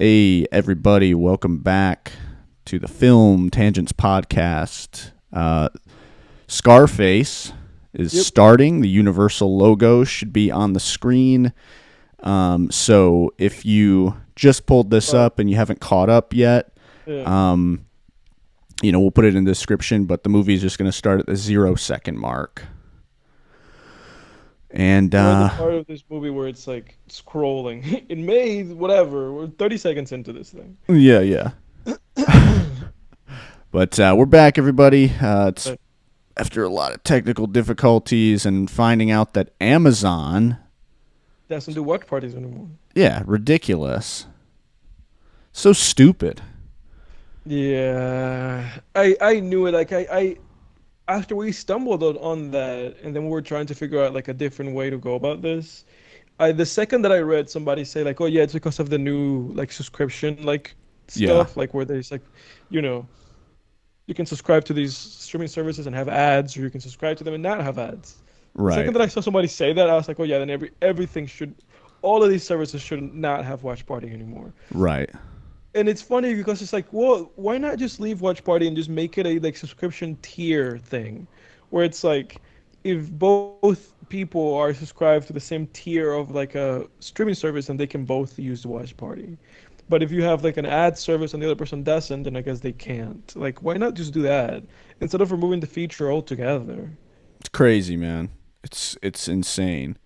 Hey, everybody, welcome back to the Film Tangents Podcast. Scarface is starting. The Universal logo should be on the screen. So if you just pulled this up and you haven't caught up yet, we'll put it in the description, but the movie is just going to start at the 0-second mark. And the part of this movie where it's like scrolling in May, whatever. We're 30 seconds into this thing. yeah. But we're back, everybody. It's after a lot of technical difficulties and finding out that Amazon doesn't do watch parties anymore. Yeah, ridiculous. So stupid. Yeah, I knew it. Like I after we stumbled on that, and then we were trying to figure out like a different way to go about this. The second that I read somebody say like, oh yeah, it's because of the new like subscription like stuff, like where there's like, you can subscribe to these streaming services and have ads, or you can subscribe to them and not have ads. Right. The second that I saw somebody say that, I was like, oh yeah, then everything should, all of these services should not have watch party anymore. Right. And it's funny because it's like, well, why not just leave watch party and just make it a like subscription tier thing, where it's like, if both people are subscribed to the same tier of like a streaming service, then they can both use the watch party. But if you have like an ad service and the other person doesn't, then I guess they can't. Like, why not just do that instead of removing the feature altogether? It's crazy, man. It's insane.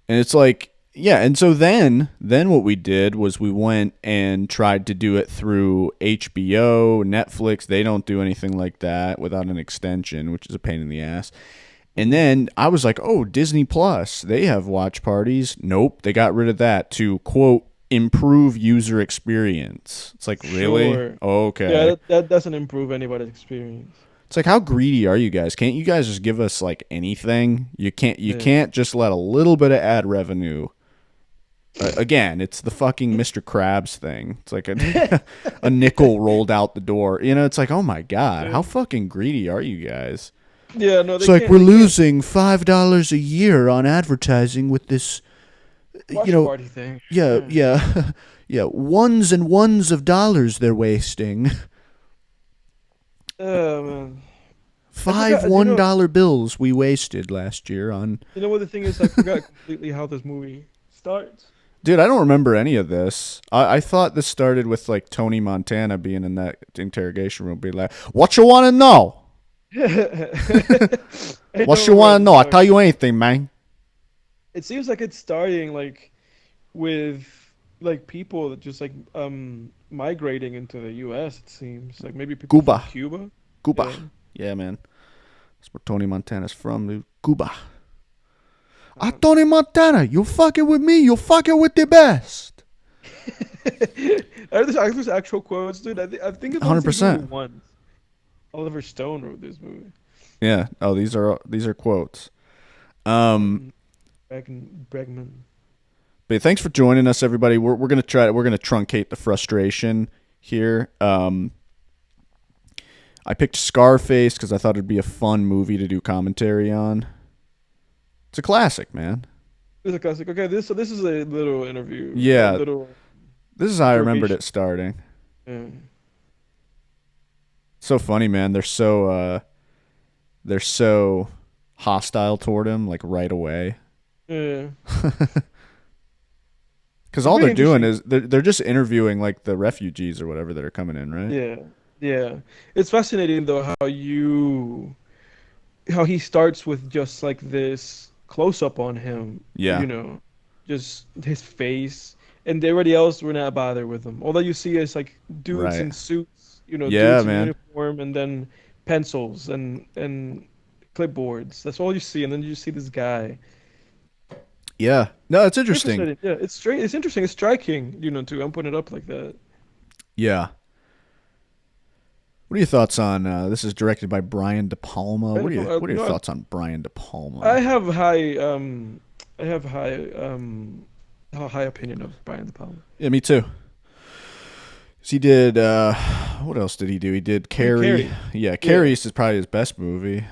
And it's like, yeah, and so then what we did was we went and tried to do it through HBO, Netflix. They don't do anything like that without an extension, which is a pain in the ass. And then I was like, oh, Disney Plus, they have watch parties. Nope, they got rid of that to, quote, improve user experience. It's like, really? Sure. Okay. Yeah, that doesn't improve anybody's experience. It's like, how greedy are you guys? Can't you guys just give us like anything? You can't just let a little bit of ad revenue. Again, it's the fucking Mr. Krabs thing. It's like a nickel rolled out the door. It's like, oh my God, how fucking greedy are you guys? Yeah, no, it's like we're losing $5 a year on advertising with this, watch party thing. Yeah, ones and ones of dollars they're wasting. Oh man. Five $1 bills we wasted last year on. You know what the thing is? I forgot completely how this movie starts. Dude, I don't remember any of this. I thought this started with like Tony Montana being in that interrogation room, being like, "What you want to know? What you want to know? I'll tell you anything, man." It seems like it's starting like with like people that just like migrating into the U.S. It seems like maybe people from Cuba. Yeah, man. That's where Tony Montana's from, dude. Cuba. Tony Montana, you fucking with me, you fucking with the best. There's actual quotes, dude. I think it's 100%. Once. Oliver Stone wrote this movie. Yeah. Oh, these are quotes. Bregman. But thanks for joining us, everybody. We're gonna truncate the frustration here. I picked Scarface because I thought it'd be a fun movie to do commentary on. It's a classic, man. It's a classic. Okay, this is a little interview. Yeah, this is how I remembered it starting. Yeah. So funny, man. They're so hostile toward him, like right away. Yeah. Because all they're doing is they're just interviewing like the refugees or whatever that are coming in, right? Yeah. It's fascinating though how he starts with just like this close up on him. Yeah. Just his face, and everybody else were not bothered with him. All that you see is like dudes in suits, dudes in uniform, and then pencils and clipboards. That's all you see, and then you see this guy. Yeah. No, it's interesting. Yeah, it's straight. It's interesting. It's striking, too. I'm putting it up like that. Yeah. What are your thoughts on this? Is directed by Brian De Palma. What are your thoughts on Brian De Palma? I have high opinion of Brian De Palma. Yeah, me too. He did what else did he do? He did Carrie. Yeah, Carrie is probably his best movie.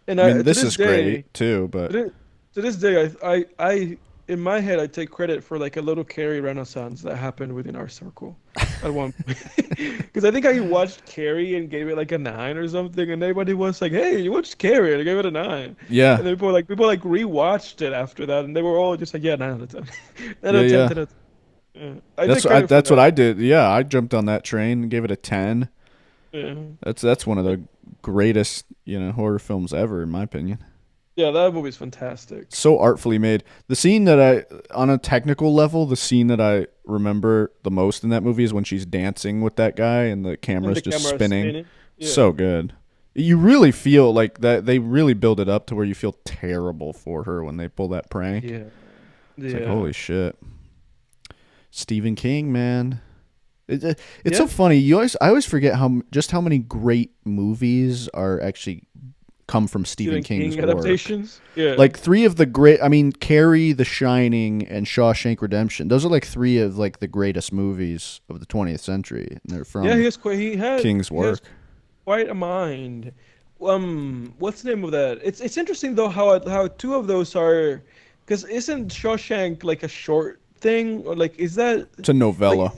And I mean, this is great too, but to this day, I in my head, I take credit for like a little Carrie renaissance that happened within our circle at one point. Because I think I watched Carrie and gave it like a 9 or something, and everybody was like, "Hey, you watched Carrie?" And I gave it a 9. Yeah. And then people like rewatched it after that, and they were all just like, "Yeah, 9 out of 10, 9 out Yeah, of 10, yeah. 10 out of 10." Yeah. I take credit for That's what that. I did. Yeah, I jumped on that train and gave it a 10. Yeah. That's one of the greatest, horror films ever in my opinion. Yeah, that movie's fantastic. So artfully made. The scene that on a technical level, the scene that I remember the most in that movie is when she's dancing with that guy and the And camera's the just camera spinning. spinning. Yeah. So good. You really feel like that. They really build it up to where you feel terrible for her when they pull that prank. Yeah. It's like, Yeah. holy shit. Stephen King, man. It's Yeah. so funny. I always forget how many great movies are actually come from Stephen Stephen King's King work. adaptations. Yeah. Like three of the great, I mean, Carrie, The Shining, and Shawshank Redemption. Those are like three of like the greatest movies of the 20th century. And they're Yeah, from King's he has work. quite a mind. What's the name of that? It's interesting though how two of those are, because isn't Shawshank like a short thing, or like is that It's a like novella.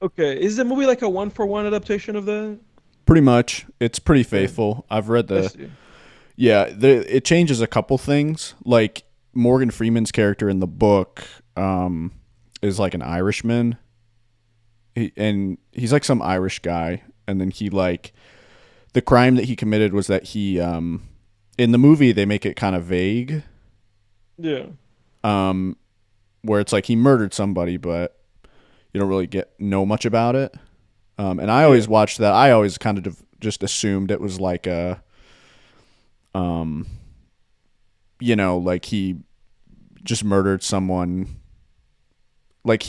okay, is the movie like a one for one adaptation of that? Pretty much. It's pretty Yeah, faithful. I've read I the. see. Yeah, it changes a couple things. Like Morgan Freeman's character in the book is like an Irishman. And he's like some Irish guy. And then he like. The crime that he committed was that he. In the movie, they make it kind of vague. Yeah, Where it's like he murdered somebody, but you don't really know much about it. And I yeah, always watched that. I always kind of just assumed it was like a, like he just murdered someone. Like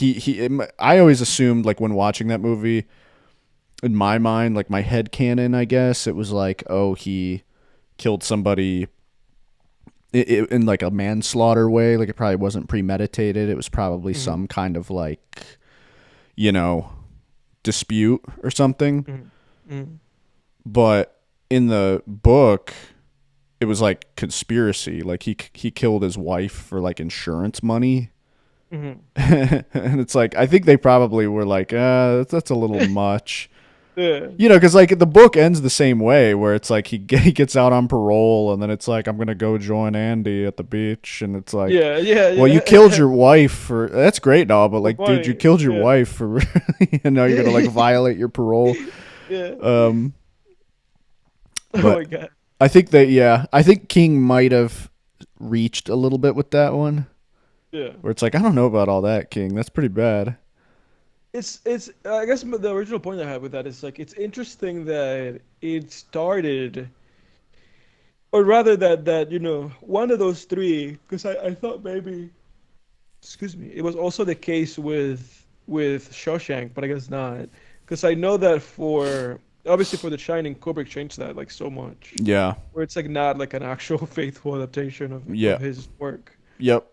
I always assumed like when watching that movie, in my mind, like my head canon, I guess it was like, oh, he killed somebody in like a manslaughter way. Like it probably wasn't premeditated. It was probably mm-hmm, some kind of like, you know, dispute or something. mm-hmm, But in the book, it was like conspiracy. Like he killed his wife for like insurance money. mm-hmm. And it's like I think they probably were like, that's a little much. Yeah, Because like the book ends the same way, where it's like he gets out on parole, and then it's like I'm gonna go join Andy at the beach, and it's like, yeah, yeah, well, you killed your wife for that's great and all, but For like, dude, you money. killed your Yeah, wife for you're gonna like violate your parole. yeah. Um, Oh my but God. I think King might have reached a little bit with that one, Yeah. where it's like I don't know about all that, King. That's pretty bad. It's I guess the original point I had with that is like it's interesting that it started, or rather that one of those three, because I thought maybe, excuse me, it was also the case with Shawshank, but I guess not, because I know that for obviously for The Shining, Kubrick changed that like so much, Yeah. where it's like not like an actual faithful adaptation Yeah. of his work. Yep.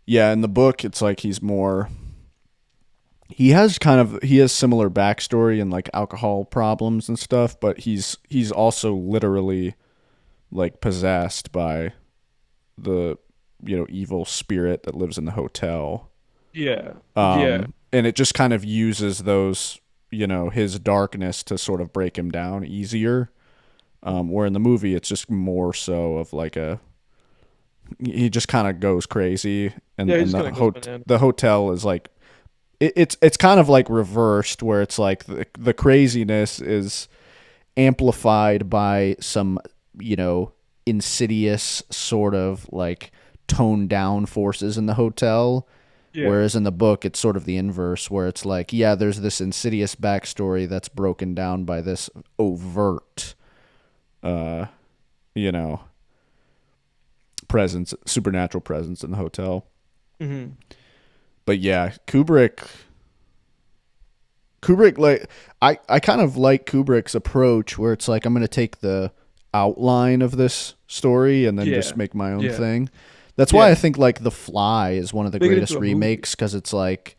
Yeah. In the book, it's like he's more. He has similar backstory and like alcohol problems and stuff, but he's also literally like possessed by the evil spirit that lives in the hotel. Yeah. Yeah. And it just kind of uses those his darkness to sort of break him down easier. Where in the movie it's just more so of like he just kind of goes crazy, and Yeah, he and just kind of goes banana. the hotel is like it's kind of like reversed, where it's like the craziness is amplified by some insidious sort of like toned down forces in the hotel. Yeah. Whereas in the book, it's sort of the inverse, where it's like, yeah, there's this insidious backstory that's broken down by this overt, you know, supernatural presence in the hotel. Hmm. But yeah, Kubrick, like, I kind of like Kubrick's approach, where it's like, I'm going to take the outline of this story and then Yeah. just make my own Yeah. thing. That's why Yeah. I think like The Fly is one of the Make it greatest into a movie. remakes, because it's like,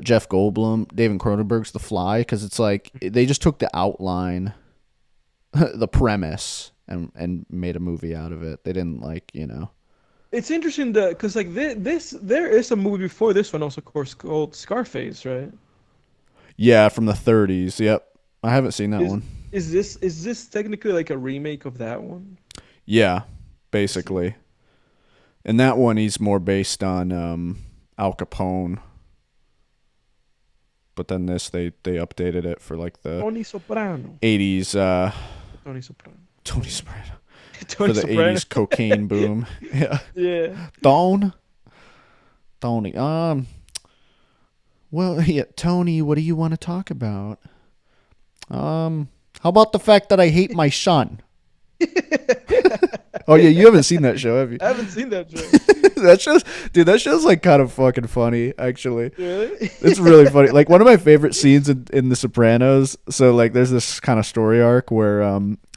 Jeff Goldblum, David Cronenberg's The Fly, because it's like they just took the outline, the premise, and made a movie out of it. They didn't like It's interesting that because like this, there is a movie before this one also, of course, called Scarface, right? Yeah, from the 30s. Yep. I haven't seen that Is one. is this technically like a remake of that one? Yeah, I see. basically. And that one he's more based on Al Capone, but then this they updated it for like the Tony Soprano. 80s Tony Soprano. Tony Tony. Soprano for Tony the Soprano. 80s cocaine boom. Yeah. Yeah. Don Tony. Well, yeah, Tony, what do you want to talk about? How about the fact that I hate my son? Oh yeah, you haven't seen that show, have you? I haven't seen that show. That show's, dude, that show's like kind of fucking funny, actually. Really? It's really funny. Like one of my favorite scenes in The Sopranos. So like, there's this kind of story arc where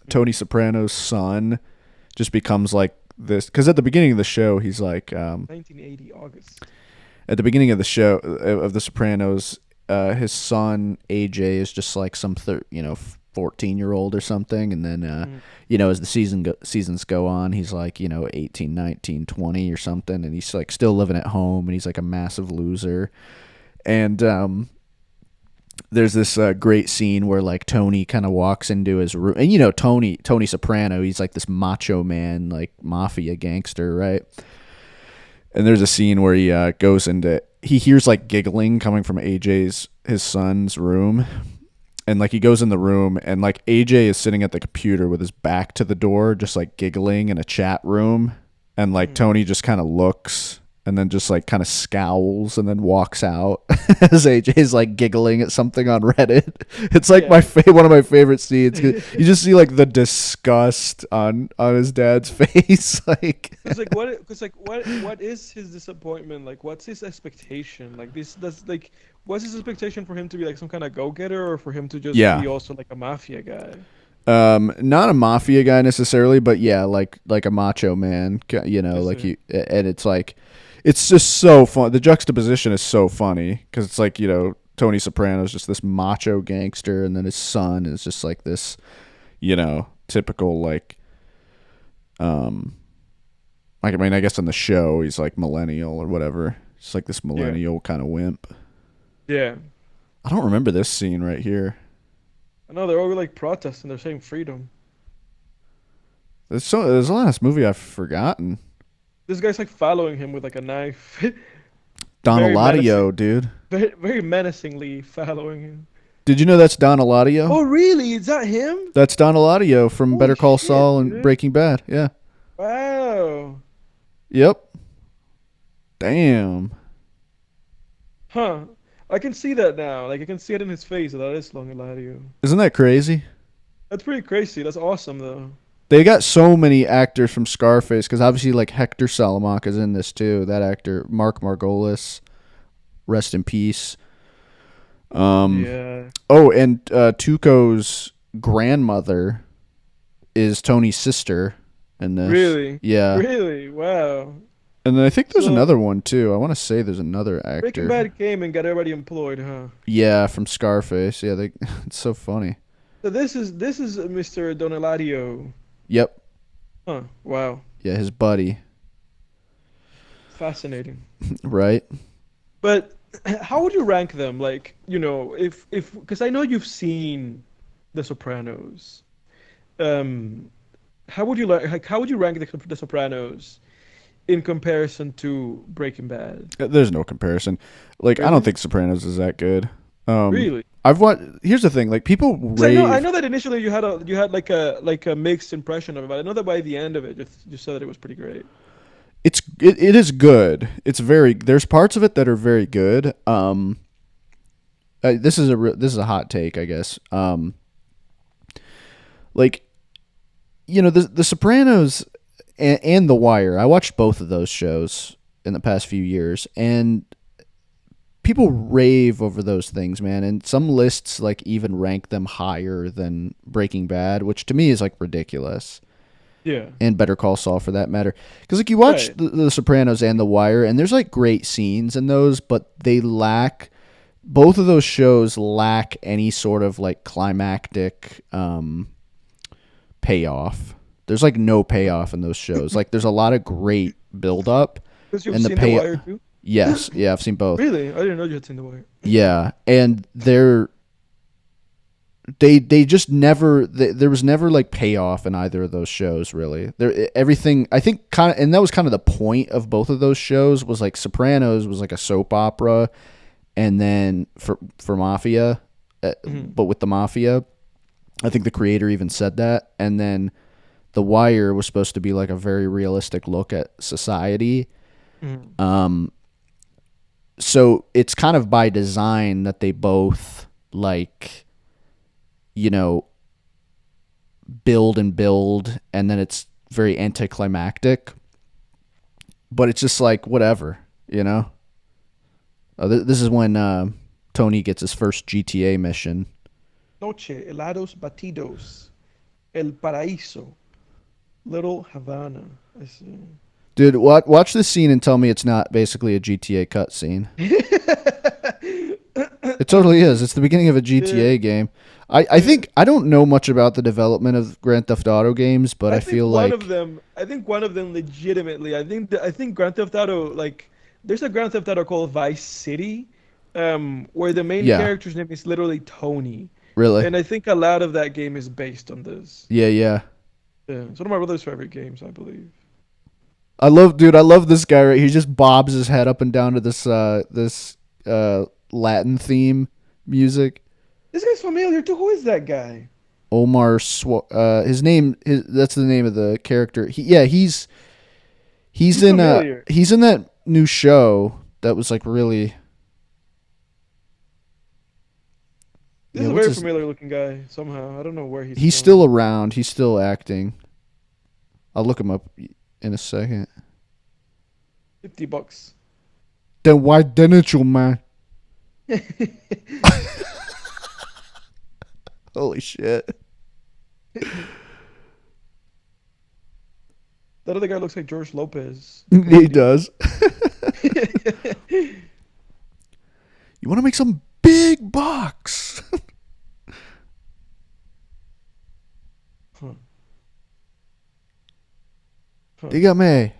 Tony Soprano's son just becomes like this. Because at the beginning of the show, he's like, 1980 August. at the beginning of the show of The Sopranos, his son AJ is just like some 14-year-old or something, and then as the seasons go on, he's like 18, 19, 20 or something, and he's like still living at home, and he's like a massive loser. And there's this great scene where like Tony kind of walks into his room, and Tony Soprano, he's like this macho man, like mafia gangster, right? And there's a scene where he hears like giggling coming from his son's room. And like he goes in the room, and like AJ is sitting at the computer with his back to the door, just like giggling in a chat room. And like Tony just kind of looks and then just like kind of scowls and then walks out as AJ's like giggling at something on Reddit. It's like one of my favorite scenes. You just see like the disgust on his dad's face. Like, What is his disappointment? Like, what's his expectation? Like, what's his expectation for him to be like some kind of go-getter, or for him to just yeah. be also like a mafia guy? Not a mafia guy necessarily, but yeah, like a macho man, Yes, like sir. and it's like, it's just so fun. The juxtaposition is so funny because it's like, Tony Soprano's just this macho gangster, and then his son is just like this, typical like, like, I mean, I guess on the show he's like millennial or whatever. It's like this Yeah. millennial kind of wimp. Yeah. I don't remember this scene right here. I know they're all like protesting. They're saying freedom. There's a lot of this movie I've forgotten. This guy's like following him with like a knife. Don Very menacing. Eladio, dude. Very, very menacingly following him. Did you know that's Don Eladio? Oh, really? Is that him? That's Don Eladio from Holy Better Call shit, Saul and dude. Breaking Bad. Yeah. Wow. Yep. Damn. Huh. I can see that now. Like I can see it in his face. That is Long Eladio. Isn't that crazy? That's pretty crazy. That's awesome though. They got so many actors from Scarface because obviously like Hector Salamanca's in this too. That actor, Mark Margolis, rest in peace. Yeah. Oh, and Tuco's grandmother is Tony's sister in this. Really? Yeah. Really? Wow. And then I think there's So another one too. I want to say there's another Breaking actor. Bad came and got everybody employed, huh? Yeah, from Scarface. Yeah, it's so funny. So this is Mr. Don Eladio. Yep. Huh. Wow. Yeah, his buddy. Fascinating. Right? But how would you rank them? Like, if because I know you've seen The Sopranos. Um, how would you rank the Sopranos in comparison to Breaking Bad? There's no comparison. Like, I don't Really? think Sopranos is that good. Really? I've watched. Here's the thing. Like, people 'Cause I know rave. that initially you had like a mixed impression of it, but I know that by the end of it, you said that it was pretty great. It is good. It's very. There's parts of it that are very good. This is a hot take, I guess. Like, the Sopranos and The Wire. I watched both of those shows in the past few years, and people rave over those things, man. And some lists like even rank them higher than Breaking Bad, which to me is like ridiculous. Yeah. And Better Call Saul for that matter, because like you watch Right. the Sopranos and The Wire, and there's like great scenes in those, but they lack. Both of those shows lack any sort of like climactic payoff. There's like no payoff in those shows. Like there's a lot of great build up Because you've and the seen The pay. Wire too. Yes, yeah, I've seen both. Really? I didn't know you had seen The Wire. Yeah, and they just never there was never like payoff in either of those shows really. There everything I think kind of, and that was kind of the point of both of those shows, was like Sopranos was like a soap opera, and then for mafia, Hmm. but with the mafia, I think the creator even said that. And then The Wire was supposed to be like a very realistic look at society. Hmm. Um, so it's kind of by design that they both like, you know, build and build, and then it's very anticlimactic. But it's just like whatever, you know. This is when Tony gets his first GTA mission. Noche, helados batidos, El Paraíso, Little Havana. I see. Dude, watch this scene and tell me it's not basically a GTA cutscene. It totally is. It's the beginning of a GTA game. I think I don't know much about the development of Grand Theft Auto games, but I think feel one like of them. I think one of them legitimately. I think Grand Theft Auto, like, there's a Grand Theft Auto called Vice City, where the main yeah, character's name is literally Tony, really, and I think a lot of that game is based on this. yeah, yeah. Yeah, it's one of my brother's favorite games, I believe. I love this guy. Right, he just bobs his head up and down to this Latin theme music. This guy's familiar too. Who is that guy? His name. That's the name of the character. He's He's familiar. he's in that new show that was like really. This Yeah, is a what's very his? familiar looking guy. Somehow, I don't know where he's He's from. still around. He's still acting. I'll look him up in a second. $50. Then why didn't you, man? Holy shit. That other guy looks like George Lopez, the He comedian. does. You want to make some big bucks? Huh. Huh. Dígame.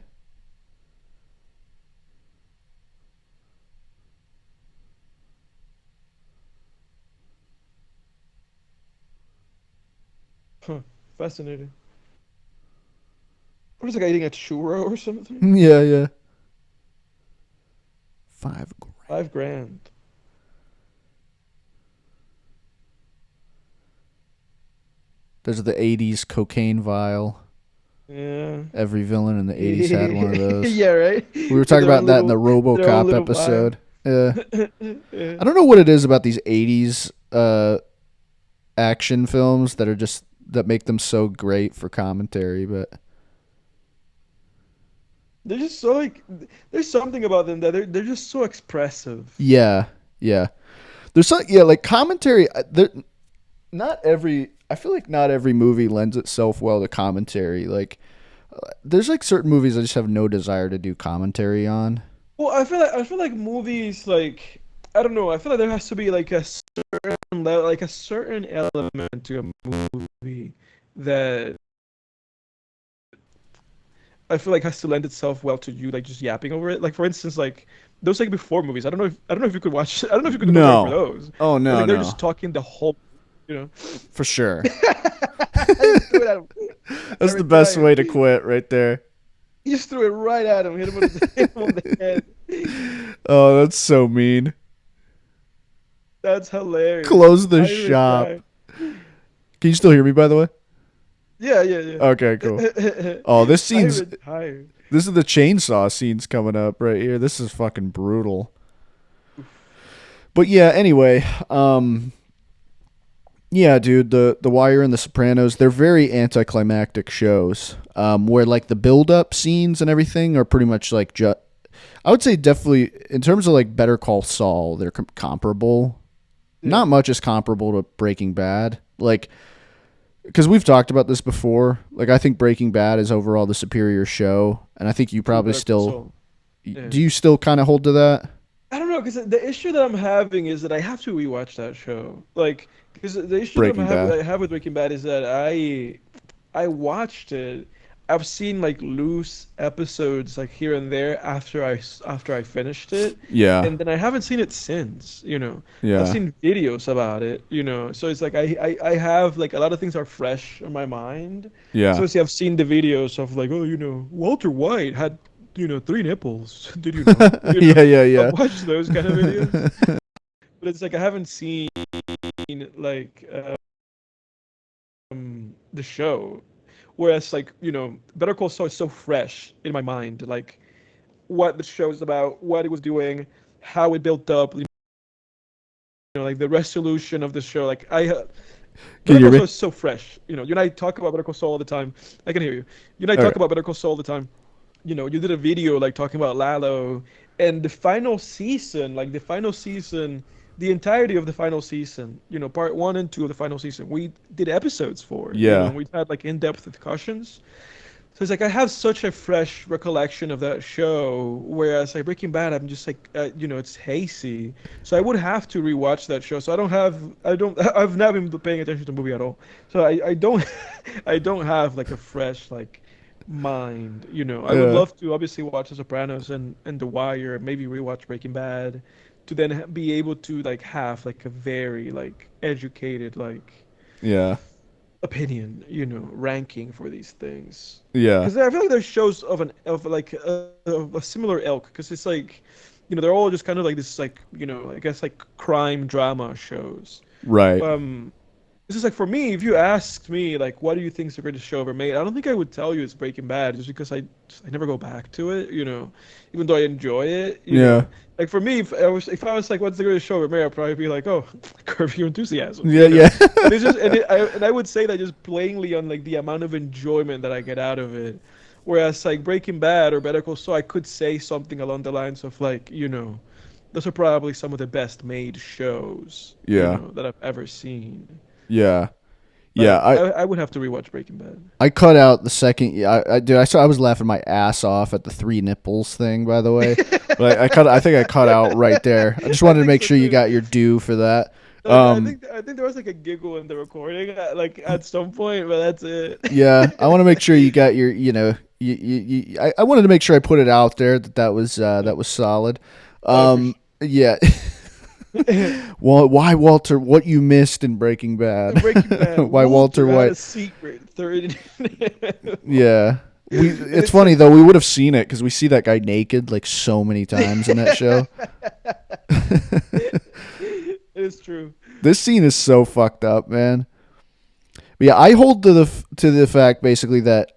Huh. Fascinating. What is the guy eating a churro or something? Yeah, yeah. 5 grand. 5 grand. There's the '80s cocaine vial. Yeah. Every villain in the '80s had one of those. Yeah, right. We were With talking about that in the their own RoboCop little vibe. episode. Yeah. Yeah. I don't know what it is about these '80s action films that are just that make them so great for commentary, but They're just so like there's something about them that they're just so expressive. yeah, yeah. There's some yeah, like commentary. Not every. I feel like not every movie lends itself well to commentary. Like, there's like certain movies I just have no desire to do commentary on. Well, I feel like movies like I don't know. I feel like there has to be like a certain like a certain element to a movie that I feel like has to lend itself well to you like just yapping over it. Like for instance, like those like before movies. I don't know if you could watch. I don't know if you could do commentary for No. those. Oh But no, like they're no. just talking the whole, you know. For sure. I just threw it at him. That's the Every best time. way to quit right there. He just threw it right at him. Hit him on the head. Oh, that's so mean. That's hilarious. Close the I even shop. cried. Can you still hear me by the way? Yeah, yeah, yeah. Okay, cool. Oh, I retired. this is the chainsaw scenes coming up right here. This is fucking brutal. But yeah, anyway, yeah, dude, the Wire and the Sopranos, they're very anticlimactic shows. Where like the build up scenes and everything are pretty much like I would say definitely in terms of like Better Call Saul, they're comparable. Yeah. Not much is comparable to Breaking Bad. Like because we've talked about this before. Like I think Breaking Bad is overall the superior show, and I think you probably Better Call still Saul. Yeah. do you still kind of hold to that? I don't know, because the issue that I'm having is that I have to rewatch that show. Like, because the issue Breaking Bad. that I have with Breaking Bad is that I watched it. I've seen like loose episodes like here and there after I finished it, Yeah. and then I haven't seen it since, you know. I've Yeah. seen videos about it, you know. So it's like I have like a lot of things are fresh in my mind. So Yeah. see, I've seen the videos of like, oh, you know, Walter White had, you know, three nipples. Did you know? You know, Yeah, yeah, I've yeah. watched those kind of videos, but it's like I haven't seen like the show. Whereas like, you know, Better Call Saul is so fresh in my mind, like what the show is about, what it was doing, how it built up, you know, like the resolution of the show. Like Can Better you Call hear Saul me? is so fresh. You and I talk about Better Call Saul all the time. I can hear you. You and I talk Okay. about Better Call Saul all the time. You know, you did a video like talking about Lalo and the final season, like the final season, the entirety of the final season, you know, part one and two of the final season, we did episodes for, you know, Yeah. we had like in-depth discussions. So it's like I have such a fresh recollection of that show, whereas like Breaking Bad, I'm just like, you know, it's hazy. So I would have to rewatch that show. So I've not been paying attention to the movie at all. So I don't, I don't have like a fresh like mind. You know, I would Yeah. love to obviously watch The Sopranos and The Wire, maybe rewatch Breaking Bad, to then be able to like have like a very like educated like Yeah. opinion, you know, ranking for these things. Yeah. Because I feel like there's shows of like of a similar ilk. Because it's like, you know, they're all just kind of like this like, you know, I guess like crime drama shows. Right. Um, it's just like for me, if you asked me like, what do you think is the greatest show ever made? I don't think I would tell you it's Breaking Bad, just because I never go back to it, you know, even though I enjoy it, you Yeah. know. Like for me, if I was like, what's the greatest show ever made? I'd probably be like, oh, Curb Your Enthusiasm, Yeah, you know. yeah. And it's just and I would say that just plainly on like the amount of enjoyment that I get out of it. Whereas like Breaking Bad or Better Call Saul, I could say something along the lines of like, you know, those are probably some of the best made shows, you Yeah. know, that I've ever seen. Yeah. Yeah. But I I would have to rewatch Breaking Bad. I cut out the second. Yeah, I dude. I saw. I was laughing my ass off at the three nipples thing. By the way, but I cut. I think I cut out right there. I just I wanted to think make so sure you too. got your due for that. Like Um. I think there was like a giggle in the recording like at some point, but that's Yeah. I want to make sure you it. got your. You know. I wanted to make sure I put it out there that that was solid. Oh, for sure. Yeah. Well, why Walter? What you missed in Breaking Bad? Breaking Bad. Why Walter Walter had White? a secret third. Yeah. We. And It's it's funny like though. We would have seen it because we see that guy naked like so many times in that show. it's true. This scene is so fucked up, man. But yeah, I hold to the fact basically that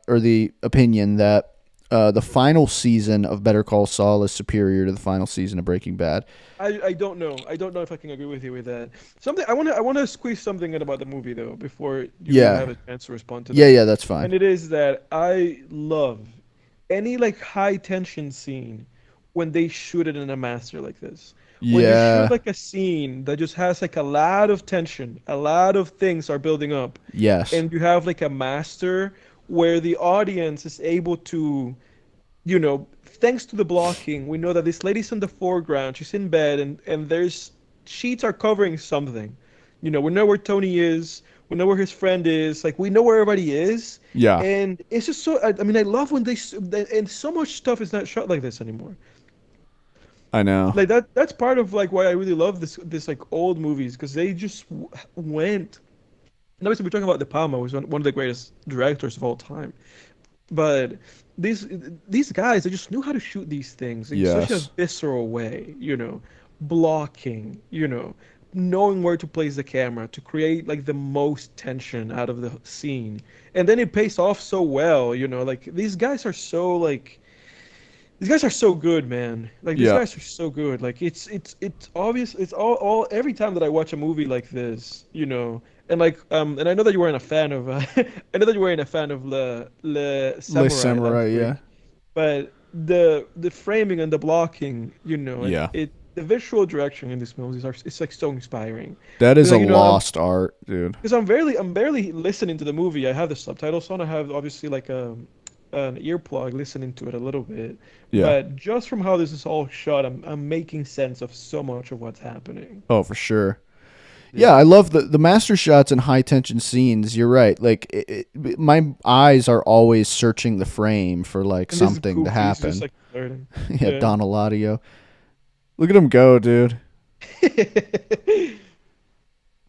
or the opinion that the final season of Better Call Saul is superior to the final season of Breaking Bad. I don't know. I don't know if I can agree with you with that. Something I wanna squeeze something in about the movie though before you Yeah. have a chance to respond to Yeah, that. yeah, that's fine. And it is that I love any like high tension scene when they shoot it in a master like this. When you shoot Yeah. like a scene that just has like a lot of tension, a lot of things are building up, Yes. and you have like a master where the audience is able to, you know, thanks to the blocking, we know that this lady's in the foreground. She's in bed, and there's sheets are covering something. You know, we know where Tony is. We know where his friend is. Like we know where everybody is, Yeah. and it's just so. I mean, I love when and so much stuff is not shot like this anymore. I know. Like that. That's part of like why I really love this like old movies because they just went. And obviously, we're talking about De Palma, who's one of the greatest directors of all time. But these these guys, they just knew how to shoot these things in such a Yes. visceral way, you know, blocking, you know, knowing where to place the camera to create like the most tension out of the scene. And then it pays off so well, you know, like these guys are so good, man. Like these Yeah. guys are so good. Like it's obvious. It's all every time that I watch a movie like this, you know, and like and I know that you weren't a fan of. I know that you weren't a fan of Le Les Samurai Samurai, last yeah. week, but the framing and the blocking, you know, and Yeah. it the visual direction in these movies are it's like so inspiring. That is Because a like you know lost art, dude. I'm barely listening to the movie. I have the subtitles on. I have obviously like an earplug listening to it a little bit, Yeah. but just from how this is all shot, I'm making sense of so much of what's happening. Oh, for sure. Yeah, I love the master shots and high tension scenes. You're right. Like my eyes are always searching the frame for like And this something to goofy is just happen. like flirting. Yeah, Yeah. Don Eladio. Look at him go, dude.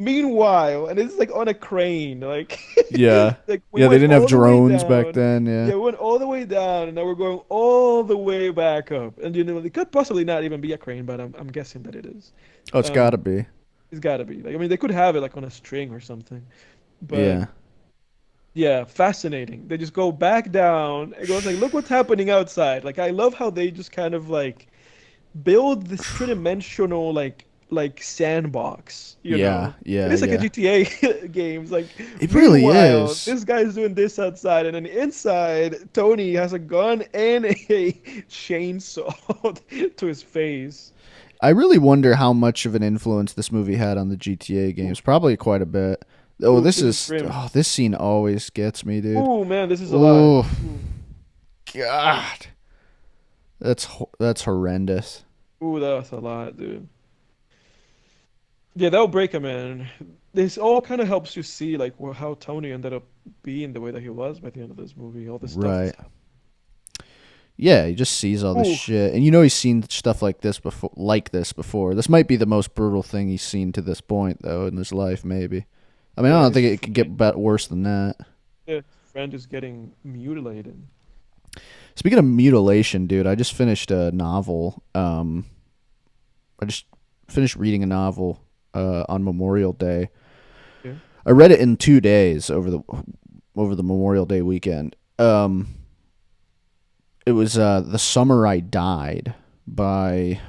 Meanwhile, and it's like on a crane, like Yeah. like we Yeah, they went didn't have all the way drones back down. then, yeah. Yeah, we went all the way down, and now we're going all the way back up. And it could possibly not even be a crane, but I'm guessing that it is. Oh, it's got to Um, be. it's got to be. Like, I mean, they could have it like on a string or something. But Yeah. yeah, fascinating. They just go back down. It goes like, look what's happening outside. Like, I love how they just kind of like build this three-dimensional like sandbox, Yeah, It yeah, is like a yeah. GTA games. Like, It really meanwhile, is. this guy's doing this outside, and then inside, Tony has a gun and a chainsaw to his face. I really wonder how much of an influence this movie had on the GTA games. Probably quite a bit. Oh, Ooh, this is grim. this scene always gets me, dude. Ooh, man, this is a lot. Oh, Ooh, God. That's horrendous. ooh, that's a lot, dude. Yeah, that'll break a man. This all kind of helps you see like how Tony ended up being the way that he was by the end of this movie. All this stuff Right. that's happened. Yeah, he just sees all this Ooh, shit, and you know he's seen stuff like this before. Like this before. This might be the most brutal thing he's seen to this point, though, in his life. Maybe. I mean, I yeah, don't think it could get worse than that. his friend is getting mutilated. Speaking of mutilation, dude, I just finished a novel. I just finished reading a novel on Memorial Day. Yeah. I read it in 2 days over the Memorial Day weekend. It was The Summer I Died by.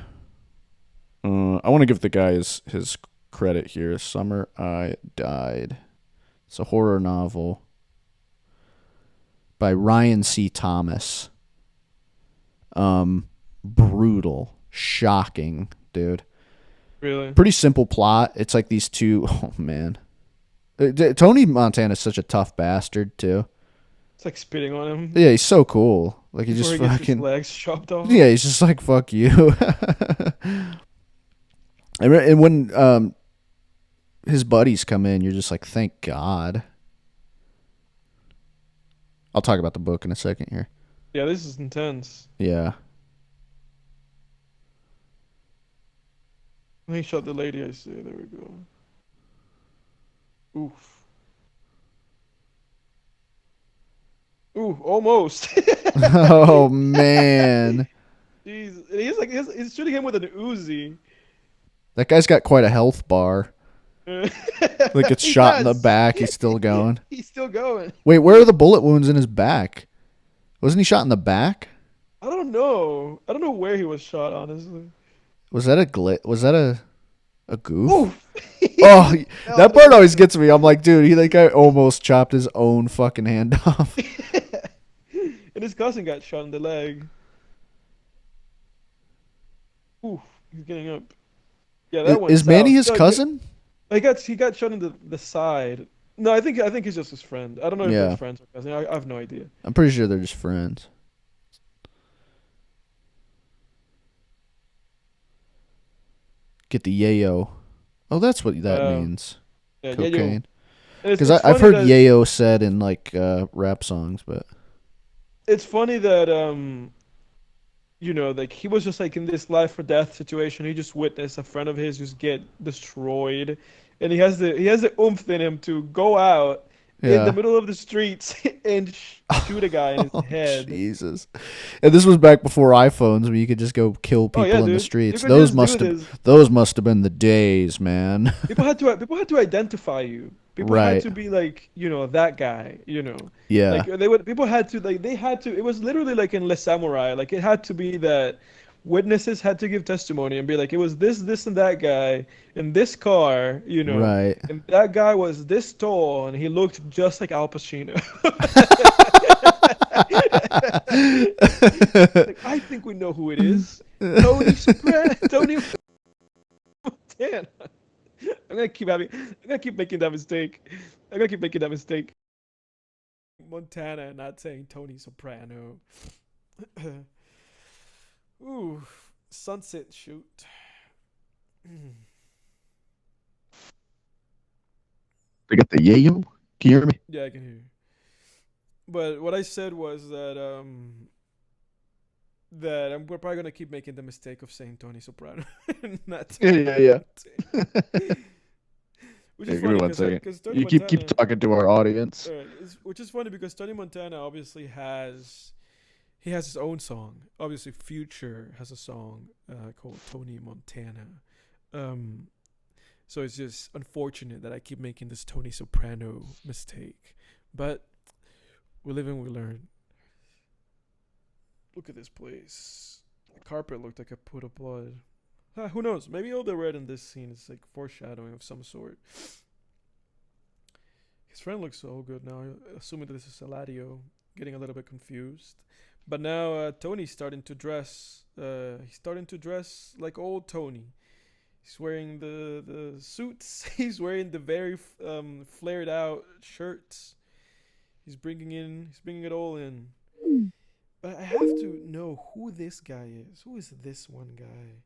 I want to give the guy his credit here. Summer I Died. It's a horror novel by Ryan C. Thomas. Brutal, shocking, dude. Really? Pretty simple plot. It's like these two. Oh man, Tony Montana's such a tough bastard too. It's like spitting on him Yeah, he's so cool. Like he before just he gets his fucking. legs chopped off. Yeah, he's just like fuck you. And when his buddies come in, you're just like, thank God. I'll talk about the book in a second here. Yeah, this is intense. Yeah. He shot the lady, I see. There we go. Oof. Ooh, almost. Oh man, Jeez. And he's shooting him with an Uzi. that guy's got quite a health bar. Like it's He shot in the does. back. He's still going. He's still going. Wait, where are the bullet wounds in his back? Wasn't he shot in the back? I don't know. I don't know where he was shot, honestly. Was that a Was that a goof? Oof. Oh, Hell that part no. always gets me. I'm like, dude, that guy almost chopped his own fucking hand off. And his cousin got shot in the leg. Oof. He's getting up. Yeah, that went Is Manny south. his No, cousin? he got shot in the side. No, I think he's just his friend. I don't know if they're Yeah, friends or cousin. I have no idea. I'm pretty sure they're just friends. Get the yayo. Oh, that's what that means. Yeah, yeah, Cocaine. And Because it's I've funny heard that yayo said in like rap songs, but it's funny that like he was just like in this life or death situation. He just witnessed a friend of his just get destroyed, and he has the oomph in him to go out in the yeah. middle of the streets and shoot a guy in his Oh, head. Jesus. And this was back before iPhones where you could just go kill Oh people yeah, in the dude. You streets. could just do this. Those must have been the days, man. People had to identify you. People had Right. to be like, that guy, Yeah. Like people had to like they had to it was literally like in Le Samurai, like it had to be that witnesses had to give testimony and be like it was this and that guy in this car, Right. and that guy was this tall and he looked just like Al Pacino. Like, I think we know who it is. Tony Soprano, Tony Montana. I'm gonna keep making that mistake. I'm gonna keep making that mistake. Montana, not saying Tony Soprano. Ooh, sunset shoot. They got the yayo. Can you hear me? Yeah, I can hear you. But what I said was that we're probably gonna keep making the mistake of saying Tony Soprano, and not Yeah, Tony yeah, yeah. Montana. Which Yeah, is give me funny one because second. Tony You keep Montana, talking to our audience. which is funny because Tony Montana obviously has his own song. Obviously, Future has a song called Tony Montana. Um, so it's just unfortunate that I keep making this Tony Soprano mistake, but we live and we learn. Look at this place. The carpet looked like a pool of blood. Who knows? Maybe all the red in this scene is like foreshadowing of some sort. His friend looks so good now, assuming that this is Eladio. Getting a little bit confused. But now Tony's starting to dress. He's starting to dress like old Tony. He's wearing the suits. He's wearing the very flared out shirts. He's bringing it all in. But I have to know who this guy is. Who is this one guy?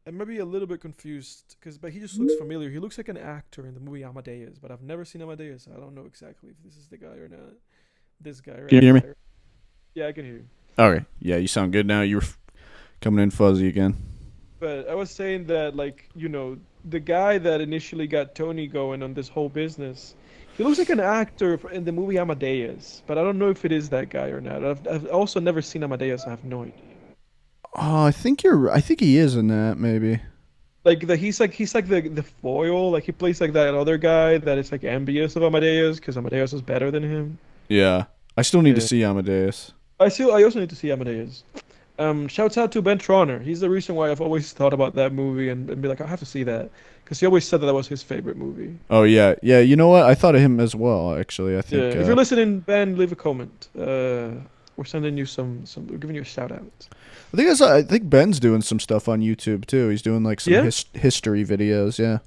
I might be a little bit confused but he just looks familiar. He looks like an actor in the movie Amadeus, but I've never seen Amadeus. I don't know exactly if this is the guy or not. This guy, right? Can you hear me? Yeah, I can hear you. Okay. Yeah, you sound good now. You're coming in fuzzy again. But I was saying that, like, the guy that initially got Tony going on this whole business, he looks like an actor in the movie Amadeus, but I don't know if it is that guy or not. I've also never seen Amadeus. I have no idea. Oh, I think he is in that maybe. Like he's like the foil. Like he plays like that other guy that is like envious of Amadeus because Amadeus is better than him. Yeah. I still need to Yeah. see Amadeus. I also need to see Amadeus. Shouts out to Ben Troner. He's the reason why I've always thought about that movie and be like, I have to see that because he always said that was his favorite movie. Oh yeah. Yeah, you know what? I thought of him as well, actually. I Yeah, think if you're listening, Ben, leave a comment. We're sending you we're giving you a shout out. I think Ben's doing some stuff on YouTube too. He's doing like some Yeah? history videos, yeah.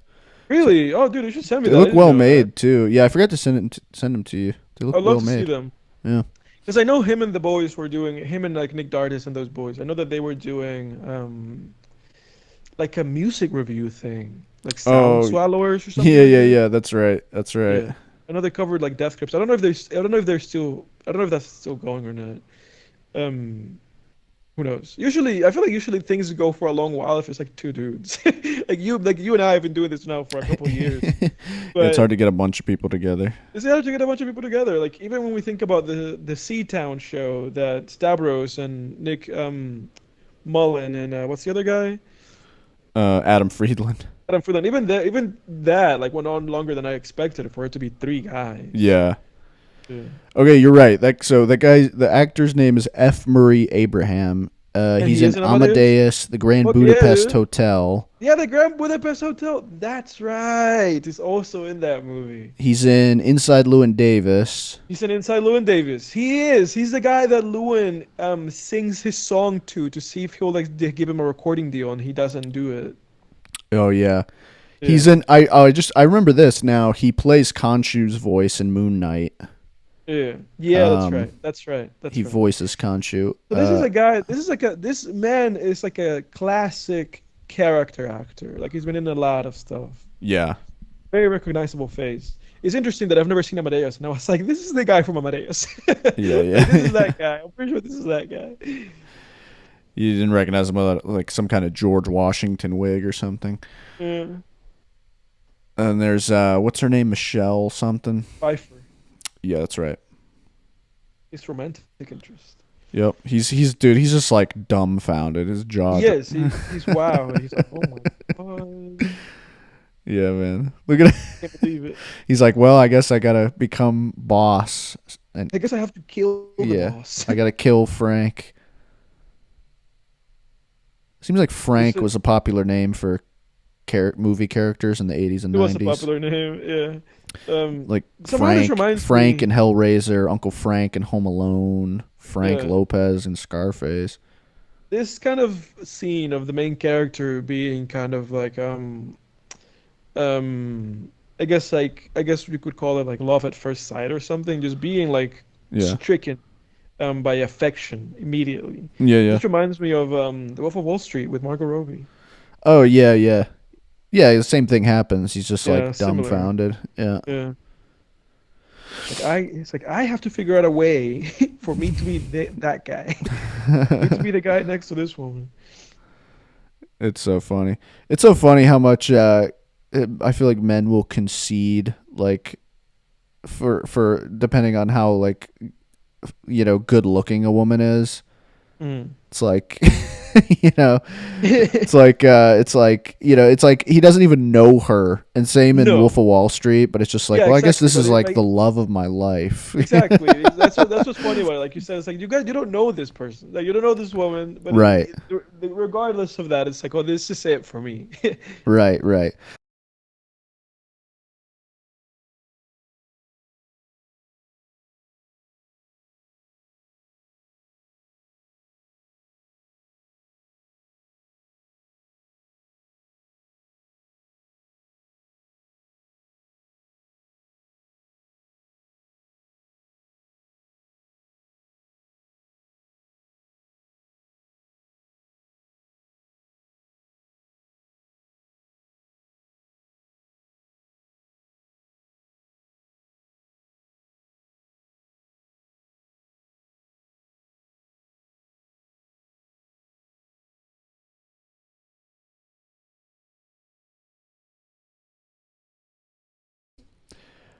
Really? Oh, dude, you should send me They that. I look didn't well know made too. Yeah, I forgot to send them to you. They look that. I'd well love to see made. them. Yeah. Because I know him and the boys were doing him and like Nick Dardis and those boys. I know that they were doing like a music review thing, like Sound Oh, Swallowers or something. yeah, like yeah, that. yeah. That's right. That's right. Yeah. I know they covered like Death Grips. I don't know if they're still. I don't know if that's still going or not. Um, who knows? Usually, I feel like usually things go for a long while if it's like two dudes. like you and I have been doing this now for a couple of years. It's But hard to get a bunch of people together. it's hard to get a bunch of people together. Like even when we think about the Seatown show that Stavros and Nick Mullen and what's the other guy? Adam Friedland. Adam Freeland. Even that like went on longer than I expected for it to be three guys. Yeah. Yeah. Okay, you're right. The actor's name is F. Murray Abraham. And He's he is in in Amadeus? Amadeus, the Grand Fuck yeah, Budapest dude. Hotel. Yeah, the Grand Budapest Hotel. That's right. He's also in that movie. He's in Inside Llewyn Davis. He's an inside Llewyn Davis. He is. He's the guy that Llewyn sings his song to see if he'll like give him a recording deal, and he doesn't do it. Oh yeah. Yeah. He's in I remember this now. He plays Khonshu's voice in Moon Knight. Yeah. Yeah, that's Um, right. That's right. That's He right. voices Khonshu. So this is a guy. This man is like a classic character actor. Like he's been in a lot of stuff. Yeah. Very recognizable face. It's interesting that I've never seen Amadeus, and I was like, this is the guy from Amadeus. Yeah, yeah. Like, this is that guy. I'm pretty sure this is that guy. You didn't recognize him without like some kind of George Washington wig or something. Yeah. And there's what's her name? Michelle something. Pfeiffer. Yeah, that's right. His romantic interest. Yep. He's just like dumbfounded. His jaw. Yes, he's wow. He's like, oh my god, Yeah, man. Look at it. I can't believe it. He's like, well, I guess I gotta become boss, and I guess I have to kill the yeah, boss. I gotta kill Frank. Seems like Frank was a popular name for movie characters in the 80s and It was a 90s. popular name, yeah. Like Someone just Frank, reminds Frank me- in Hellraiser, Uncle Frank in Home Alone, Frank Yeah. Lopez in Scarface. This kind of scene of the main character being kind of like I guess we could call it like love at first sight or something, just being like Yeah, stricken by affection immediately. yeah, yeah. This reminds me of The Wolf of Wall Street with Margot Robbie. Oh yeah, yeah. Yeah, the same thing happens. He's just Yeah, like similar. dumbfounded. Yeah. Yeah. It's like I have to figure out a way for me to be that guy, for me to be the guy next to this woman. It's so funny. It's so funny how much I feel like men will concede like for depending on how like good looking a woman is. Mm. It's like you know it's like he doesn't even know her, and same in Wolf No. of Wall Street, but it's just like, Yeah, well, I guess exactly. this But is it, like the like love of my life. exactly. That's what's funny about it. Like you said, it's like you don't know this person. Like you don't know this woman, but Right. regardless of that, it's like, oh, this is it for me. Right, right.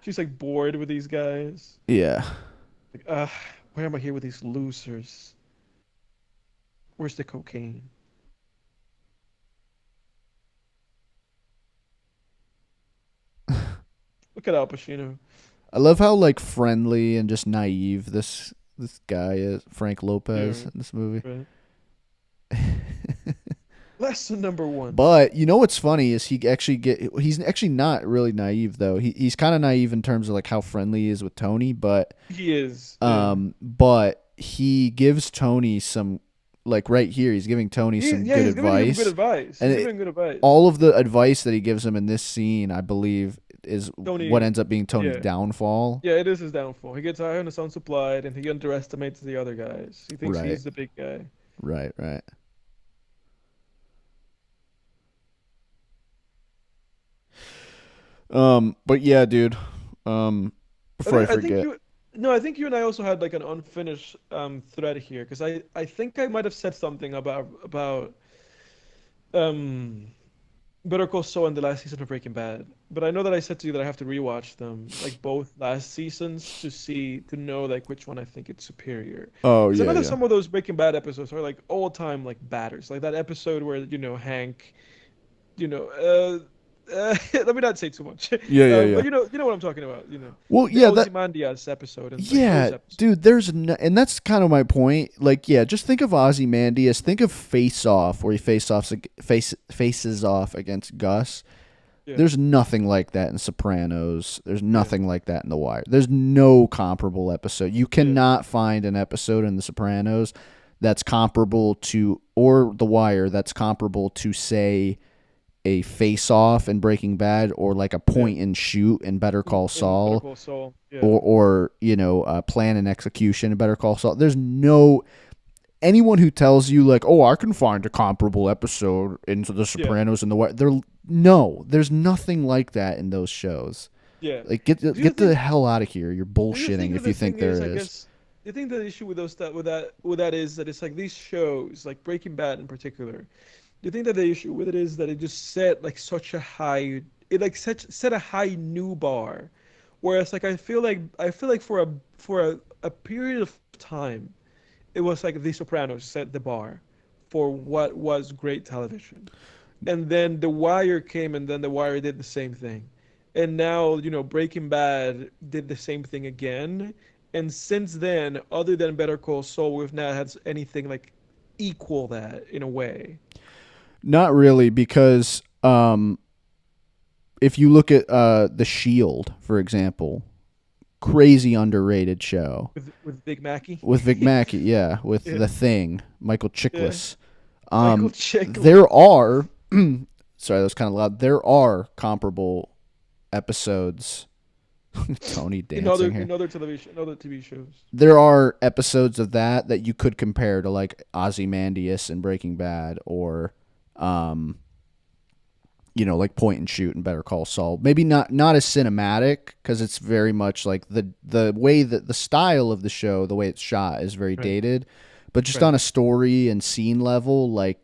She's like bored with these guys. Yeah. Like, why am I here with these losers? Where's the cocaine? Look at Al Pacino. I love how like friendly and just naive this guy is, Frank Lopez, Yeah, in this movie. right. Lesson number one. But you know what's funny is he's actually not really naive though. He's kind of naive in terms of like how friendly he is with Tony, but He is. Yeah. he gives Tony some, like right here he's giving Tony some Yeah, good he's giving him good advice. advice. And He's giving him good advice. all of the advice that he gives him in this scene, I believe, is what Tony, ends up being Tony's yeah. downfall. Yeah, it is his downfall. He gets high on his own supply and he underestimates the other guys. He thinks Right. he's the big guy. Right, right. But yeah, dude. Before I I think forget. you no, I think you and I also had like an unfinished thread here because I think I might have said something about um Better Call Saul and the last season of Breaking Bad. But I know that I said to you that I have to rewatch them, like both last seasons, to know like which one I think it's superior. Oh Because I yeah, know that yeah. some of those Breaking Bad episodes are like all time like batters, like that episode where Hank, you know, let me not say too much, Yeah, yeah, yeah. but you know what I'm talking about, Well, the yeah, that Ozymandias episode and like those yeah, episodes. dude, and that's kind of my point. Like, yeah, just think of Ozymandias, think of Face Off where he faces off against Gus. Yeah, There's nothing like that in Sopranos. There's yeah, nothing like that in The Wire. There's no comparable episode. You yeah, cannot find an episode in The Sopranos that's comparable to, or The Wire that's comparable to, say, a Face Off in Breaking Bad, or like a yeah. point and shoot in Better Call In Better Saul, Call Saul, yeah, or plan and execution in Better Call Saul. There's no anyone who tells you like, oh, I can find a comparable episode into The yeah, Sopranos and The Wire. There's nothing like that in those shows. yeah. Like, get Do you get the think? hell out of here. You're Do you think bullshitting that if the you think thing there is, I is. guess, do you think the issue with that is that it's like these shows, like Breaking Bad in particular, do you think that the issue with it is that it just set like such a high, it like set a high new bar, whereas like I feel like a period of time, it was like The Sopranos set the bar for what was great television. And then The Wire came, and then The Wire did the same thing. And now, Breaking Bad did the same thing again. And since then, other than Better Call Saul, we've not had anything like equal that in a way. Not really, because if you look at The Shield, for example, crazy underrated show With Big Mackey. with Vic Mackey, yeah, with Yeah, The Thing, Michael yeah. Chiklis. Michael There Chiklis. are, sorry, that was kind of loud. There are comparable episodes. Tony dancing here. In other TV shows. There are episodes of that you could compare to like Ozymandias and Breaking Bad, or like point and shoot and Better Call Saul. Maybe not as cinematic because it's very much like the way that the style of the show, the way it's shot is very Right. dated. But just Right. on a story and scene level, like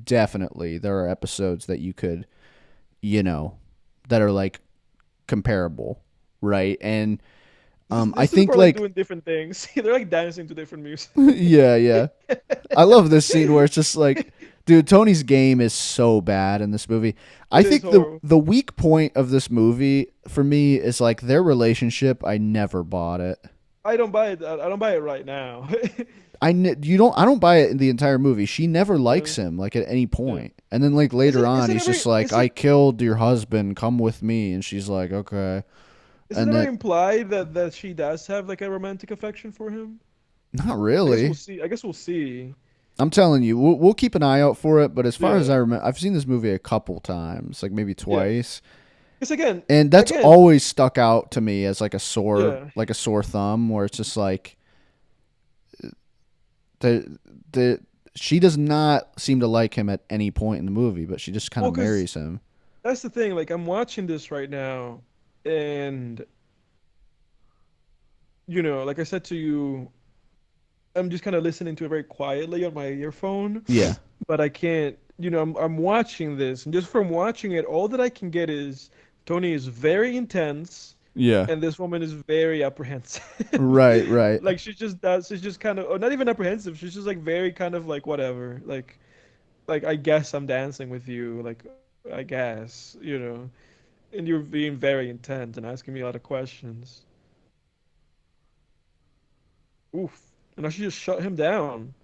definitely there are episodes that you could, that are like comparable, right? And I These two think people are like like doing different things. They're like dancing to different music. yeah, yeah. I love this scene where it's just like, dude, Tony's game is so bad in this movie. I It is think the horrible. the weak point of this movie for me is like their relationship. I never bought it. I don't buy it. I don't buy it right now. I don't buy it in the entire movie. She never Uh, likes him like at any yeah. point. And then like Is later it? on Is it he's ever? just like, Is "I it? killed your husband. Come with me." And she's like, "Okay." Is it And ever then implied that she does have like a romantic affection for him? not I guess we'll really. see. I guess we'll see. I'm telling you, we'll keep an eye out for it, but as far as Yeah. I remember, I've seen this movie a couple times, like maybe Yeah. twice. Because again, And that's again, always stuck out to me as yeah. like a sore thumb, where it's just like the she does not seem to like him at any point in the movie, but she just kind Well, of because marries him. that's the thing. Like I'm watching this right now, and like I said to you, I'm just kind of listening to it very quietly on my earphone, Yeah, but I can't. I'm watching this, and just from watching it, all that I can get is Tony is very intense, yeah, and this woman is very apprehensive. right, right. Like she's just kind of, or not even apprehensive. She's just like very kind of like whatever. Like I guess I'm dancing with you. Like I guess, and you're being very intense and asking me a lot of questions. Oof. And I should just shut him down.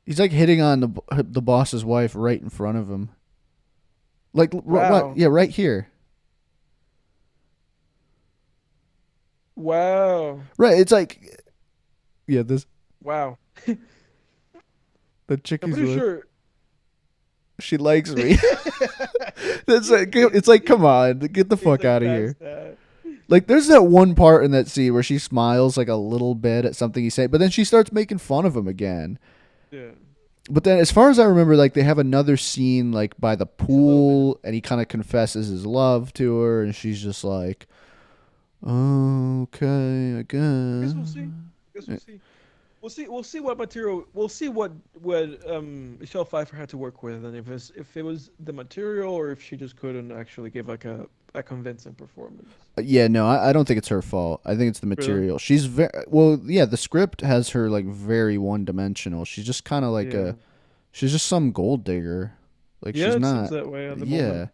He's like hitting on the boss's wife right in front of him. Like what? Wow. Yeah, right here. Wow. Right. It's like yeah, this Wow. the chick I'm he's pretty with. sure. She likes me. That's like it's like come on, get the He's fuck like, out of that's here. that. Like there's that one part in that scene where she smiles like a little bit at something he's saying, but then she starts making fun of him again. Yeah. But then as far as I remember, like they have another scene like by the Just a little bit. pool and he kind of confesses his love to her and she's just like, "Okay, I I guess guess." we'll see. I guess we'll see. We'll see what material. We'll see what Michelle Pfeiffer had to work with, and if it was the material or if she just couldn't actually give like a convincing performance. Yeah, no, I don't think it's her fault. I think it's the Really? material. She's very well, yeah, the script has her like very one-dimensional. She's just kind of like Yeah. she's just some gold digger. Like Yeah, she's it seems not. that way at the moment. Yeah,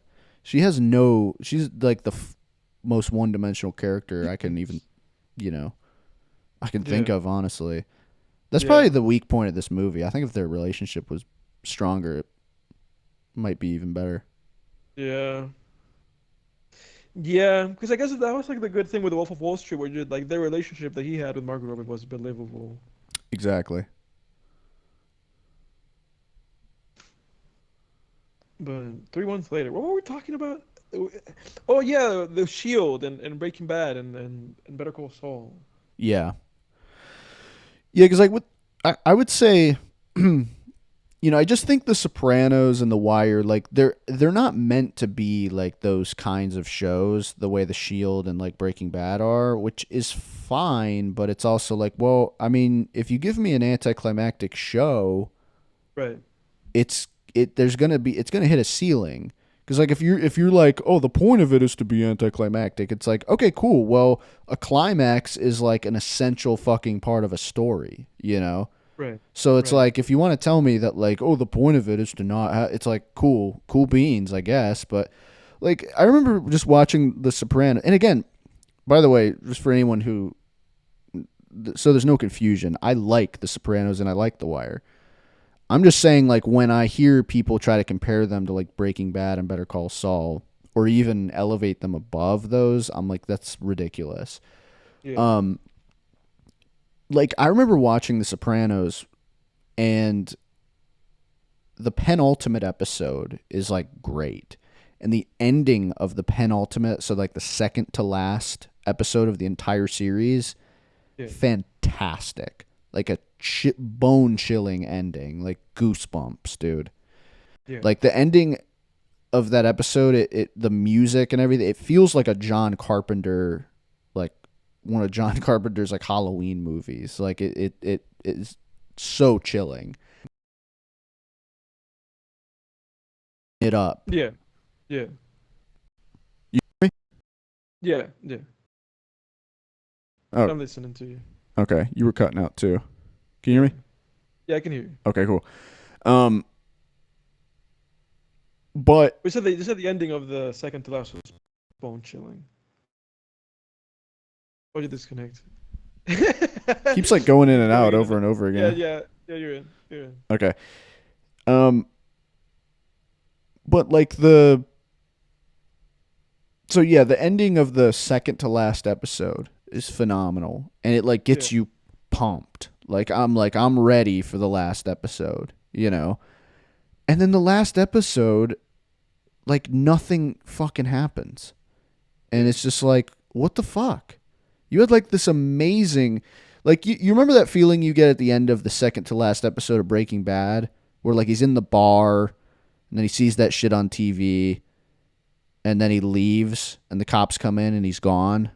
she has no. She's like the most one-dimensional character I can even, you know, I can think Yeah. of. Honestly, that's probably Yeah. the weak point of this movie. I think if their relationship was stronger, it might be even better. Yeah. Yeah, because I guess that was like the good thing with the Wolf of Wall Street, where just like their relationship that he had with Margot Robbie was believable. Exactly. But 3 months later, what were we talking about? Oh yeah, the Shield and Breaking Bad and Better Call Saul. Yeah. Yeah, because like I would say, I just think The Sopranos and The Wire, like they're not meant to be like those kinds of shows the way The Shield and like Breaking Bad are, which is fine, but it's also like, well, I mean, if you give me an anticlimactic show, Right. it's gonna hit a ceiling. Because like if you're like, oh, the point of it is to be anticlimactic, it's like, okay, cool. Well, a climax is like an essential fucking part of a story, you know. Right. So it's Right. like if you want to tell me that like, oh, the point of it is to not, it's like cool beans, I guess. But like I remember just watching The Sopranos, and again, by the way, just for anyone who, so there's no confusion, I like The Sopranos and I like The Wire. I'm just saying, like, when I hear people try to compare them to like Breaking Bad and Better Call Saul, or even elevate them above those, I'm like, that's ridiculous. Yeah. Um, like I remember watching The Sopranos, and the penultimate episode is like great, and the ending of the penultimate, so like the second to last episode of the entire series, Yeah. fantastic. Like a bone chilling ending, like goosebumps, dude. Yeah. Like the ending of that episode, the music and everything, it feels like a John Carpenter, like one of John Carpenter's like Halloween movies. Like it is so chilling. It up. Yeah. Yeah. You hear me? Yeah. Yeah. Oh, I'm listening to you. okay. You were cutting out too. Can you Yeah. hear me? Yeah, I can hear you. Okay, cool. Um, but They said the ending of the second to last was bone chilling. Or you disconnect? keeps like going in and Going out in and over out. and over Yeah, again. yeah, yeah. You're in. You're in. Okay. Um, but like the so yeah, the ending of the second to last episode is phenomenal, and it like Yeah, gets you pumped. Like I'm ready for the last episode, you know. And then the last episode, like nothing fucking happens, and yeah, it's just like what the fuck. You had like this amazing, like you remember that feeling you get at the end of the second to last episode of Breaking Bad, where like he's in the bar and then he sees that shit on TV and then he leaves and the cops come in and he's gone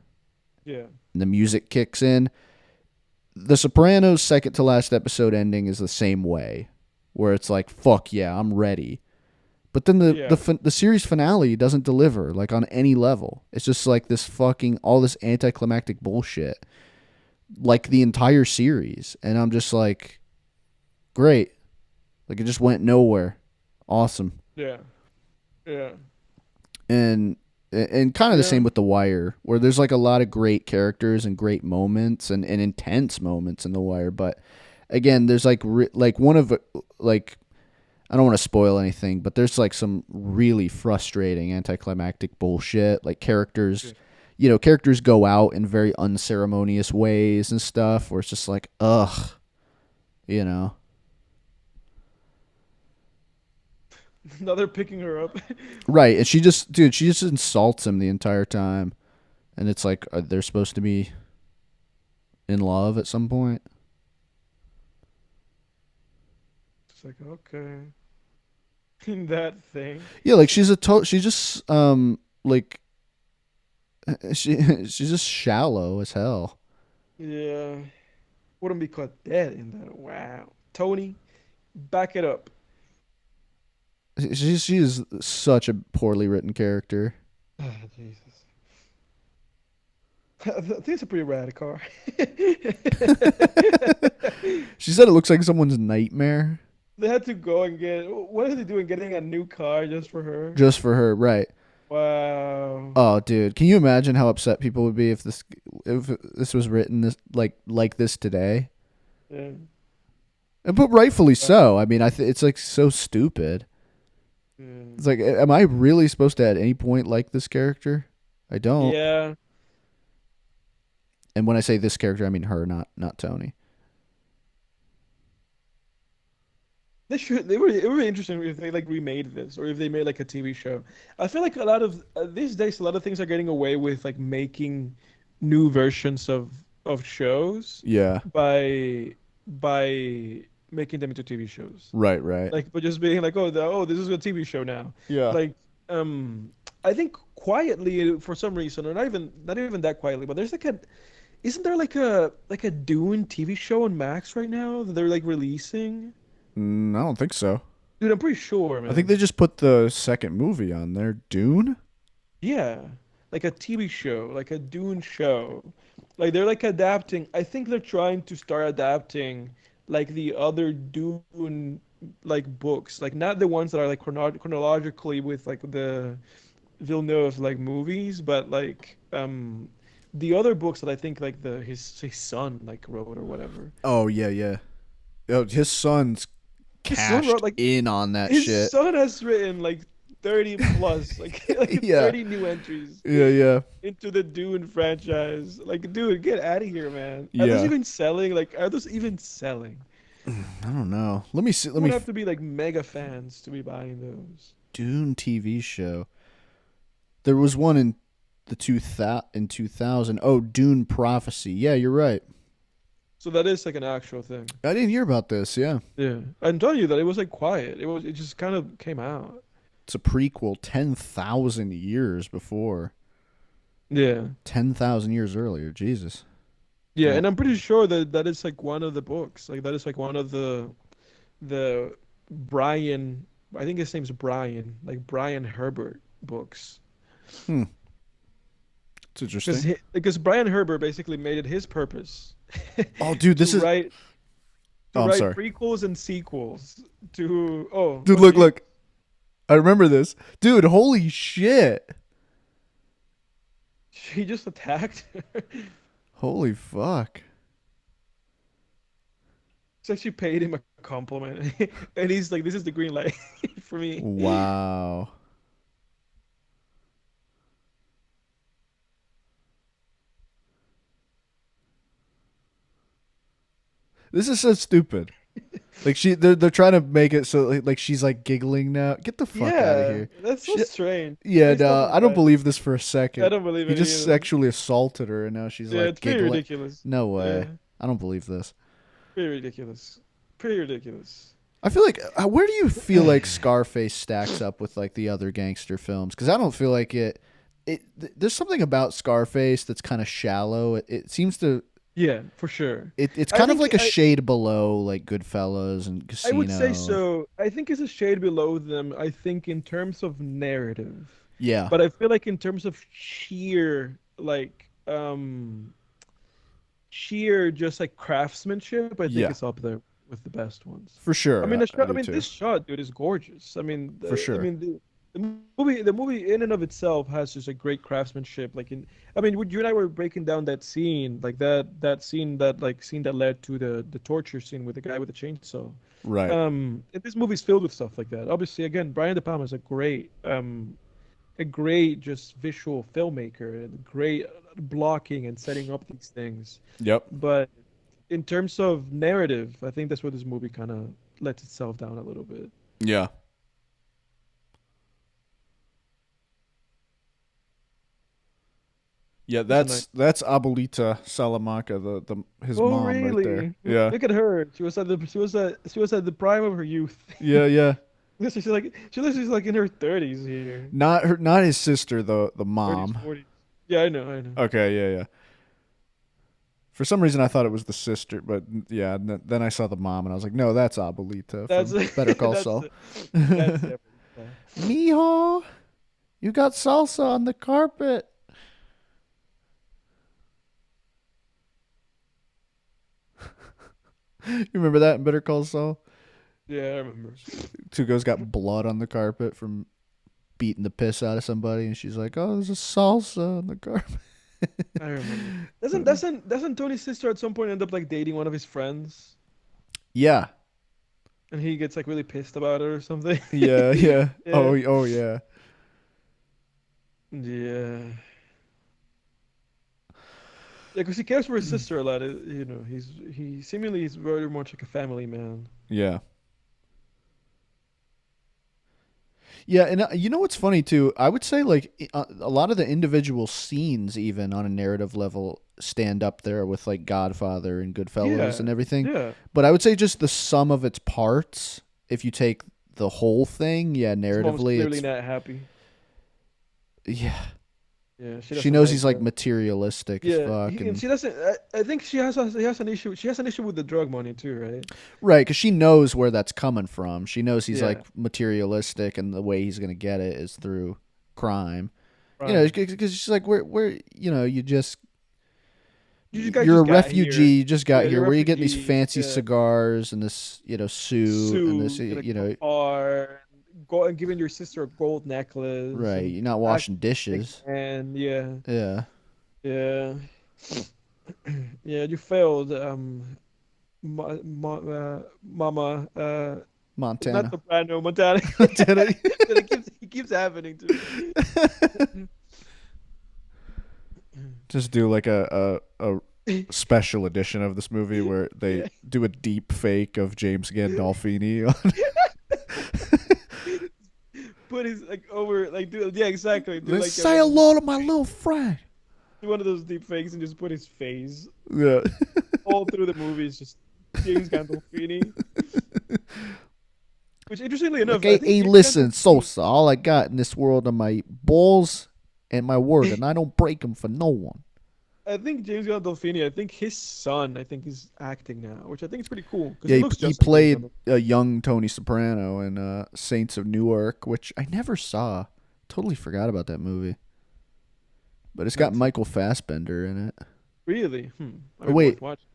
yeah, and the music kicks in. The Sopranos second to last episode ending is the same way, where it's like fuck yeah, I'm ready. But then yeah, the series finale doesn't deliver like on any level. It's just like this fucking all this anticlimactic bullshit, like the entire series, and I'm just like, great, like it just went nowhere. Awesome. yeah, yeah, And kind of the yeah. same with The Wire, where there's like a lot of great characters and great moments and intense moments in The Wire, but again, there's like like one of like I don't want to spoil anything, but there's like some really frustrating anticlimactic bullshit. Like Yeah. characters, characters go out in very unceremonious ways and stuff, where it's just like, ugh, you know. Now they're picking her up. Right. And she just insults him the entire time. And it's like, they're supposed to be in love at some point. It's like okay, in that thing. Yeah. Like she's just, like, she's just shallow as hell. Yeah, wouldn't be caught dead in that. Wow, Tony, back it up. She is such a poorly written character. Ah, Jesus. I think it's a pretty rad car. She said it looks like someone's nightmare They had to go and get. What are they doing? Getting a new car just for her? just for her, right? Wow. Oh, dude, can you imagine how upset people would be if this was written this like this today? Yeah. But rightfully Wow. so. I mean, it's like so stupid. Yeah. It's like, am I really supposed to at any point like this character? I don't. Yeah. And when I say this character, I mean her, not Tony. They should. It would be interesting if they like remade this, or if they made like a TV show. I feel like a lot of these days, a lot of things are getting away with like making new versions of shows Yeah. by making them into TV shows. Right. Right. Like, but just being like, this is a TV show now. Yeah. Like, I think quietly for some reason, or not even that quietly, but there's like isn't there like a Dune TV show on Max right now that they're like releasing? I don't think so. Dude, I'm pretty sure, I think man. they just put the second movie on there, Dune. Yeah, like a TV show, like a Dune show. Like they're like adapting. I think they're trying to start adapting like the other Dune like books, like not the ones that are like chronologically with like the Villeneuve like movies, but like the other books that I think like the his son like wrote or whatever. Oh yeah, yeah. Oh, his son's His son wrote cashed like in on that his shit. son has written like 30 plus like Yeah. 30 new entries Yeah, yeah. into the Dune franchise. Like, dude, get out of here, man. Are those Yeah. even selling? Like, are those even selling? I don't know. Let me see. You Let would me have to be like mega fans to be buying those. Dune TV show. There was one in the 2000 Oh, Dune Prophecy. Yeah, you're right. So that is like an actual thing. I didn't hear about this. Yeah, Yeah. I'm telling you that it was like quiet. It just kind of came out. it's a prequel 10,000 years before. Yeah. 10,000 years earlier. Jesus. Yeah, Well, and I'm pretty sure that that is like one of the books. Like that is like one of the Brian, I think his name's Brian, like Brian Herbert books. hmm. It's interesting. Because Brian Herbert basically made it his purpose Oh, dude, to this is. write Oh, to I'm write sorry. prequels and sequels to Dude, what did look, you look. I remember this. Dude, holy shit. he just attacked her. Holy fuck. So she paid him a compliment and he's like, this is the green light for me. Wow. This is so stupid. Like they're trying to make it so like she's like giggling now. Get the fuck out of Yeah, here. that's so She, strange. yeah, Please tell no, me I don't why. believe this for a I second. don't believe He it just either. sexually assaulted her and now she's Yeah, like it's pretty giggling. ridiculous. No Yeah, way. I don't believe this. pretty ridiculous. Pretty ridiculous. I feel like where do you feel like Scarface stacks up with like the other gangster films? Because I don't feel like there's something about Scarface that's kind of shallow. It seems to. Yeah, for sure. It's I kind of think like a shade below like Goodfellas and I would say Casino. so. I think it's a shade below them. I think in terms of narrative, Yeah, but I feel like in terms of sheer just like craftsmanship, I think yeah, it's up there with the best ones. for I sure. mean, the I shot. I do mean, too. this shot, dude, is gorgeous. For sure. The movie in and of itself has just a great craftsmanship. I mean, you and I were breaking down that scene, like scene that led to the torture scene with the guy with the chainsaw. Right. This movie's filled with stuff like that. Obviously, again, Brian De Palma is a great just visual filmmaker and great blocking and setting up these things. Yep. But in terms of narrative, I think that's where this movie kind of lets itself down a little bit. Yeah. Yeah, It's a nice. that's Abuelita Salamanca, the his Oh, mom right there. really? Yeah. Look at her. She was at the prime of her youth. Yeah, yeah. She looks she's like in her 30s here. Not his sister though, the 30s, mom. 40s. Yeah, I know, I know. Okay, yeah, yeah. For some reason I thought it was the sister, but yeah, then I saw the mom and I was like, "No, that's Abuelita That's from Better Call that's Saul." that's definitely Mijo, you got salsa on the carpet. You remember that in Better Call Saul? yeah, I remember. Tuco's got blood on the carpet from beating the piss out of somebody, and she's like, "Oh, there's a salsa on the carpet." I remember. Doesn't Tony's sister at some point end up like dating one of his friends, Yeah, and he gets like really pissed about it or something? yeah, yeah. Yeah. Oh, yeah. Yeah. Yeah, because he cares for his sister a lot. You know, he seemingly is very much like a family man. Yeah. Yeah, and you know what's funny too? I would say like a lot of the individual scenes, even on a narrative level, stand up there with like Godfather and Goodfellas Yeah, and everything. yeah. But I would say just the sum of its parts, if you take the whole thing, yeah, His mom's narratively, clearly it's not happy. yeah. Yeah, she She doesn't knows like he's like that. materialistic as Yeah, fuck, and and she doesn't. I think she has an issue. She has an issue with the drug money too, right? right, because she knows where that's coming from. She knows he's Yeah, like materialistic, and the way he's gonna get it is through crime. You know, right. because she's like, where, you know, You guys you're a just got refugee. here. You just got Yeah, here. you're a Where are you getting these refugee. fancy Yeah, cigars and this, suit and this, sued in a you know, car, go and giving your sister a gold necklace right? and You're not act washing like dishes. and yeah, Yeah, yeah, yeah. You failed, Mama. Not Montana. Soprano, Montana. Montana. It keeps happening to me. Just do like a special edition of this movie where they Yeah. do a deep fake of James Gandolfini on. Put his like over like do yeah exactly do Let's like say hello to my little friend. do one of those deep fakes and just put his face Yeah. all through the movie is just James Gandolfini. Which, interestingly enough, Like, I think hey, James listen, Gandolfini. Sosa, all I got in this world are my balls and my word, and I don't break them for no one. I think James Gandolfini. I think his son. I think is acting now, which I think is pretty cool because Yeah, he looks he just like James played Gandolfini. a young Tony Soprano in Saints of Newark, which I never saw. Totally forgot about that movie. But it's got That's Michael Fassbender in it. really. I Oh, mean, worth wait, watching.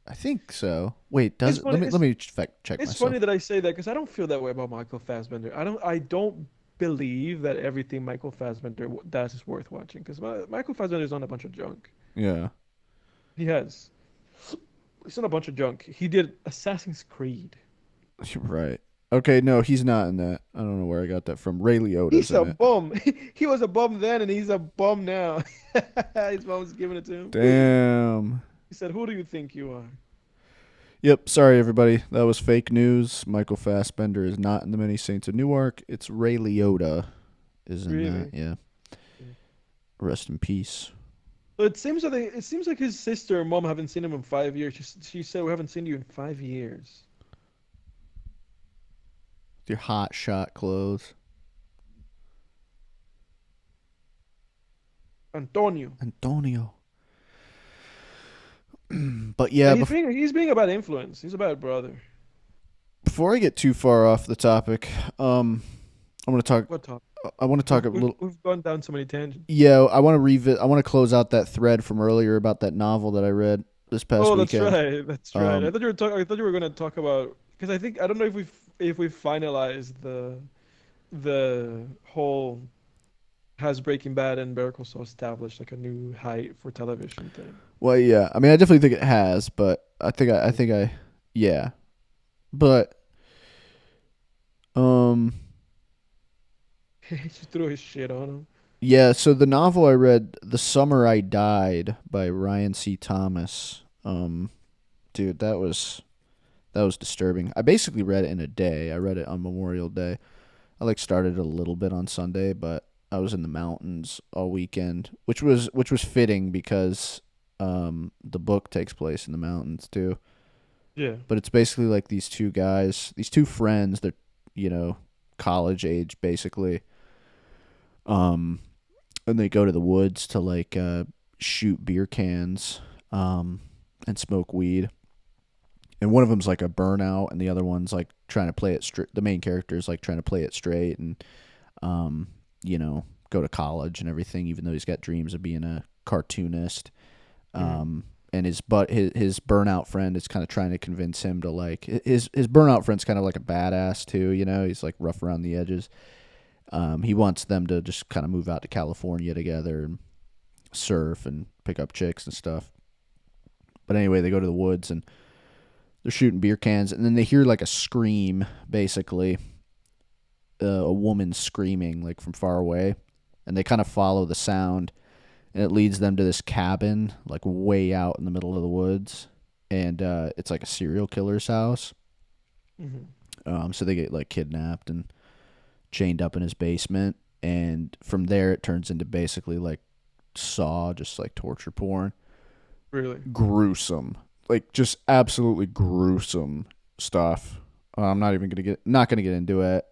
I think so. Wait, It's does it? funny. Let me check It's funny myself. that I say that because I don't feel that way about Michael Fassbender. I don't believe that everything Michael Fassbender does is worth watching because Michael Fassbender's on a bunch of junk. Yeah, He has. He's on a bunch of junk. He did Assassin's Creed. you're right. Okay, no, he's not in that. I don't know where I got that from. Ray Liotta's He's in a it. bum. He was a bum then, and he's a bum now. His mom's giving it to him. Damn. He said, "Who do you think you are?" Yep, sorry everybody. That was fake news. Michael Fassbender is not in the many Saints of Newark. It's Ray Liotta is in that. Really? Yeah. Yeah. Rest in peace. So it seems like his sister and mom haven't seen him in 5 years. She said, "We haven't seen you in 5 years." Your hot shot clothes. Antonio. Antonio. But Yeah, yeah, he's being a bad influence. He's a bad brother. before I get too far off the topic, I'm gonna talk. What talk? I want to talk We've, a we've, little. we've gone down so many tangents. Yeah, I want to I want to close out that thread from earlier about that novel that I read this past Oh, that's weekend. right. That's right. Um, I thought you were gonna talk about because I don't know if we finalized the whole has Breaking Bad and Better Call Saul established like a new height for television thing. well, yeah. I mean, I definitely think it has, but yeah. But um, He just threw his shit on him. yeah. So the novel I read, "The Summer I Died" by Ryan C. Thomas. Dude, that was disturbing. I basically read it in a day. I read it on Memorial Day. I like started a little bit on Sunday, but I was in the mountains all weekend, which was fitting because the book takes place in the mountains too. Yeah. But it's basically like these two guys, these two friends, they're college age basically. Um and they go to the woods to like shoot beer cans and smoke weed. And one of them's like a burnout, and the other one's like trying to play it straight. The main character is like trying to play it straight, and um, go to college and everything, even though he's got dreams of being a cartoonist. Mhm. And his burnout friend is kind of trying to convince him to like his burnout friend's kind of like a badass too. He's like rough around the edges. He wants them to just kind of move out to California together and surf and pick up chicks and stuff. But anyway, they go to the woods and they're shooting beer cans, and then they hear like a scream, basically, a woman screaming like from far away, and they kind of follow the sound, and it leads them to this cabin like way out in the middle of the woods, and it's like a serial killer's house. Mhm. So they get like kidnapped and chained up in his basement, and from there it turns into basically like Saw, just like torture porn. Really. Gruesome, like just absolutely gruesome stuff. I'm not gonna get into it,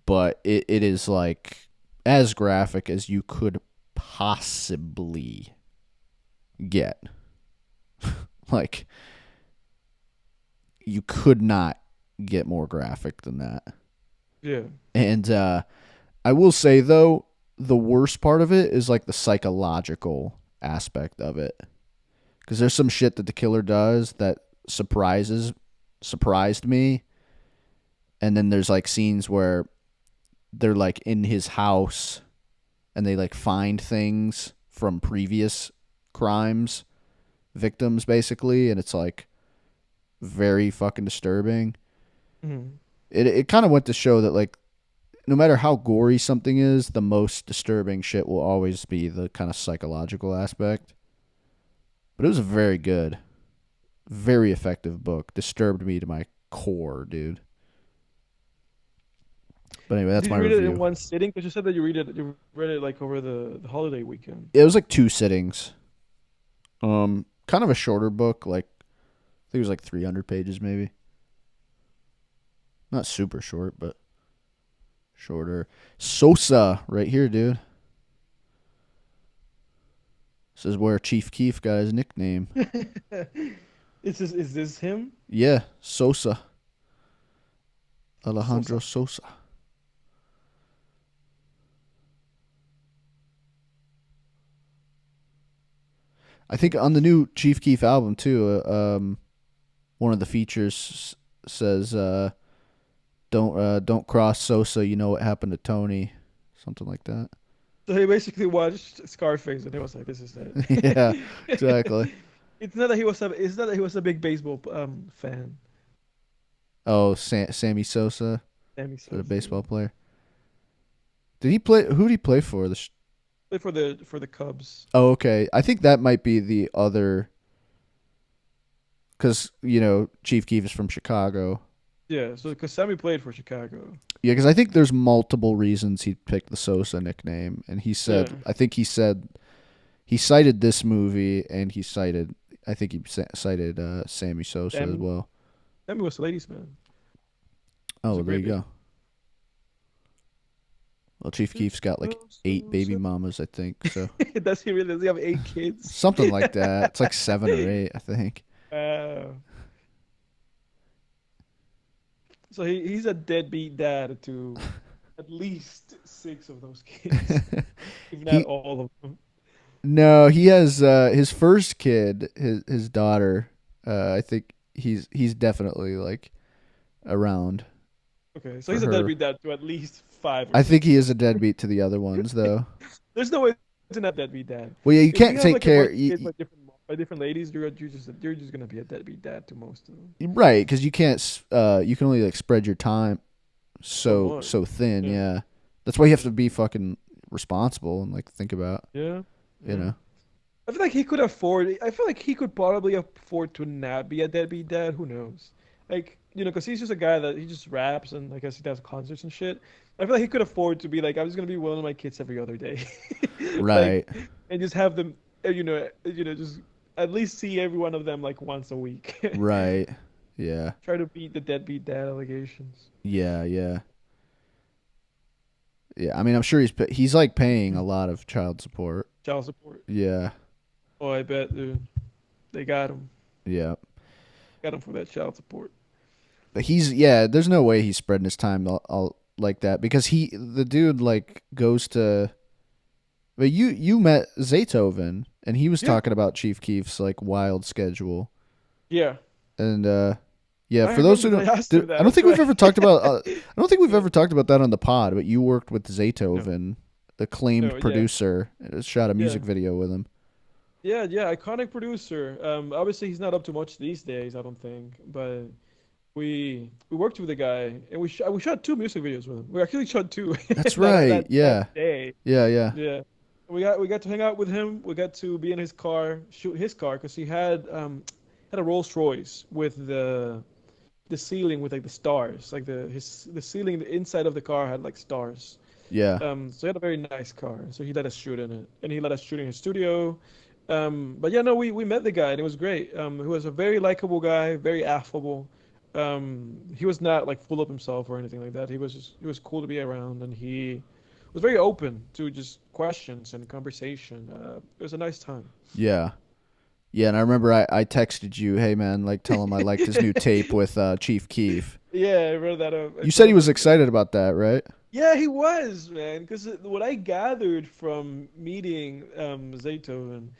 but it is like as graphic as you could possibly get. Like you could not get more graphic than that. Yeah. And I will say though, the worst part of it is like the psychological aspect of it. Because there's some shit that the killer does that surprised me. And then there's like scenes where they're like in his house and they like find things from previous crimes, victims basically, and it's like very fucking disturbing. Mhm. It kind of went to show that like no matter how gory something is, the most disturbing shit will always be the kind of psychological aspect. But it was a very good, very effective book. Disturbed me to my core, dude. But anyway, that's Did my you read it in review. one sitting? Because you said that you read it like over the holiday weekend. It was like 2 sittings. Kind of a shorter book, like think it was like 300 pages, maybe. Not super short, but shorter. Sosa, right here, dude. This is where Chief Keef got his nickname. Is this him? Yeah, Sosa. Sosa. Alejandro Sosa. I think on the new Chief Keef album too, one of the features says, "Don't cross Sosa. You know what happened to Tony." Something like that. So he basically watched Scarface and he was like, "This is Yeah, it." exactly. It's not that he was a big baseball fan. Oh, Sammy Sosa, Sammy the Sosa. baseball player. Did he play? Who did he play for? Played for the Cubs. Oh, okay. I think that might be the other, because Chief Keef is from Chicago. Yeah, so because Sammy played for Chicago. Yeah, because I think there's multiple reasons he picked the Sosa nickname, and Yeah. I think he said he cited this movie, and I think he cited Sammy Sosa as Sammy, well. Sammy was a ladies' man. He's Oh, a there great you baseball. go. Well, Chief Keef's got like 8 baby mamas, I think. So Does he really? Does he have 8 kids? something like that. It's like 7 or 8, I think. Uh, so he's a deadbeat dad to at least 6 of those kids, if not he all of them. No, he has his first kid, his daughter. I think he's definitely like around Okay, so for he's a her. deadbeat dad to at least 5 or I think 6 he of is a them. deadbeat to the other ones, though. There's no way to not deadbeat dad. Well, yeah, you If you can't have take like a bunch care. of kids by different ladies, you're just gonna be a deadbeat dad to most of them. Right, because you can't. You can only like spread your time So so much. so thin. Yeah. Yeah, that's why you have to be fucking responsible and like think about. Yeah. You Yeah. know. I feel like he could afford. I feel like he could probably afford to not be a deadbeat dad. Who knows? Like, because he's just a guy that he just raps and I guess he does concerts and shit. I feel like he could afford to be like, I'm just gonna be one of my kids every other day, like, Right. and just have them, just at least see every one of them like once a week. Right. Yeah. Try to beat the deadbeat dad allegations. Yeah. Yeah. Yeah. I mean, I'm sure he's like paying a lot of child support. Child support. Yeah. Oh, I bet, dude. They got him. Yeah. Got him for that child support. But yeah, there's no way he's spreading his time all like that because the dude like goes to. But you met Zaytoven and he was Yeah. talking about Chief Keef's like wild schedule Yeah. and yeah, I for those who remember they don't, asked him that. I don't That's think we've right. ever talked about I don't think we've Yeah. ever talked about that on the pod. But you worked with No. Zaytoven, the No. acclaimed Yeah. producer, and shot a Yeah. music video with him. Yeah. Yeah. Iconic producer. Obviously he's not up to much these days, I don't think. But we worked with the guy and we shot 2 music videos with him. We actually shot two That's that right. that Yeah. day. Yeah. Yeah. Yeah. We got to hang out with him. We got to be in his car, shoot his car because he had a Rolls Royce with the ceiling with like the stars, like the ceiling, the inside of the car had like stars. Yeah. So he had a very nice car. So he let us shoot in it, and he let us shoot in his studio. But yeah, no, we met the guy, and it was great. He was a very likable guy, very affable. He was not like full of himself or anything like that. He was cool to be around, and he was very open to just questions and conversation. It was a nice time. Yeah. Yeah, and I remember I texted you, hey man, like tell him I liked his new tape with Chief Keef. Yeah, I wrote that up. I You said told he him was excited about that, right? Yeah, he was, man. Because what I gathered from meeting Zaytoven,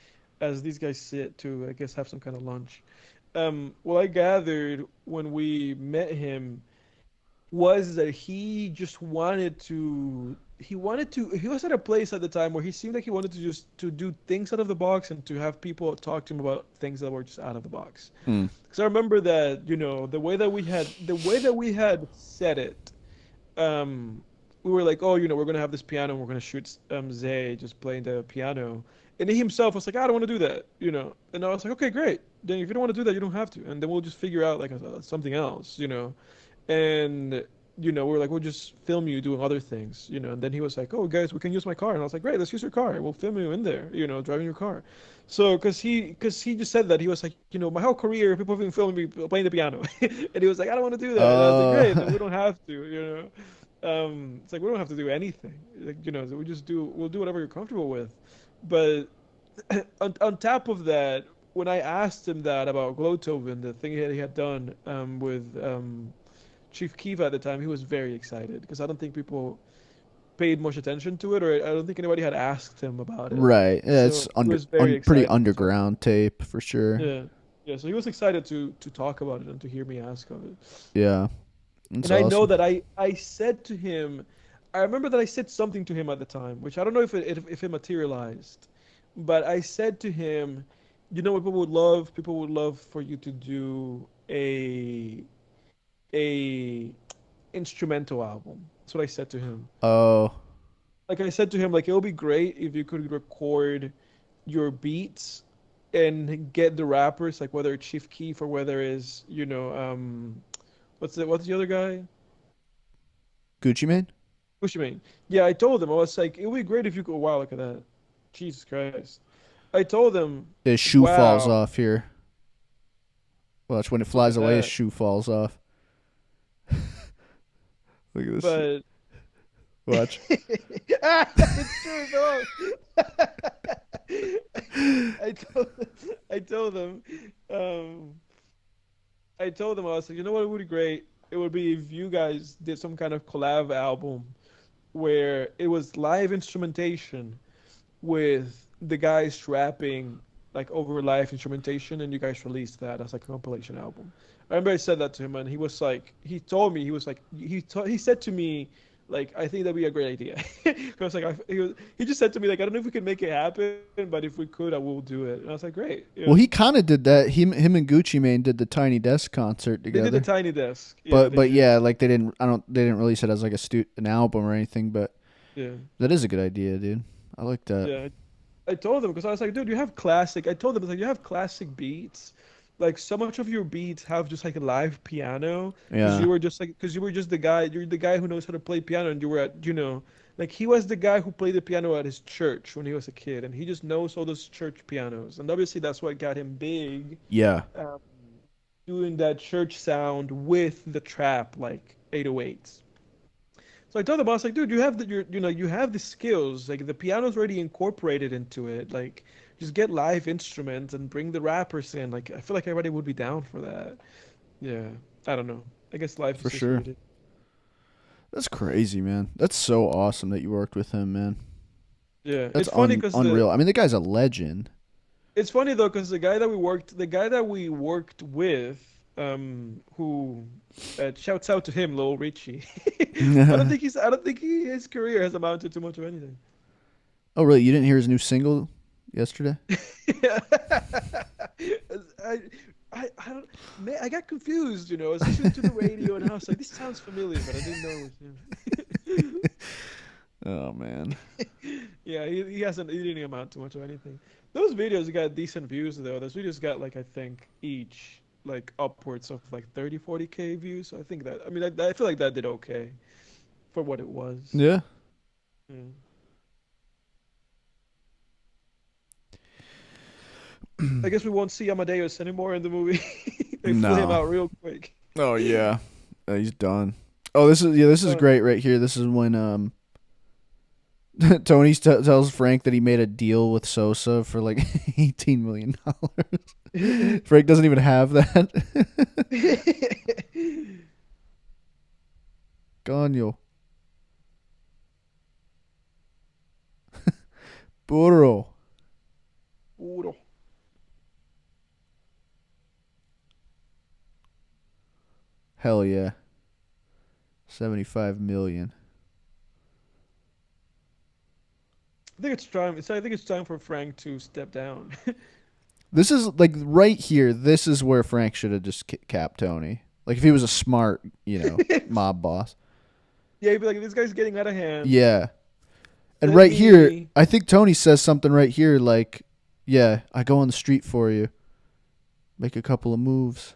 as these guys sit to, I guess, have some kind of lunch. What I gathered when we met him was that he just wanted to. He wanted to. He was at a place at the time where he seemed like he wanted to just to do things out of the box and to have people talk to him about things that were just out of the box. Hmm. Because I remember that, the way that we had said it, um, we were like, oh, we're gonna have this piano and we're gonna shoot Zay just playing the piano, and he himself was like, I don't want to do that. And I was like, okay, great. Then if you don't want to do that, you don't have to, and then we'll just figure out like something else. And we're like, we'll just film you doing other things, and then he was like, oh, guys, we can use my car. And I was like, great, let's use your car. We'll film you in there, driving your car. So, because he just said that, he was like, my whole career, people have been filming me playing the piano. And he was like, I don't want to do that. And I was like, great, then Uh, we don't have to, it's like, we don't have to do anything. Like, so we'll do whatever you're comfortable with. But on top of that, when I asked him that about Zaytoven, the thing he had done with Chief Keef at the time, he was very excited because I don't think people paid much attention to it, or I don't think anybody had asked him about it. right. Yeah, it's So he was very pretty excited to talk. underground tape for sure. Yeah, yeah. So he was excited to talk about it and to hear me ask of it. Yeah, it's And I know awesome. that I said to him, I remember that I said something to him at the time, which I don't know if it materialized, but I said to him, what people would love? People would love for you to do a instrumental album. That's what I said to him. Oh, Like I said to him, like it would be great if you could record your beats and get the rappers, like whether it's Chief Keef or whether it's, what's the other guy? Gucci Mane. What you mean? Yeah, I told him, I was like, it would be great if you could, wow, look at that. Jesus Christ. I told him, His shoe falls wow, off here. Watch when it look flies at away, his that. shoe falls off. Look at this. But Watch. it's true though. I told I told them, um, I told them I was like, you know what, it would be great. It would be if you guys did some kind of collab album where it was live instrumentation with the guys rapping like over live instrumentation, and you guys released that as like a compilation album. I remember I said that to him, and he was like, he told me, he was like, he said to me, like, I think that'd be a great idea. Because like he just said to me like, I don't know if we can make it happen, but if we could, I will do it. And I was like, great. Well, he kind of did that. Him and Gucci Mane did the Tiny Desk concert They did the together. Tiny Desk. Yeah, But they but did. yeah, like they didn't. I don't. They didn't release it as like an album or anything. But Yeah, that is a good idea, dude. I like that. yeah. I told them because I was like, dude, you have classic. I told them, I was like, you have classic beats. Like so much of your beats have just like a live piano Yeah. because you were just the guy. You're the guy who knows how to play piano, and you were at like he was the guy who played the piano at his church when he was a kid, and he just knows all those church pianos, and obviously that's what got him big, Yeah. um, doing that church sound with the trap like 808s. So I told him, I was like, dude, you have you have the skills. Like the piano's already incorporated into it. Like just get live instruments and bring the rappers in. Like I feel like everybody would be down for that. Yeah. I don't know. I guess life For is just what sure. it is. That's crazy, man. That's so awesome that you worked with him, man. Yeah. That's unreal. I mean, the guy's a legend. It's funny though, because the guy that we worked with, who, shouts out to him, Lil Richie. I don't think his career has amounted to much of anything. Oh, really? You didn't hear his new single yesterday? Yeah. I, I don't, man, I got confused, I was listening to the radio and I was like, this sounds familiar, but I didn't know it was him. Oh man. Yeah, he didn't amount to much of anything. Those videos got decent views though. Those videos got like I think each like upwards of like 30, 40K views. So I think that I mean I feel like that did okay for what it was. Yeah. Mm. I guess we won't see Amadeus anymore in the movie. They flew him No. out real quick. Oh yeah. He's done. Oh, this is Uh, great right here. This is when Tony tells Frank that he made a deal with Sosa for like $18 million. Frank doesn't even have that. Coño. Burro. Puro. Hell yeah. 75 million. I think it's time. I think it's time for Frank to step down. This is like right here. This is where Frank should have just capped Tony. Like if he was a smart, mob boss. Yeah, he'd be like, this guy's getting out of hand. Yeah. And Let right here, me. I think Tony says something right here like, yeah, I go on the street for you. Make a couple of moves.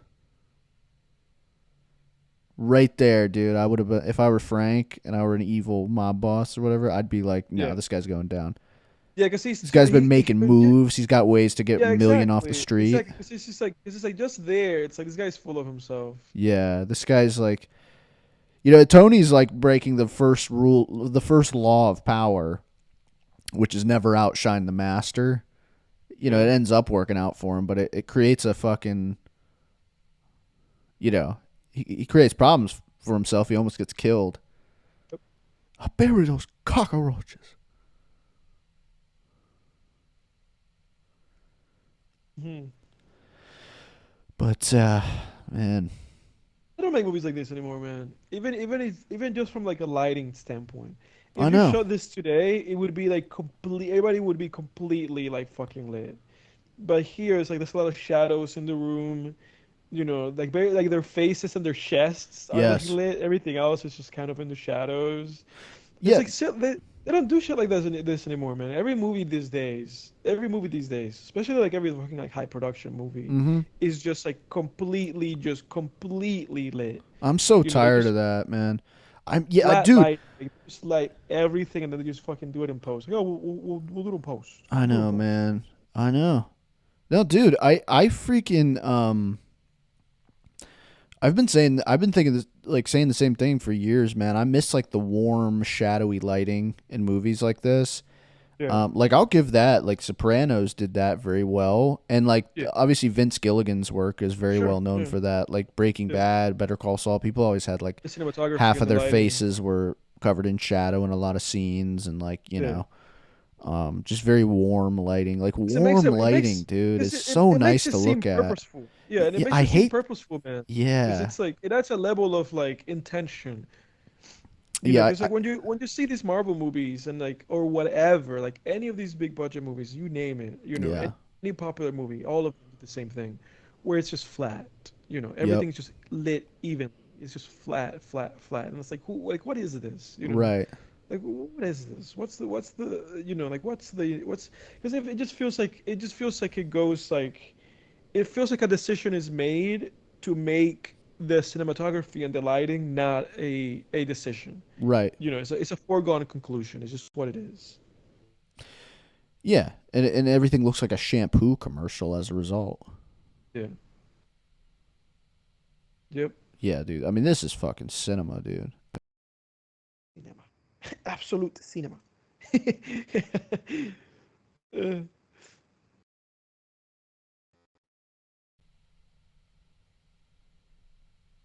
Right there, dude. I would have been if I were Frank and I were an evil mob boss or whatever. I'd be like, no, Yeah, this guy's going down. yeah, because he's This too guy's been he making moves. He's got ways to get yeah, million off the exactly, street. exactly. Because it's just like just there. It's like this guy's full of himself. Yeah, this guy's like, you know, Tony's like breaking the first rule, the first law of power, which is never outshine the master. You know, it Yeah. ends up working out for him, but it creates a fucking, you know, he creates problems for himself. He almost gets killed. I bury those cockroaches. Hmm. But man, They don't make movies like this anymore, man. Even just from like a lighting standpoint. I If you know. shot this today, it would be like complete. Everybody would be completely like fucking lit. But here, it's like there's a lot of shadows in the room. You know, like very like their faces and their chests are like Yes. lit. Everything else is just kind of in the shadows. It's Yeah. like shit. They don't do shit like this anymore, man. Every movie these days, especially like every fucking like high production movie, Mm-hmm. is just like completely lit. I'm so You know, they tired just of that, man. I'm yeah, flat dude. light, like, just light everything, and then they just fucking do it in post. Like, oh, we'll do it in post. I We'll do it in know, post. man. I know. No, dude. I freaking I've been thinking this like saying the same thing for years, man. I miss like the warm, shadowy lighting in movies like this. Yeah, Like I'll give that like Sopranos did that very well, and like yeah, obviously Vince Gilligan's work is very sure, well known yeah, for that. Like Breaking yeah. Bad, Better Call Saul, people always had like The cinematography half and of the their lighting. faces were covered in shadow in a lot of scenes, and like Yeah. just very warm lighting. Like 'Cause it makes warm lighting, dude, is so it makes nice it to seem look at. purposeful. Yeah, and it Yeah, makes I it seem hate. purposeful, man. Because Yeah, it's like it adds a level of like intention. You know, yeah, because like when you see these Marvel movies and like or whatever, like any of these big budget movies, you name it, you know, yeah, any popular movie, all of them do the same thing, where it's just flat. You know, yep, everything's just lit evenly. It's just flat, and it's like who like what is this? You know, right. like what is this? What's the you know like what's because if it just feels like it goes like it feels like a decision is made to make the cinematography and the lighting not a decision. Right. You know, it's a foregone conclusion. It's just what it is. Yeah, and everything looks like a shampoo commercial as a result. Yeah. Yep. Yeah, dude. I mean, this is fucking cinema, dude. Cinema. Absolute cinema. Uh,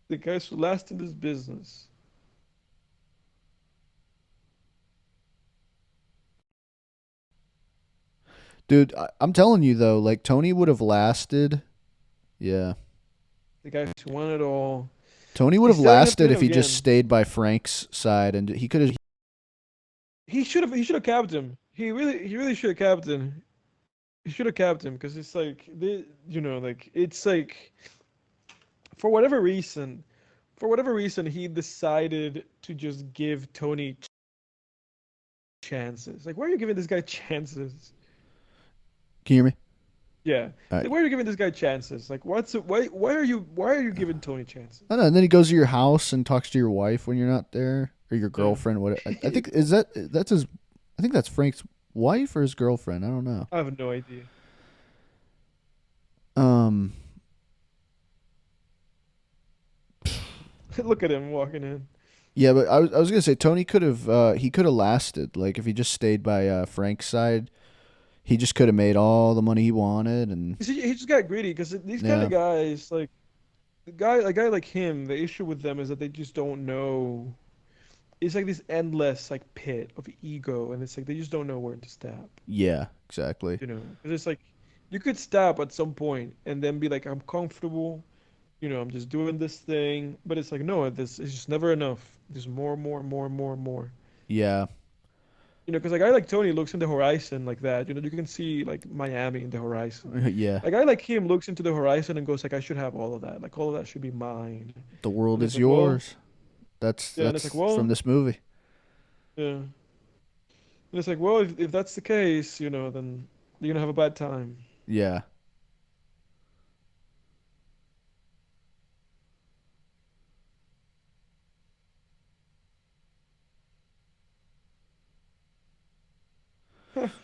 the guys who last in this business. Dude, I'm telling you though, like Tony would have lasted. Yeah, The guys who won it all. Tony would They have still end up lasted doing if it he just again. stayed by Frank's side, and he could have. He should have capped him. He really should have capped him. He should have capped him because it's like the you know like it's like for whatever reason he decided to just give Tony chances. Like why are you giving this guy chances? Can you hear me? Yeah. All Like right. why are you giving this guy chances? Like why are you giving Tony chances? I don't know. And then he goes to your house and talks to your wife when you're not there, or your Yeah. girlfriend. What I think is that's his. I think that's Frank's wife or his girlfriend. I don't know. I have no idea. Um. Look at him walking in. Yeah, but I was gonna say Tony could have he could have lasted like if he just stayed by Frank's side. He just could have made all the money he wanted, and He just got greedy because these kind yeah, of guys like a guy like him, the issue with them is that they just don't know. It's like this endless like pit of ego, and it's like they just don't know where to stop. yeah, exactly. You know, because it's like you could stop at some point and then be like, I'm comfortable. You know, I'm just doing this thing, but it's like no, this is just never enough. There's more. Yeah, You know, because like I like Tony looks in the horizon like that. You know, you can see like Miami in the horizon. yeah. Like I like him looks into the horizon and goes like, I should have all of that. Like all of that should be mine. The world And it's is like, well, yours. yeah, and it's like, That's from well, this movie. yeah. And it's like, well, if that's the case, you know, then you're gonna have a bad time. Yeah,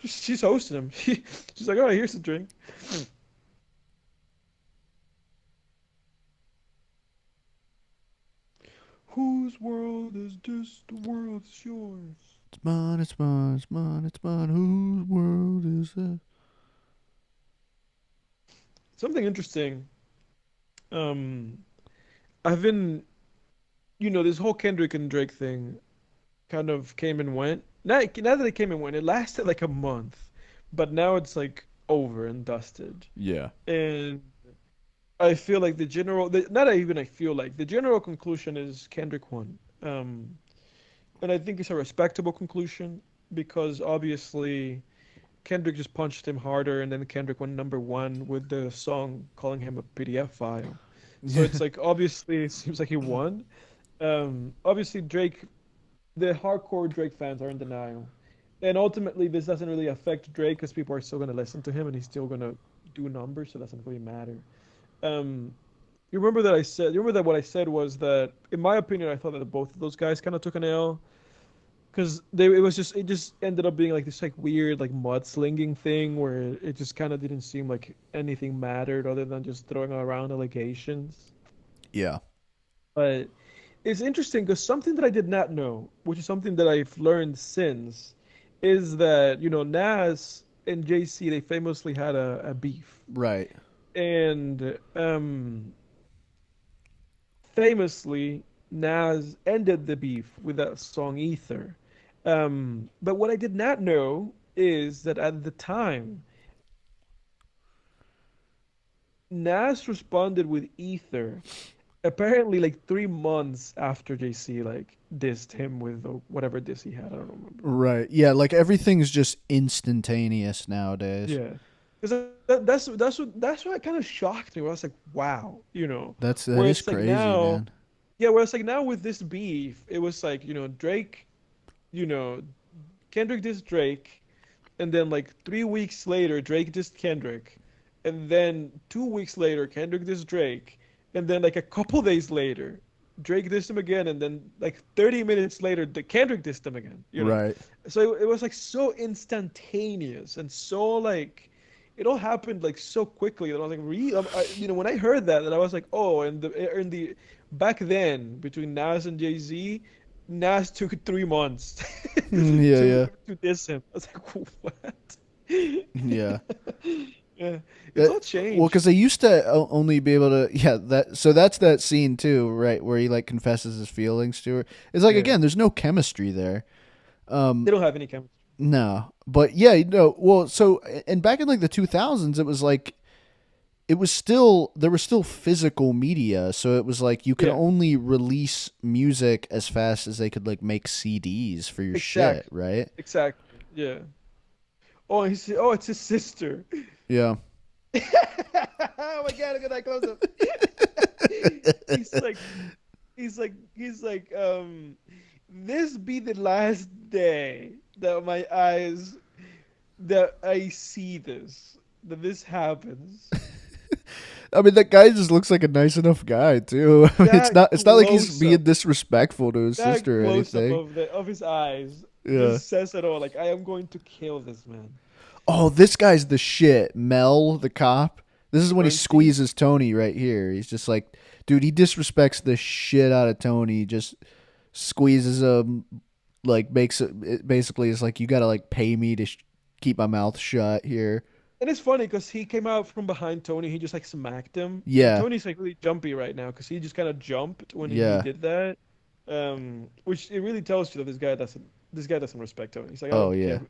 She's hosting him. She's like, all right, here's the drink. Whose world is this? The world's yours. It's mine, it's mine, it's mine, it's mine. Whose world is it? Something interesting. Um, I've been, this whole Kendrick and Drake thing kind of came and went. Not that it came and went, it lasted like a month, but now it's like over and dusted. Yeah. And I feel like not even I feel like the general conclusion is Kendrick won. And I think it's a respectable conclusion because obviously Kendrick just punched him harder, and then Kendrick went number one with the song calling him a PDF file. So it's like obviously it seems like he won. Obviously Drake, the hardcore Drake fans are in denial, and ultimately this doesn't really affect Drake because people are still gonna listen to him and he's still gonna do numbers, so it doesn't really matter. Um, you remember that what I said was that in my opinion I thought that both of those guys kind of took an L because it just ended up being like this like weird like mudslinging thing where it just kind of didn't seem like anything mattered other than just throwing around allegations. Yeah. But it's interesting because something that I did not know, which is something that I've learned since, is that Nas and JC they famously had a beef, Right. and famously Nas ended the beef with that song Ether. But what I did not know is that at the time, Nas responded with Ether apparently like 3 months after JC like dissed him with whatever diss he had. I don't remember. Right. Yeah, like everything's just instantaneous nowadays. Yeah, because that's what kind of shocked me. Where I was like, wow, That where is it's like crazy, now, man. yeah, where it's like now with this beef, it was like Drake, you know Kendrick dissed Drake, and then like 3 weeks later, Drake dissed Kendrick, and then 2 weeks later, Kendrick dissed Drake, and then like a couple days later, Drake dissed him again, and then like 30 minutes later, the Kendrick dissed him again. Right. So it was like so instantaneous and so like it all happened like so quickly that I was like, really, when I heard that, I was like, oh, and the back then between Nas and Jay Z, Nas took 3 months Yeah, to yeah. to diss him. I was like, what? Yeah. Yeah, it's Uh, all well, changed. because they used to only be able to, yeah. That so that's that scene too, right, where he like confesses his feelings to her. It's like Yeah, again, there's no chemistry there. they Um, don't have any chemistry. no, but yeah, well, so and back in like the 2000s, it was like it was still there was still physical media, so it was like you could Yeah, only release music as fast as they could like make CDs for your shit, exactly, right? exactly. Yeah. Oh, it's his sister. Yeah. Oh my god, look at that close up. He's like, this be the last day that I see that this happens. I mean, that guy just looks like a nice enough guy too. I mean, That it's not like he's close being up, disrespectful to his that sister or close up anything. of his eyes Yeah. just says it all. Like, I am going to kill this man. Oh, this guy's the shit. Mel, the cop. This is when he Bernstein. squeezes Tony right here. He's just like, dude, he disrespects the shit out of Tony. Just squeezes him, like makes it basically is like you gotta like pay me to keep my mouth shut here. And it's funny because he came out from behind Tony. He just like smacked him, and Yeah, Tony's like really jumpy right now because he just kind of jumped when he yeah. did that. Which it really tells you that this guy doesn't respect Tony. He's like, I Oh don't care,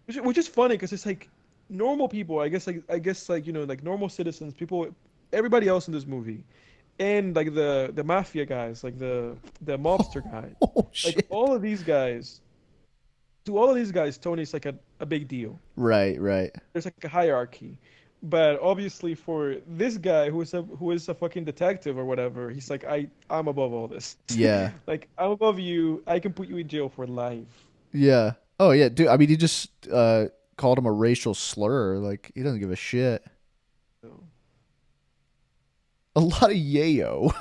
yeah, which is funny because it's like normal people. I guess like like normal citizens, people, everybody else in this movie, and like the mafia guys, like the mobster guy, oh like shit. all of these guys. To all of these guys, Tony's like a big deal. Right, right. There's like a hierarchy. But obviously for this guy who is a fucking detective or whatever, he's like I'm above all this. Yeah, Like I'm above you. I can put you in jail for life. yeah. Oh yeah, dude. I mean, he just called him a racial slur. Like he doesn't give a shit. So, A lot of yayo.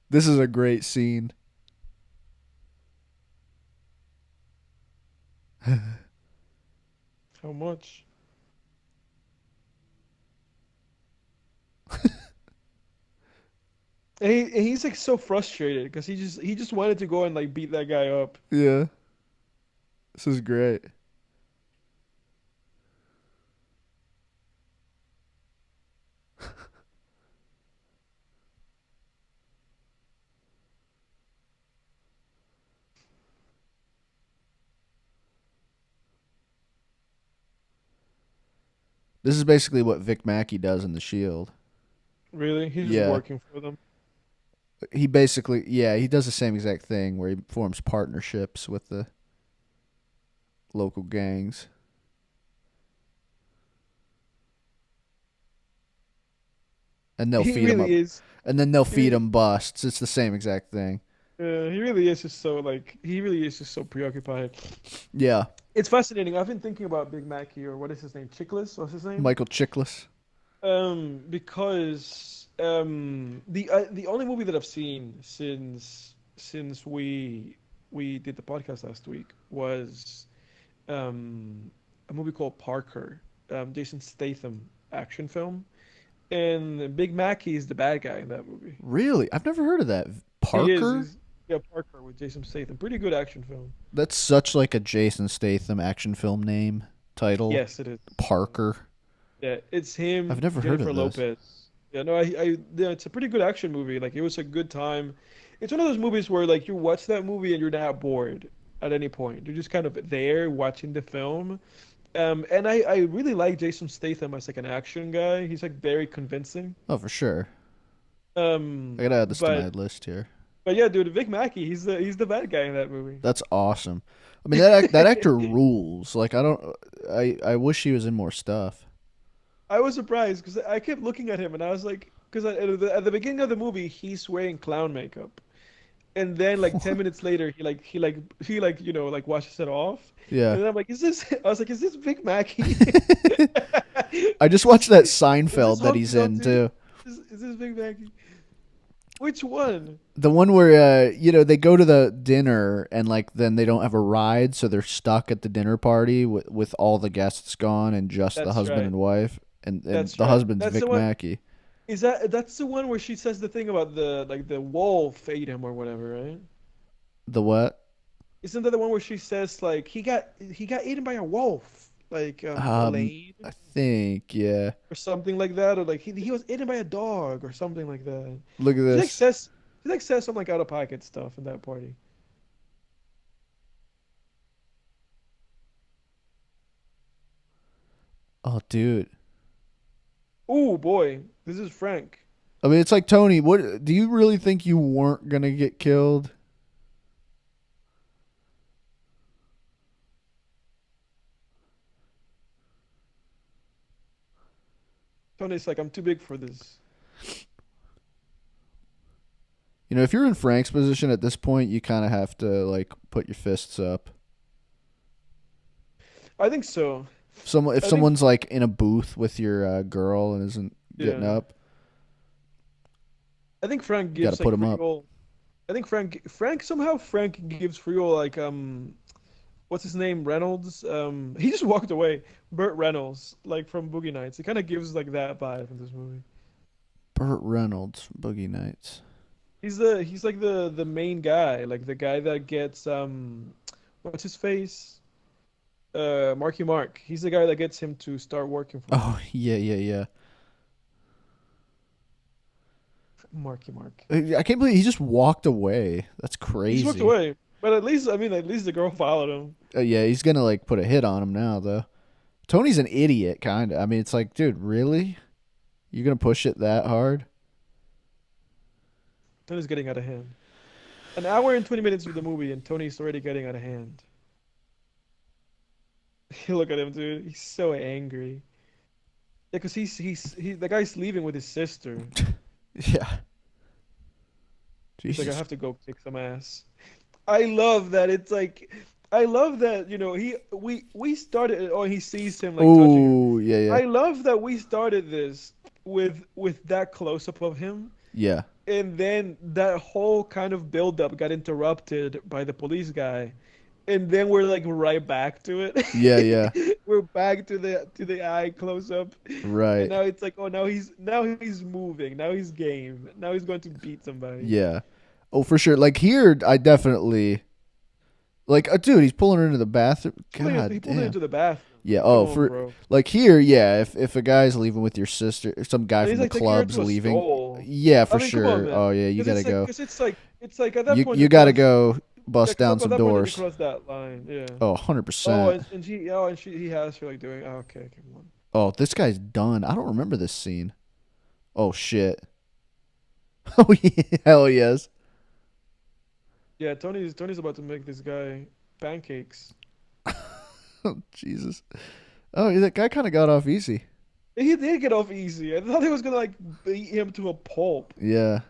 This is a great scene. How much? And he's like so frustrated because he just wanted to go and like beat that guy up. Yeah, this is great. This is basically what Vic Mackey does in The Shield. Really, he's just Yeah, working for them. he basically, yeah, he does the same exact thing where he forms partnerships with the local gangs, and they'll He feed him up, really is. and then they'll He feed really, him busts. It's the same exact thing. he really is just so like he really is just so preoccupied. Yeah, It's fascinating. I've been thinking about Big Mackey or what is his name? Chickless? What's his name? Michael Chiklis. Because the only movie that I've seen since we did the podcast last week was a movie called Parker, Jason Statham action film, and Big Mackey is the bad guy in that movie. Really, I've never heard of that. He is. Parker. Yeah, Parker with Jason Statham. Pretty good action film. That's such like a Jason Statham action film name title. Yes, it is. Parker. Yeah, it's him, I've never heard Jennifer of this. Lopez. Yeah, no, yeah, it's a pretty good action movie. Like, it was a good time. It's one of those movies where, like, you watch that movie and you're not bored at any point. You're just kind of there watching the film. And I really like Jason Statham as like an action guy. He's like very convincing. Oh, for sure. Um, I gotta add this to but my list here. but yeah, dude, Vic Mackey, he's the bad guy in that movie. That's awesome. I mean that actor rules. Like I wish he was in more stuff. I was surprised because I kept looking at him and I was like, because at the beginning of the movie he's wearing clown makeup, and then like 10 minutes later he like washes it off, Yeah. and then I'm like, is this? I was like, is this Vic Mackey? I just watched that Is this Seinfeld that Humpty he's in Dumpty? too. Is this Big Mackey? Which one? The one where they go to the dinner and like then they don't have a ride, so they're stuck at the dinner party with all the guests gone and just the That's husband right. and wife, and That's the right. husband's That's the Vic one. Mackey. That's the one where she says the thing about the wolf ate him or whatever, right? The what? Isn't that the one where she says like he got eaten by a wolf, like Elaine I think, yeah. or something like that, or like he was eaten by a dog or something like that. Look at She like this. says she like says some like out of pocket stuff in that party. Oh, dude. Oh boy, this is Frank. I mean, it's like Tony. What do you really think you weren't gonna get killed? Tony's like, I'm too big for this. If you're in Frank's position at this point, you kind of have to like put your fists up. I think so. If I think someone's like in a booth with your girl and isn't getting yeah. up, I think Frank you got to gives put like him up. Friol. I think Frank gives Friol like what's his name? Reynolds. He just walked away. Burt Reynolds, like from Boogie Nights. He kind of gives like that vibe in this movie. Burt Reynolds from Boogie Nights. He's like the main guy, like the guy that gets what's his face? Marky Mark. He's the guy that gets him to start working for him. Oh yeah, yeah, yeah. Marky Mark. I can't believe he just walked away. That's He just walked crazy. away. But at least the girl followed him. Yeah, he's gonna like put a hit on him now though. Tony's an idiot, kind of. I mean, it's like, dude, really? You're gonna push it that hard? Tony's getting out of hand. An hour and 20 minutes of the movie, and Tony's already getting out of hand. Look at him, dude. He's so angry. Yeah, because the guy's leaving with his sister. Yeah. He's like, I Jesus. have to go kick some ass. I love that. It's like, I love that. We started. Oh, he sees him like touching her. Oh yeah, yeah, I love that we started this with that close up of him, yeah. and then that whole kind of build up got interrupted by the police guy, and then we're like right back to Yeah, yeah, it. We're back to the eye close up, and right. now it's like, oh, now he's moving, now he's game, now he's going to beat somebody. Yeah. Oh, for sure. Like here, I definitely like, dude. He's pulling her into the bathroom. He God pulled it damn. into the bathroom. Yeah. Come Oh, on, for bro. like here, yeah. If a guy's leaving with your sister, if some guy And from he's the like taking her club's to a leaving, stall. yeah, I for mean, come on, sure. man. Oh yeah, you gotta go. Because it's like at that You point you you gotta cross. go Yeah, bust because down at some that point you doors. cross that line. Yeah. Oh, 100 Oh, percent. he has her like doing. Oh, okay, come on. Oh, this guy's done. I don't remember this scene. Oh shit. Oh yeah, hell yes. Yeah, Tony's about to make this guy pancakes. Oh Jesus. Oh, yeah, that guy kind of got off easy. He did get off easy. I thought he was gonna like beat him to a pulp. Yeah.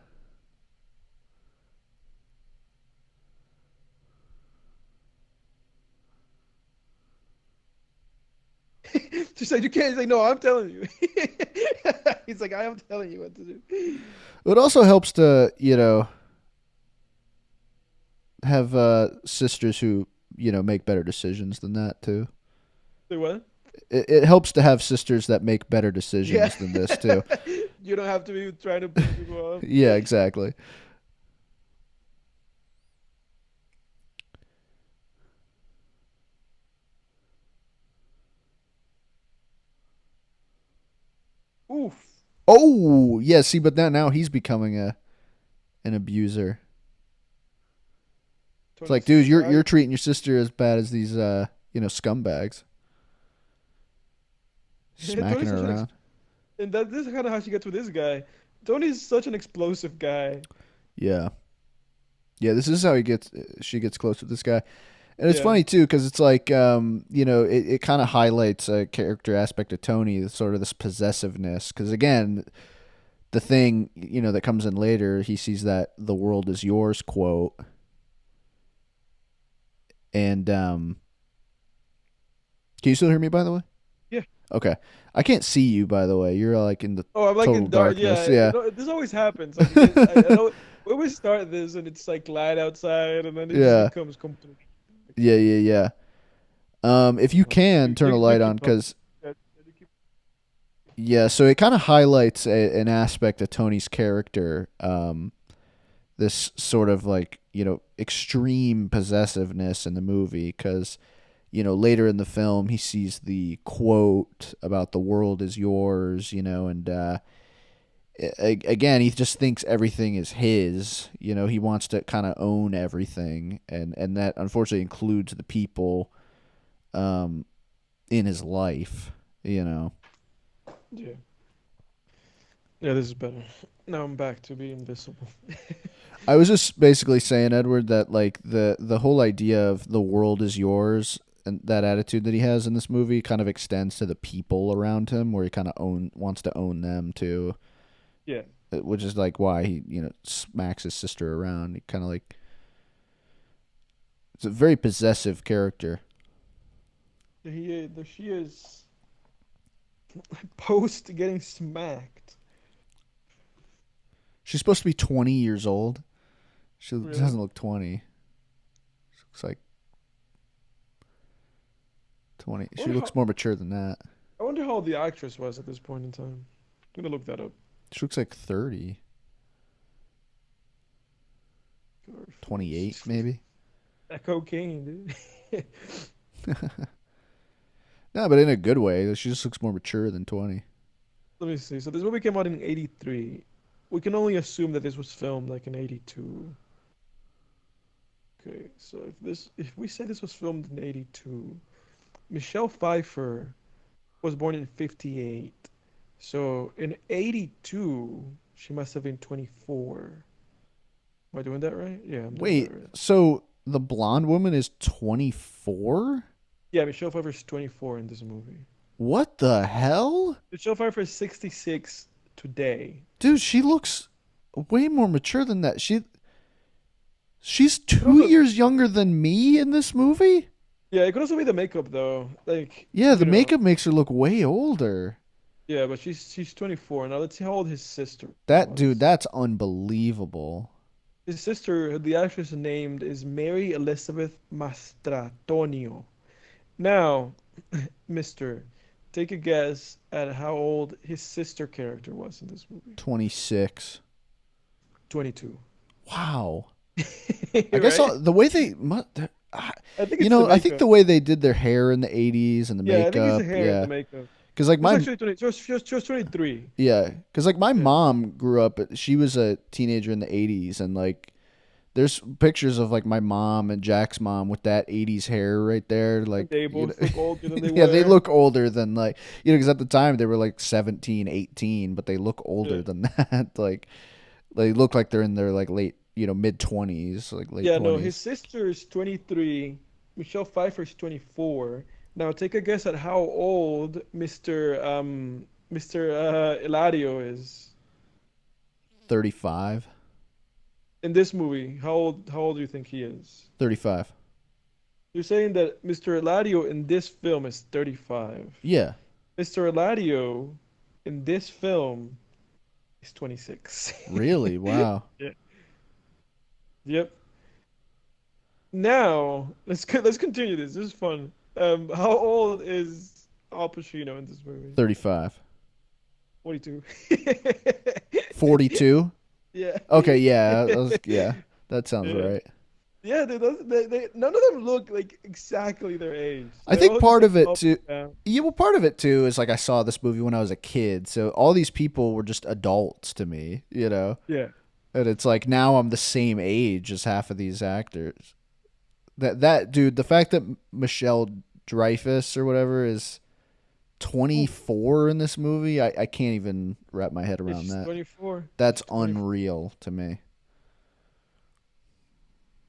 She said, "You can't." He's like, "No, I'm telling you." He's like, "I am telling you what to do." It also helps to, have sisters who, make better decisions than that too. Say what? It helps to have sisters that make better Yeah. decisions than this too. You don't have to be trying to pick people up. Yeah, exactly. Oof. Oh, yeah, see, but now he's becoming an abuser. It's like, Tony's dude, you're strike. treating your sister as bad as these scumbags. Smacking Tony's her such around. and that this is kind of how she gets with this guy. Tony's such an explosive guy. Yeah. Yeah, this is how she gets close with this guy. And it's Yeah. funny too because it's like it kind of highlights a character aspect of Tony, sort of this possessiveness. Because again, the thing that comes in later, he sees that "the world is yours" quote, and can you still hear me? By the way, Yeah. okay. I can't see you. By the way, you're like in the Oh, I'm like total in dark. darkness. Yeah. This always happens. Like, I know we always start this and it's like light outside, and then it just Yeah. becomes complete. Yeah. Yeah. Yeah. If you can turn a You light on, keep talking. because Yeah, you keep- yeah, so it kind of highlights an aspect of Tony's character. This sort of like extreme possessiveness in the movie, because later in the film he sees the quote about "the world is yours," and again he just thinks everything is his. He wants to kind of own everything, and that unfortunately includes the people um, in his life. Yeah. Yeah, this is better. Now I'm back to being invisible. I was just basically saying, Edward, that like the whole idea of the world is yours and that attitude that he has in this movie kind of extends to the people around him, where he kind of wants to own them too, Yeah. which is like why he smacks his sister around. He kind of like it's a very possessive character. She is post getting smacked. She's supposed to be 20 years old. She Really? doesn't look 20. She looks like 20. I She wonder looks more mature than that. I wonder how old the actress was at this point in time. I'm gonna look that up. She looks like 30, Or 28 maybe. that cocaine, dude. No, but in a good way. She just looks more mature than 20. Let me see. So this movie came out in '83. We can only assume that this was filmed like in '82. Okay, so if we say this was filmed in '82, Michelle Pfeiffer was born in '58. So in '82, she must have been 24. Am I doing that right? Yeah, I'm doing Wait, that right. so the blonde woman is 24? Yeah, Michelle Pfeiffer is 24 in this movie. What the hell? Michelle Pfeiffer is 66 today. Dude, she looks way more mature than that. She's It 2 also, years younger than me in this movie? yeah, it could also be the makeup though. Like, Yeah, the makeup makes her look way older. yeah, but she's 24. Now let's see how old his sister That dude, was. that's unbelievable. His sister, the actress named is Mary Elizabeth Mastratonio. Now, Mister, take a guess at how old his sister character was in this movie. 26. 22. Wow. I guess Right? the way they, I think it's the I think makeup. the way they did their hair in the 80s and the Yeah, I think it's the makeup, hair and the yeah. makeup. Because like She was my actually 20. She was 23. Yeah, because like my Yeah. mom grew up. She was a teenager in the '80s, and like there's pictures of like my mom and Jack's mom with that '80s hair right there. And Like they both look older than they yeah, they were. look older than like because at the time they were like 17, 18, but they look older Yeah. than that. Like they look like they're in their like late mid 20s, like late Yeah, no, his 20s. sister is 23. Michelle Pfeiffer's 24. Now take a guess at how old Mr. Eladio is 35, in this movie. How old do you think he is? 35. You're saying that Mr. Eladio in this film is 35. Yeah, Mr. Eladio in this film is 26. really? Wow. Yeah. Yep. Now, let's continue this. This is fun. How old is Al Pacino in this movie? 35. 42. 42. Yeah. Okay, yeah, yeah, that sounds Yeah. right. Yeah, none of them look like exactly their age. I They're think all just part like of it up too. and down. Yeah, well, part of it too is like I saw this movie when I was a kid, so all these people were just adults to me, Yeah. and it's like now I'm the same age as half of these actors. That dude, the fact that Michelle Dreyfus or whatever is Oof. 24 in this movie, I can't even wrap my head Yeah, around she's that. 24. That's She's 24. unreal to me.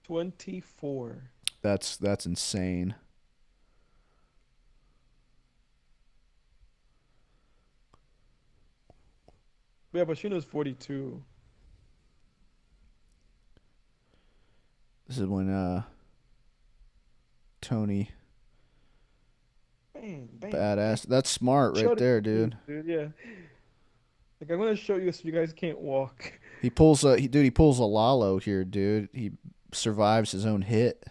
24. That's insane. Yeah, Pacino's 42. This is when Tony Bang, bang, bang. badass. That's smart right Showdown, there, dude. dude. Yeah. Like I'm gonna show you so you guys can't walk. He pulls he pulls a Lalo here, dude. He survives his own hit.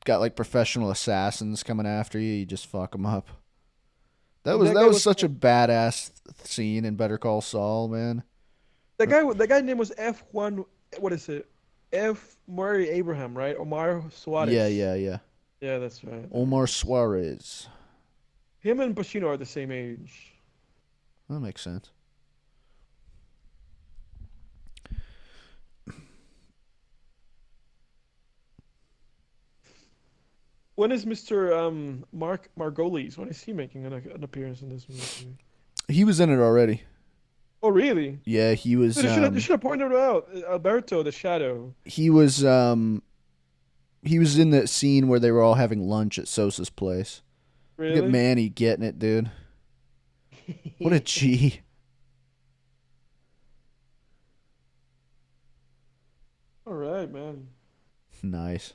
Got like professional assassins coming after you. You just fuck them up. That And was that that guy was was such a badass scene in Better Call Saul, man. that guy name was F. Juan. What is it? F. Murray Abraham, right? Omar Yeah, Suarez. yeah, yeah. Yeah, that's right. There it Omar is. Suarez. Him and Pacino are the same age. That makes sense. When is Mr. Mark Margolis? When is he making an appearance in this movie? He was in it already. Oh, really? Yeah, he Dude, was you should have pointed it out. Alberto, the Shadow. he was um he was in that scene where they were all having lunch at Sosa's place. Look at Really? Manny getting it, dude. What a G. All right, man. Nice.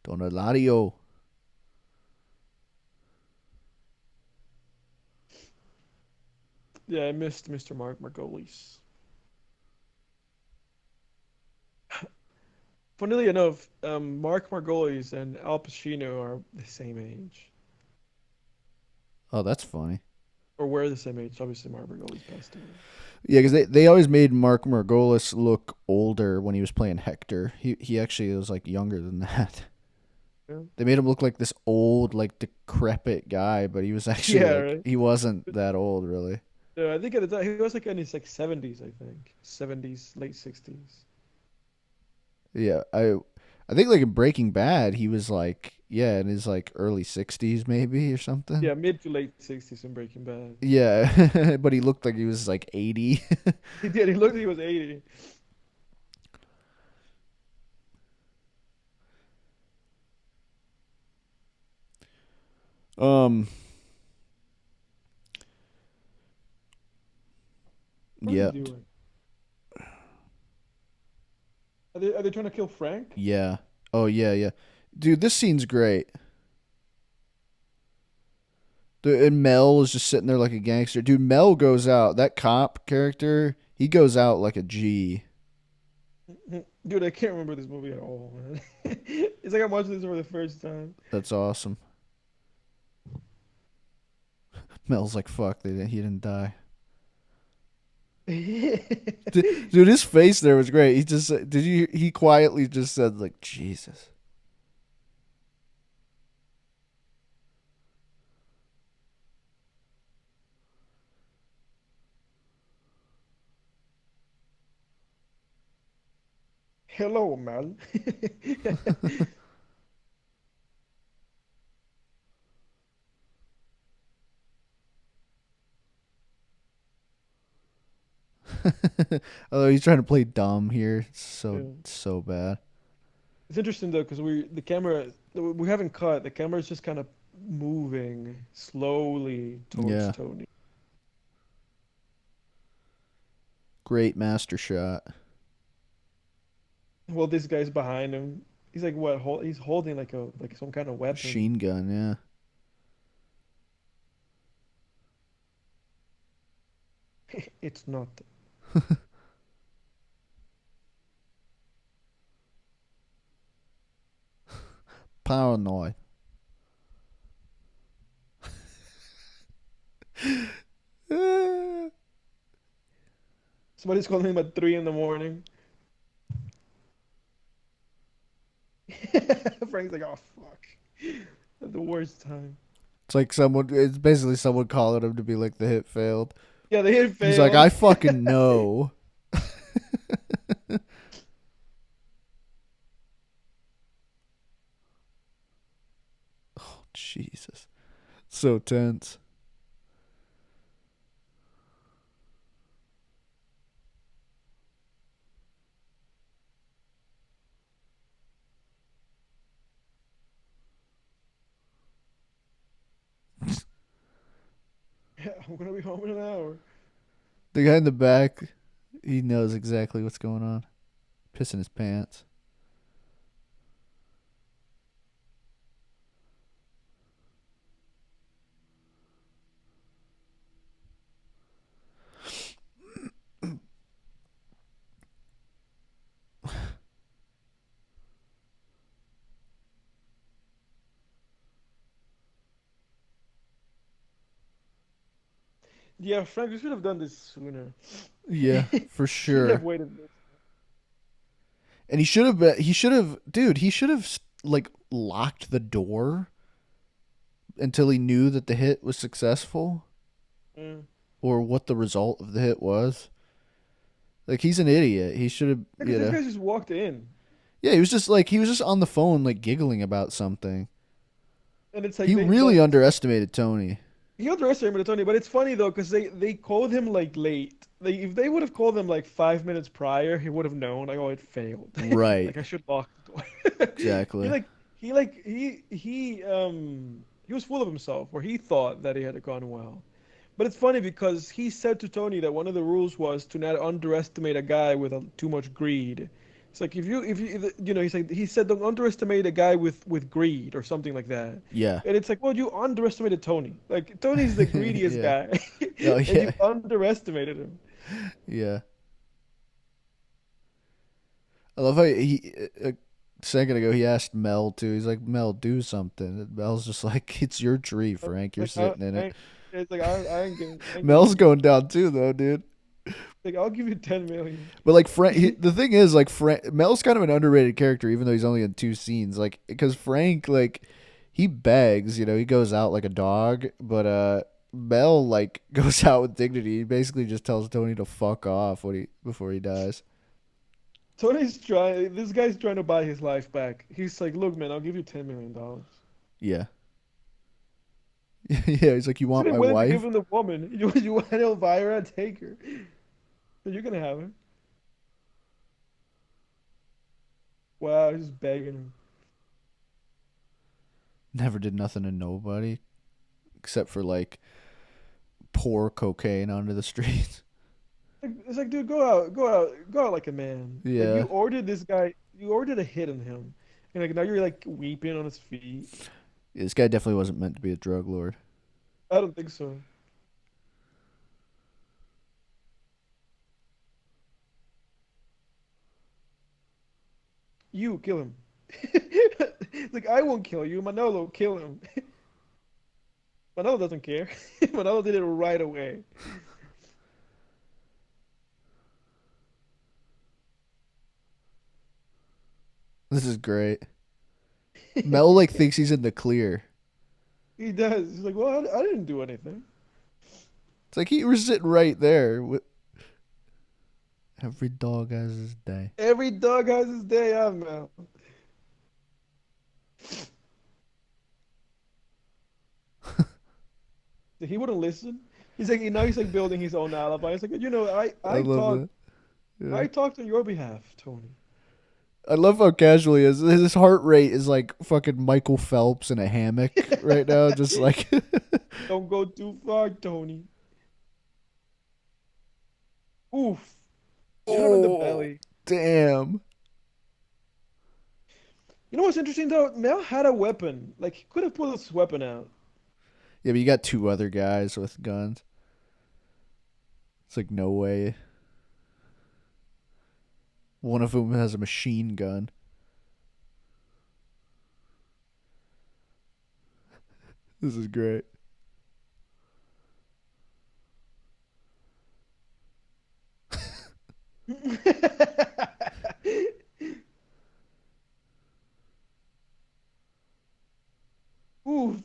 Don Eladio. Yeah, I missed Mr. Mark Margolis. Funnily enough, Mark Margolis and Al Pacino are the same age, Oh, that's funny. or were the same age. Obviously, Mark Margolis passed away. Yeah, because they always made Mark Margolis look older when he was playing Hector. He actually was like younger than that. Yeah, They made him look like this old, like decrepit guy, but he was actually yeah, like right. he wasn't that old really. Yeah, I think at the time he was like in his like 70s. I think 70s, late 60s. Yeah, I think like in Breaking Bad, he was like in his like early 60s maybe or something. Yeah, mid to late 60s in Breaking Bad. Yeah, but he looked like he was like 80. He did. He looked like he was 80. um, What are they yeah, doing? Are they trying to kill Frank? yeah. Oh yeah, yeah. Dude, this scene's great. And Mel is just sitting there like a gangster. Dude, Mel goes out. That cop character, he goes out like a G. Dude, I can't remember this movie at all, man. It's like I'm watching this for the first time. That's awesome. Mel's like, fuck, he didn't die. Dude, his face there was great. He just did you? He quietly just said like, Jesus. Hello, Mel. Although he's trying to play dumb here, it's Yeah. so bad. It's interesting though, because the camera we haven't cut. The camera is just kind of moving slowly towards Yeah, Tony. great master shot. Well, this guy's behind him. He's like what? He's holding like a some kind of weapon. Machine gun, yeah. It's not. Paranoid. Somebody's calling him at 3 in the morning. Frank's like, oh fuck, at the worst time. It's like someone. It's basically someone calling him to be like the hit failed. Yeah, the hit He's like, failed. I fucking know. Oh Jesus, so tense. Yeah, I'm gonna be home in an hour. The guy in the back, he knows exactly what's going on. Pissing his pants. Yeah, Frank, you should have done this sooner. Yeah, for Shouldn't have sure. waited this. And he should have been, he should have, dude, he should have like locked the door until he knew that the hit was successful Mm. or what the result of the hit was. Like he's an idiot. He should have, Because this guy just walked in, Yeah, he was just on the phone like giggling about something. and it's like He they really like underestimated Tony. he underestimated Tony, but it's funny though because they called him like late. If they would have called him like 5 minutes prior, he would have known like, oh, it failed. Right. Like I should lock the door. he Exactly. like he like he was full of himself where he thought that he had gone well. But it's funny because he said to Tony that one of the rules was to not underestimate a guy with too much greed. It's like he said don't underestimate a guy with greed or something like that. Yeah. And it's like, well, you underestimated Tony. Like Tony's the greediest Yeah. guy, Oh and you yeah. underestimated him. Yeah. I love how a second ago he asked Mel to. He's like, Mel, do something. And Mel's just like, it's your tree, Frank. You're Like sitting in it. it's like I ain't Mel's giving going down too, though, dude. like I'll give you 10 million. But like Frank, the thing is, like Mel's kind of an underrated character, even though he's only in two scenes. Like, because Frank, like, he begs, he goes out like a dog, but Mel like goes out with dignity. He basically just tells Tony to fuck off before he dies. This guy's trying to buy his life back. He's like, look, man, I'll give you $10 million. Yeah, yeah. He's like, you He's want my even willing to give wife? him the woman. You want Elvira? Take her. You can have her. Wow, he's just begging him. Never did nothing to nobody except for like pour cocaine onto the streets. It's like, dude, go out like a man. Like Yeah, you ordered a hit on him, and like now you're like weeping on his feet. this guy definitely wasn't meant to be a drug lord. I don't think so. You kill him. It's like I won't kill you, Manolo, kill him. Manolo doesn't care. Manolo did it right away. This is great. Mel like thinks he's in the clear. He does. He's like, well, I didn't do anything. It's like he was sitting right there. Every dog has his day. Every dog has his day, huh, Mel? He wouldn't listen. He's like, now he's like building his own alibi. He's like, I love that. Yeah. I talked on your behalf, Tony. I love how casual he is. His heart rate is like fucking Michael Phelps in a hammock right now. Just like, Don't go too far, Tony. Oof. Shot in the oh, belly. damn. You know what's interesting though? Mel had a weapon. Like he could have pulled his weapon out. Yeah, but you got two other guys with guns. It's like, no way. One of them has a machine gun. This is great. Oof.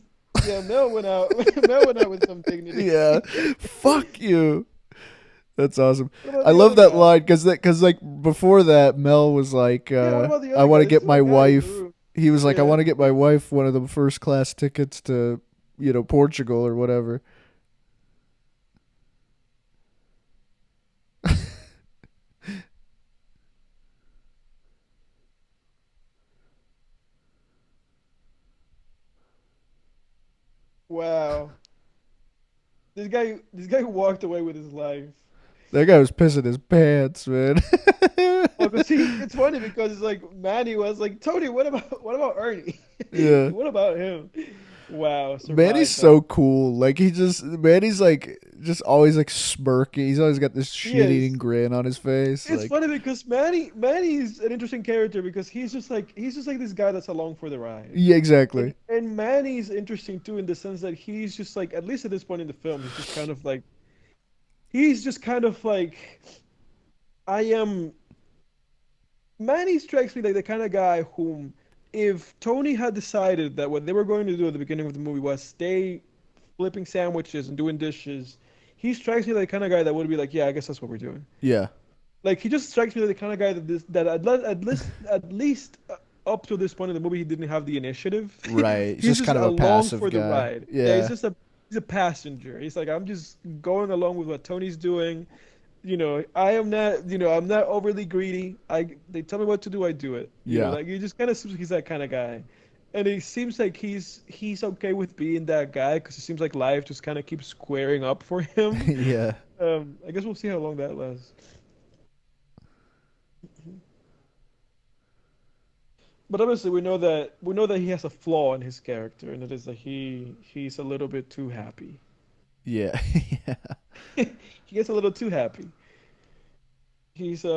Yeah, Mel went out. Mel went out with some dignity. Yeah. Fuck you. That's awesome. What about I the love other that guy? line because like before that, Mel was like, Yeah, what about the "I other want guy? to There's get still a my guy in the wife." room. He was like, "I Yeah. want to get my wife one of the first class tickets to, Portugal or whatever." Wow. This guy walked away with his life. That guy was pissing his pants, man. Well, cause it's funny because it's like Manny was like, Tony, what about Ernie? Yeah. What about him? Wow, Manny's survived that. so cool. Like Manny's like just always like smirking. He's always got this He shit eating is. grin on his face. It's Like, funny because Manny's an interesting character because he's just like this guy that's along for the ride. yeah, And exactly. and Manny's interesting too in the sense that he's just like at least at this point in the film, he's just kind of like I am Manny strikes me like the kind of guy whom if Tony had decided that what they were going to do at the beginning of the movie was stay flipping sandwiches and doing dishes, he strikes me like the kind of guy that would be like, yeah, I guess that's what we're doing. Yeah. Like he just strikes me like the kind of guy that at least up to this point in the movie he didn't have the initiative. Right. He's He's just just kind of a along passive for the guy. ride. Yeah, Yeah. he's a passenger. He's like I'm just going along with what Tony's doing. I'm not overly greedy. They tell me what to do, I do it. Yeah. Like he just kind of seems like he's that kind of guy, and it seems like he's okay with being that guy because it seems like life just kind of keeps squaring up for him. Yeah. I guess we'll see how long that lasts. But obviously, we know that he has a flaw in his character, and it is that he's a little bit too happy. Yeah. Yeah. He gets a little too happy. He's he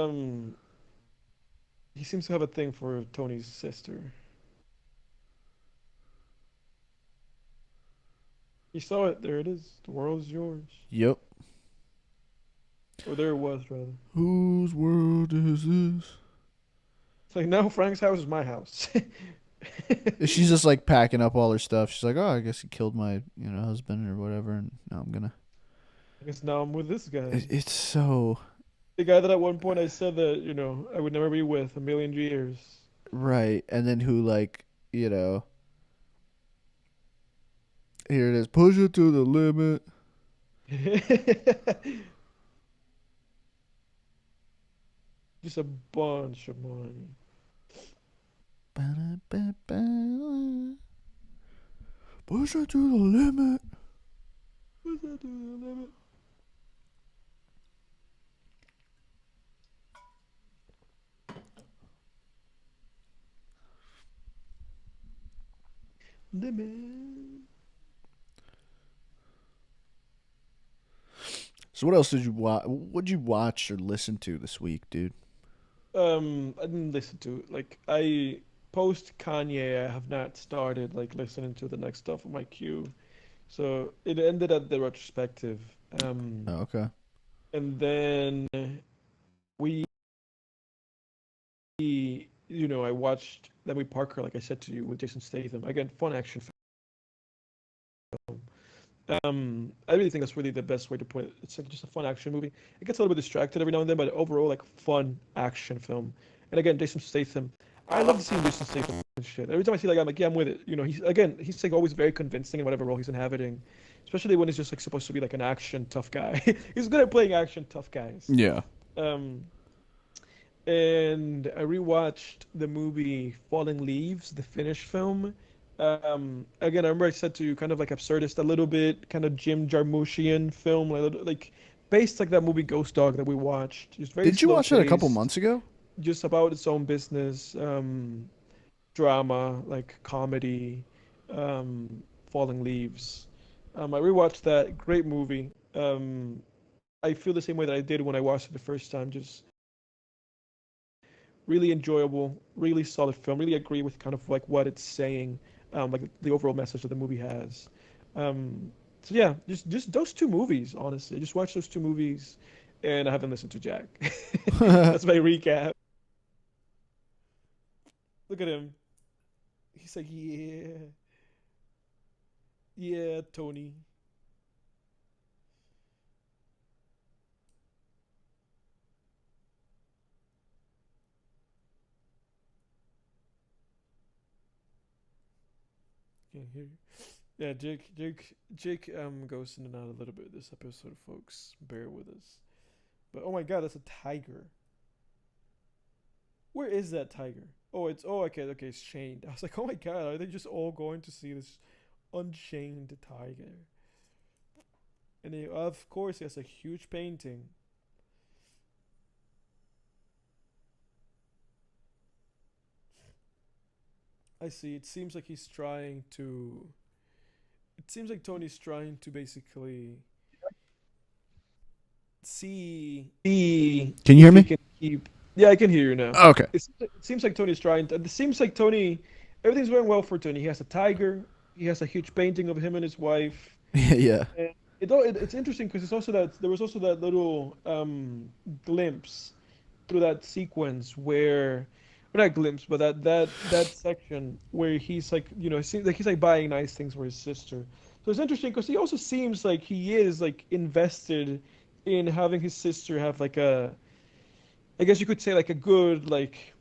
seems to have a thing for Tony's sister. You saw it. There it is. The world is yours. Yep. Or there it was, rather. Whose world is this? It's like, no, Frank's house is my house. She's just like packing up all her stuff. She's like, "Oh, I guess he killed my, husband or whatever." And now I'm gonna. I guess now I'm with this guy. It's so The guy that at one point I said that, I would never be with a million years. right. And then who like, here it is. Push it to the limit. Just a bunch of money. Ba-da-ba-ba. Push it to the limit. What's that to the limit? Limit. So what else did you watch? What'd you watch or listen to this week, dude? I didn't listen to it. Like I post Kanye, I have not started like listening to the next stuff on my queue. So it ended at the retrospective. Oh, okay. And then we, I watched Then we Parker, like I said to you, with Jason Statham. Again, fun action film. I really think that's really the best way to put it. It's like just a fun action movie. It gets a little bit distracted every now and then, but overall, like fun action film. And again, Jason Statham. I love seeing Jason Statham and shit. Every time I see that guy, I'm like, yeah, I'm with it. He's like always very convincing in whatever role he's inhabiting, especially when he's just like supposed to be like an action tough guy. He's good at playing action tough guys. Yeah. Um, and I rewatched the movie Falling Leaves, the Finnish film. Again, I remember I said to you, kind of like absurdist, a little bit, kind of Jim Jarmusch-ian film, like based like that movie Ghost Dog that we watched. Just very Did you slow watch that a couple paced, months ago? just about its own business, drama, like comedy, Falling Leaves. I rewatched that. Great movie. I feel the same way that I did when I watched it the first time. Just really enjoyable, really solid film. Really agree with kind of like what it's saying, like the overall message that the movie has. So yeah, just those two movies. Honestly, just watch those two movies, and I haven't listened to Jack. That's my recap. Look at him. He's like, yeah, yeah, Tony. Can't hear you. Yeah, Jake goes in and out a little bit this episode, folks. Bear with us. But oh my God, that's a tiger. Where is that tiger? Okay, it's chained. I was like, oh my God, are they just all going to see this unchained tiger? And of course, he has a huge painting. I see. It seems like he's trying to. It seems like Tony's trying to basically see Can you hear if he me? can keep. Yeah, I can hear you now. Okay. It seems like Tony's trying to. It seems like Tony. Everything's going well for Tony. He has a tiger. He has a huge painting of him and his wife. Yeah. And it's interesting because there was also that little glimpse through that sequence where, well, not glimpse, but that section where he's like, it seems like he's like buying nice things for his sister. So it's interesting because he also seems like he is like invested in having his sister have like I guess you could say like a good like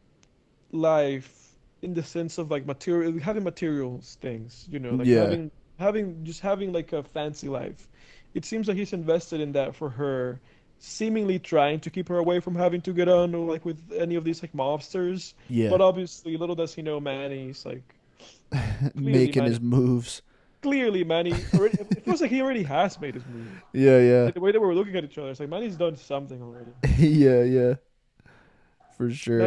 life in the sense of like material having materials things, like Yeah. having like a fancy life. It seems like he's invested in that for her, seemingly trying to keep her away from having to get on like with any of these like mobsters. Yeah. But obviously, little does he know, Manny's like clearly Making Manny his moves. clearly Manny already. It feels like he already has made his move. Yeah, yeah. The way that we're looking at each other, it's like Manny's done something already. Yeah, yeah. For sure.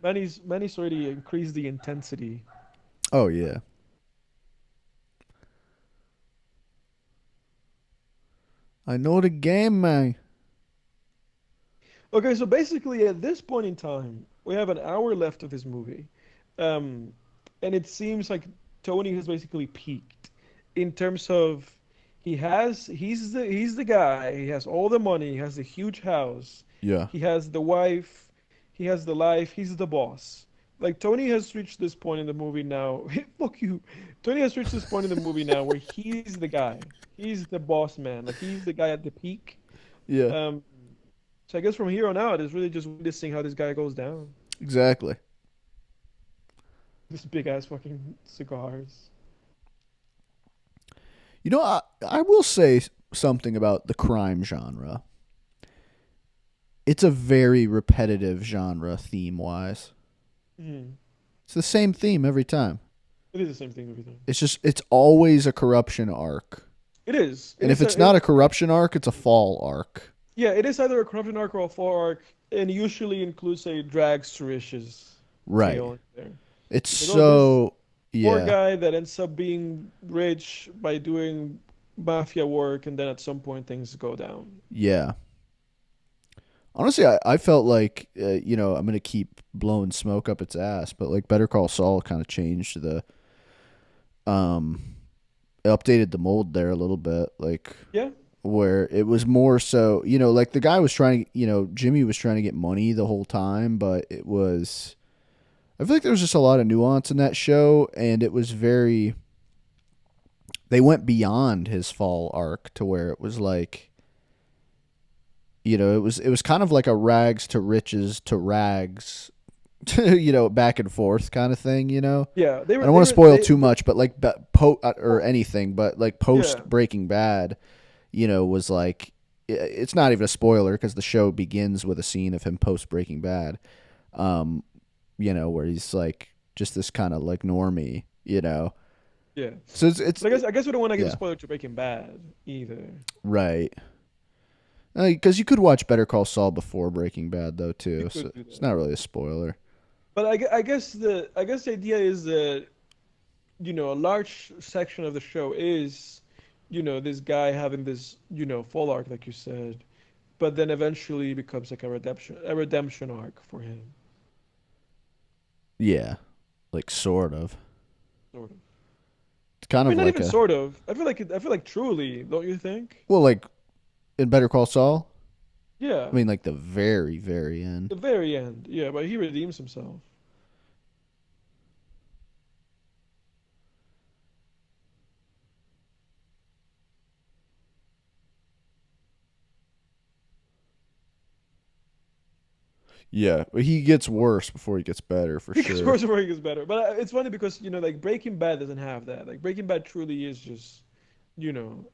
Manny's Manny's already increased the intensity. Oh, yeah. I know the game, man. Okay, so basically at this point in time, we have an hour left of this movie. Um, and it seems like Tony has basically peaked in terms of he's the guy, he has all the money, he has a huge house, Yeah. he has the wife, he has the life, he's the boss. Like Tony has reached this point in the movie now. Fuck you. Tony has reached this point in the movie now where he's the guy. He's the boss man. Like he's the guy at the peak. Yeah. Um, so I guess from here on out, it's really just witnessing how this guy goes down. Exactly. This big ass fucking cigars. I will say something about the crime genre. It's a very repetitive genre theme wise. Mm. It's the same theme every time. It is the same thing every time. It's always a corruption arc. It is. And if it's not a corruption arc, it's a fall arc. Yeah, it is either a corruption arc or a fall arc, and usually includes a drags to riches Right. tale in there. It's It's like, oh, so this poor yeah. guy that ends up being rich by doing mafia work, and then at some point things go down. Yeah. Honestly, I felt like I'm gonna keep blowing smoke up its ass, but like Better Call Saul kind of changed the um updated the mold there a little bit, like Yeah, where it was more so, like the guy was trying, Jimmy was trying to get money the whole time, but it was, I feel like there was just a lot of nuance in that show, and it was very, they went beyond his fall arc to where it was like, it was kind of like a rags to riches to rags, back and forth kind of thing. yeah. I don't want to spoil too much, but like or anything, but like Yeah, post Breaking Bad, was like, it's not even a spoiler because the show begins with a scene of him post Breaking Bad, um, where he's like just this kind of like normie. yeah. So it's But I guess we don't want to give a yeah, spoiler to Breaking Bad either. right. Because you could watch Better Call Saul before Breaking Bad though You too, so could do it's that. not really a spoiler. But I guess the idea is that a large section of the show is this guy having this full arc like you said, but then eventually becomes like a redemption arc for him, Yeah, like sort of. sort of. It's kind I of mean, not like even a sort of. I feel like truly, don't you think? well, like in Better Call Saul. Yeah, I mean, like the very, very end. the very end. Yeah, but he redeems himself. Yeah, but he gets worse before he gets better for He gets sure. worse before he gets better. But it's funny because like Breaking Bad doesn't have that. Like Breaking Bad truly is just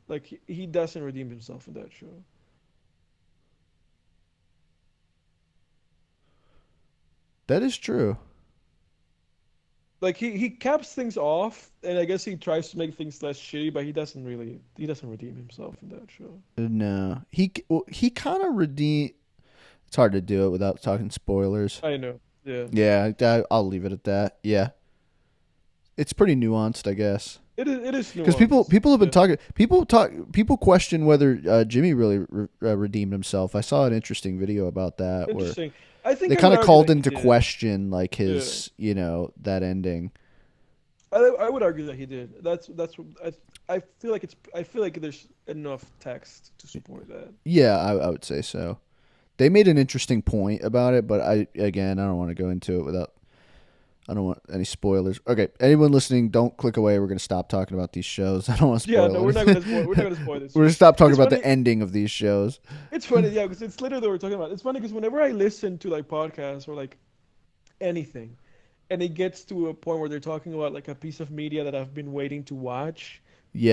like he doesn't redeem himself in that show. That is true. Like he caps things off, and I guess he tries to make things less shitty, but he doesn't redeem himself in that show. No, he kind of redeem. It's hard to do it without talking spoilers. I know. Yeah. Yeah, I'll leave it at that. Yeah, it's pretty nuanced, I guess. It is Because people nuanced. people have been Yeah. talking. People question whether Jimmy really redeemed himself. I saw an interesting video about that where Interesting. I they think I kind would of argue called that he into did. question like Yeah. his, that ending. I would argue that he did. That's what I feel like there's enough text to support that. Yeah, I would say so. They made an interesting point about it, but I don't want to go into it without. I don't want any spoilers. Okay, anyone listening, don't click away. We're gonna stop talking about these shows. I don't want to Yeah, spoil no, we're not anything. gonna spoil. We're not gonna spoil this We're gonna show. stop talking It's about the funny. ending of these shows. It's funny, yeah, because it's literally what we're talking about. It's funny because whenever I listen to like podcasts or like anything, and it gets to a point where they're talking about like a piece of media that I've been waiting to watch,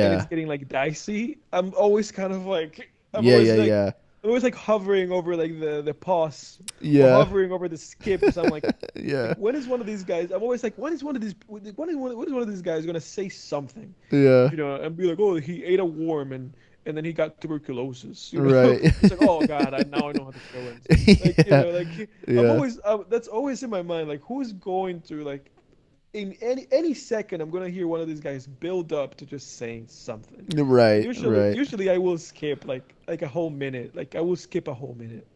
and it's Yeah, getting like dicey, I'm always kind of like, I'm yeah, always yeah, like, yeah, I'm always like hovering over like the pause or yeah, hovering over the skip because I'm like yeah, when is one of these guys? I'm always like, when is one of these guys gonna say something, yeah. and be like, oh, he ate a worm and then he got tuberculosis. Right. It's like, oh God, now I know how the show ends. Like, Yeah, like I'm yeah. always that's always in my mind. Like, who's going to like in any second I'm gonna hear one of these guys build up to just saying something. And Right, usually, right. usually I will skip like a whole minute. Like I will skip a whole minute.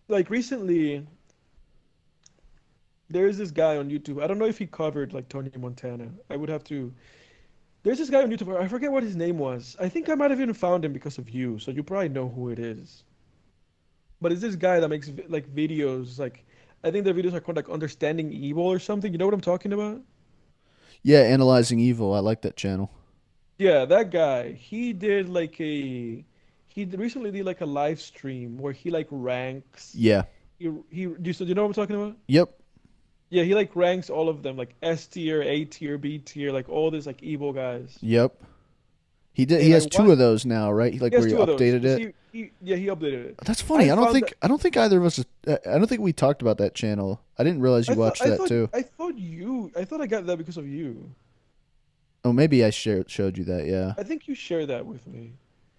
Like recently, there is this guy on YouTube. I don't know if he covered like Tony Montana. I would have to. There's this guy on YouTube. I forget what his name was. I think I might have even found him because of you, so you probably know who it is. But it's this guy that makes like videos. Like I think their videos are called like Understanding Evil or something. You know what I'm talking about? Yeah, analyzing evil. I like that channel. Yeah, that guy. He recently did like a live stream where he like ranks. Yeah. Do you know what I'm talking about? Yep. Yeah, he like ranks all of them like S tier, A tier, B tier, like all these like evil guys. Yep. He did. He And I has two want of those now, right? He He like has where he two of those updated because it. he updated it. That's I funny. I don't found that think. I don't think either of us. I don't think we talked about that channel. I didn't realize I you thought watched I that thought too. I thought I got that because of you. Oh, maybe I showed you that. Yeah. I think you shared that with me.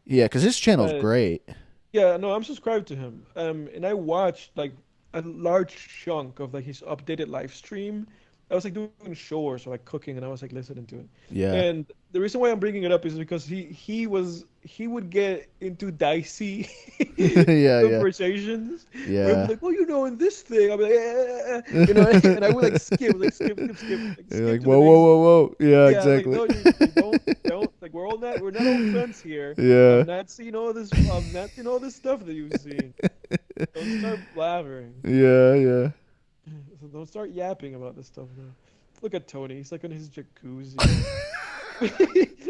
Yeah, because his channel's But great. yeah, no, I'm subscribed to him. And I watched like a large chunk of like his updated live stream, I was like doing chores or like cooking, and I was like listening to it. Yeah. And the reason why I'm bringing it up is because he would get into dicey Yeah, yeah. conversations where he'd be Yeah. like, "Well, you know, in this thing," I'll be like, you know, and I would like You're skip like, to the whoa, whoa, next. whoa, whoa. Yeah, Yeah, I'm like, exactly. no, you like don't like we're not all friends here. Yeah. I'm not seeing all this stuff that you've seen. Don't start blabbering. Yeah, yeah. So don't start yapping about this stuff now. Look at Tony. He's like on his jacuzzi.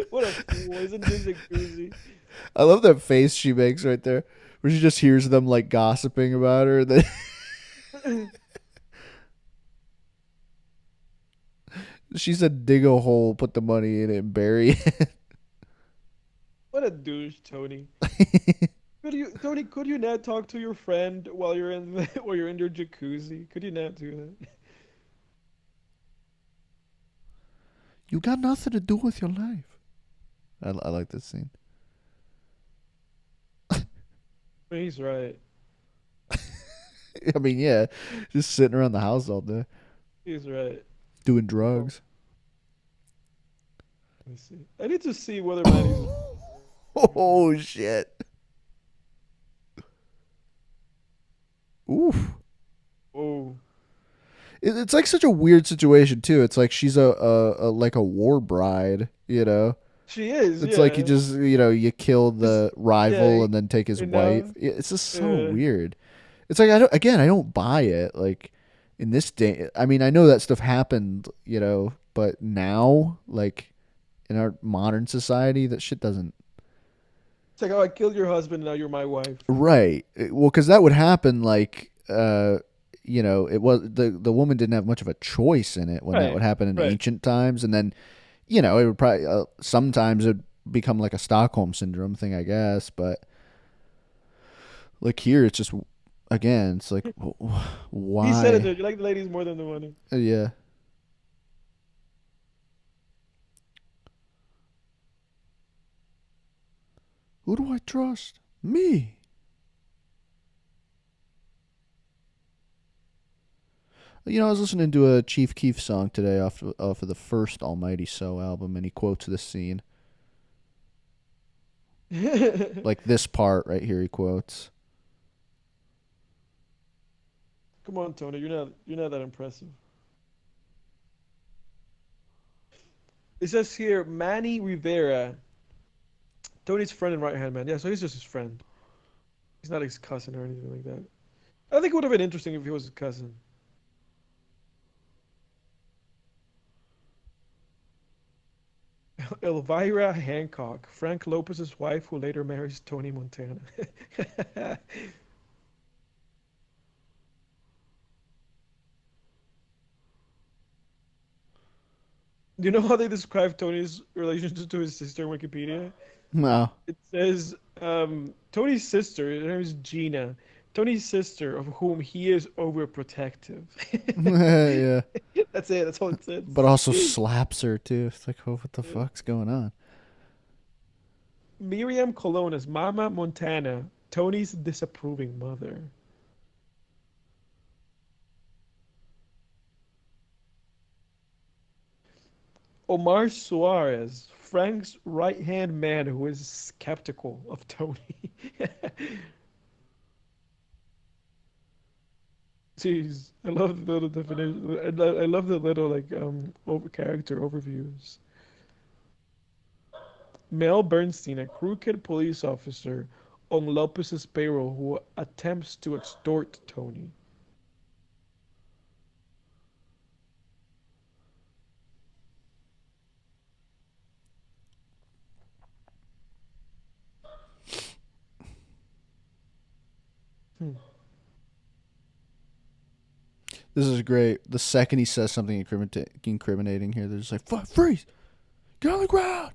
What a fool! He's in his jacuzzi. I love that face she makes right there, where she just hears them like gossiping about her. Then she said, "Dig a hole, put the money in it, and bury it." What a douche, Tony. Tony? Could you not talk to your friend while you're while you're in your jacuzzi? Could you not do that? You got nothing to do with your life. I like this scene. He's right. I mean, yeah, just sitting around the house all day He's right. doing Oh, drugs. let me see. I need to see whether Manny's. Oh shit! Oof. Oh, It's like such a weird situation too. It's like she's a like a war bride, you know. she is. It's like you Yeah. just you kill Just the rival yeah. and then take his You wife. know. It's just so Uh, weird. It's like I don't buy it. Like in this day, I mean, I know that stuff happened, but now, like in our modern society, that shit doesn't. it's like, oh, I killed your husband. Now you're my wife. Right. Well, because that would happen. Like, it was the woman didn't have much of a choice in it when that would Right. happen in Right. ancient times, and then, it would probably sometimes it would become like a Stockholm syndrome thing, I guess. But like here, it's just again, it's like He said it. why? Though. You like the ladies more than the money. Yeah. Who do I trust? Me. I was listening to a Chief Keef song today off of the first Almighty So album, and he quotes this scene. Like this part right here, he quotes. Come on, Tony. You're not that impressive. It says here, Manny Rivera, Tony's friend and right hand man. Yeah, so he's just his friend. He's not his cousin or anything like that. I think it would have been interesting if he was his cousin. Elvira Hancock, Frank Lopez's wife, who later marries Tony Montana. You know how they describe Tony's relationship to his sister in Wikipedia? No. It says Tony's sister, her name is Gina. Tony's sister, of whom he is overprotective. Yeah. That's it. That's all it says. But also slaps her too. It's like, oh, what the fuck's going on? Miriam Colon as Mama Montana, Tony's disapproving mother. Omar Suarez, Frank's right-hand man who is skeptical of Tony. Jeez, I love the little definition. I love the little like over character overviews. Mel Bernstein, a crooked police officer on Lopez's payroll who attempts to extort Tony. Hmm. This is great. The second he says something incriminating here, they're just like, freeze! Get on the ground!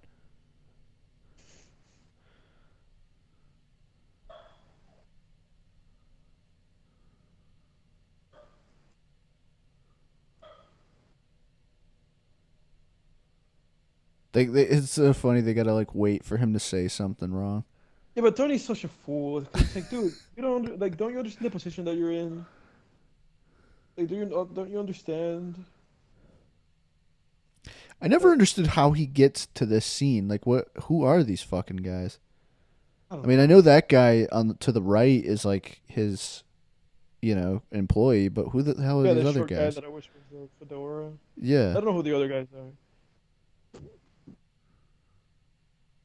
It's so funny. They gotta like wait for him to say something wrong. Yeah, but Tony's such a fool. It's like, dude, you don't like, don't you understand the position that you're in? Like, don't you understand? I never understood how he gets to this scene. Like, what? Who are these fucking guys? I I don't mean, I know. know that guy on to the right is like his, employee, but who the hell are Yeah, these the other short guy guys? that I wish was the fedora. Yeah. I don't know who the other guys are.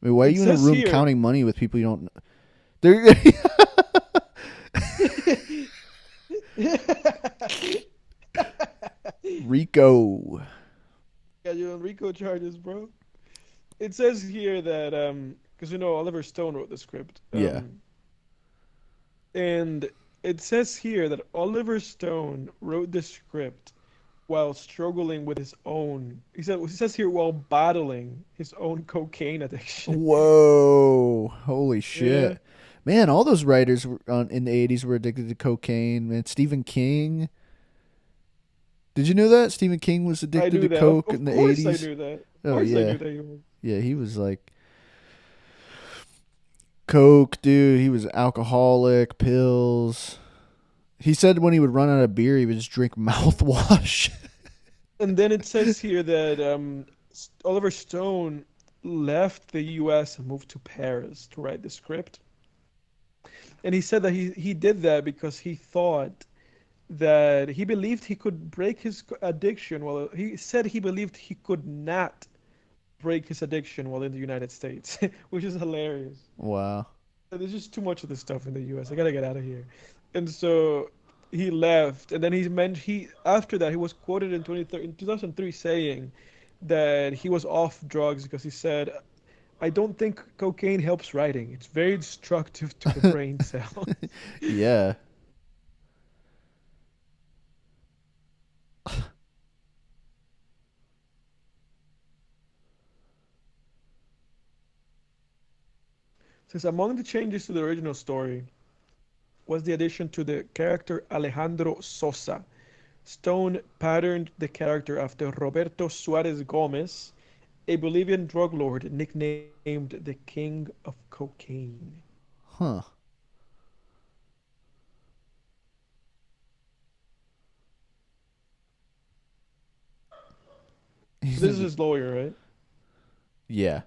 I mean, why are It you in a says room here. counting money with people you don't know? They're Rico. Got you on RICO charges, bro. It says here that because Oliver Stone wrote the script. Yeah. And it says here that Oliver Stone wrote the script while struggling with his own. He says here while battling his own cocaine addiction. Whoa. Holy Yeah, shit. Man, all those writers in the 80s were addicted to cocaine. Man, Stephen King. Did you know that? Stephen King was I addicted knew to that. Of, coke of in the course I 80s. knew that. Of Oh, course I yeah. knew that he was. Yeah, he was like coke, dude. He was alcoholic, pills. He said when he would run out of beer, he would just drink mouthwash. And then it says here that Oliver Stone left the U.S. and moved to Paris to write the script. And he said that he did that because he thought that he believed he could break his addiction. Well, he said he believed he could not break his addiction while in the United States, which is hilarious. Wow. There's just too much of this stuff in the U.S. I gotta get out of here. And so he left, and then he after that he was quoted in 2003 saying that he was off drugs because he said, "I don't think cocaine helps writing. It's very destructive to the brain cells." Yeah. Says among the changes to the original story was the addition to the character Alejandro Sosa. Stone patterned the character after Roberto Suarez Gomez, a Bolivian drug lord nicknamed the King of Cocaine. Huh. So He's this is in. his lawyer, right? Yeah.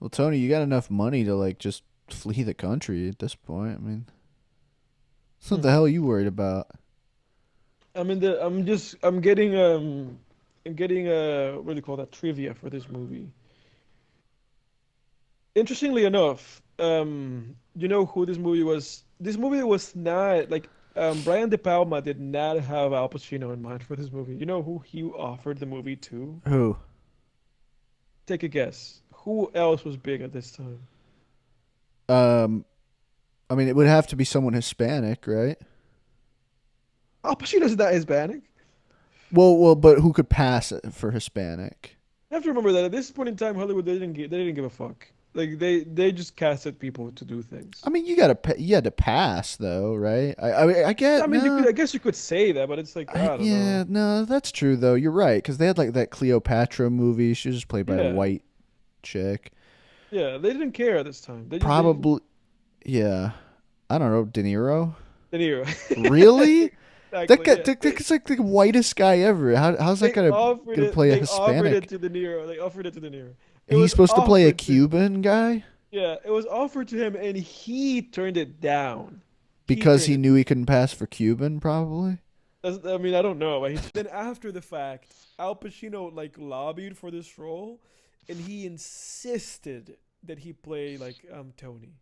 Well, Tony, you got enough money to like just flee the country at this point. I mean, what Hmm. the hell are you worried about? I'm getting what do you call that, trivia for this movie. Interestingly enough, you know who this movie was? This movie was not like Brian De Palma did not have Al Pacino in mind for this movie. You know who he offered the movie to? Who? Take a guess. Who else was big at this time? Um, I mean, it would have to be someone Hispanic, right? Al Pacino's not Hispanic. Well, but who could pass it for Hispanic? You have to remember that at this point in time, Hollywood they didn't give a fuck. Like they just casted people to do things. I mean, you had to pass though, right? I I get mean, no. I guess you could say that, but it's like I don't Yeah, know. no, that's true though. You're right because they had like that Cleopatra movie. She was just played by a Yeah, white chick. yeah, they didn't care at this time. They Probably, yeah. I don't know, De Niro. De Niro. Really? That Exactly. guy, Yeah. that's like the whitest guy ever. How's that gonna play a They offered it Hispanic? to De Niro. They offered it to De Niro. It And he's was supposed to play a offered to Cuban guy Yeah, it was offered to him, and he turned it down. He because turned he it. knew he couldn't pass for Cuban, probably. I mean, I don't know, but then after the fact, Al Pacino like lobbied for this role, and he insisted that he play like Tony.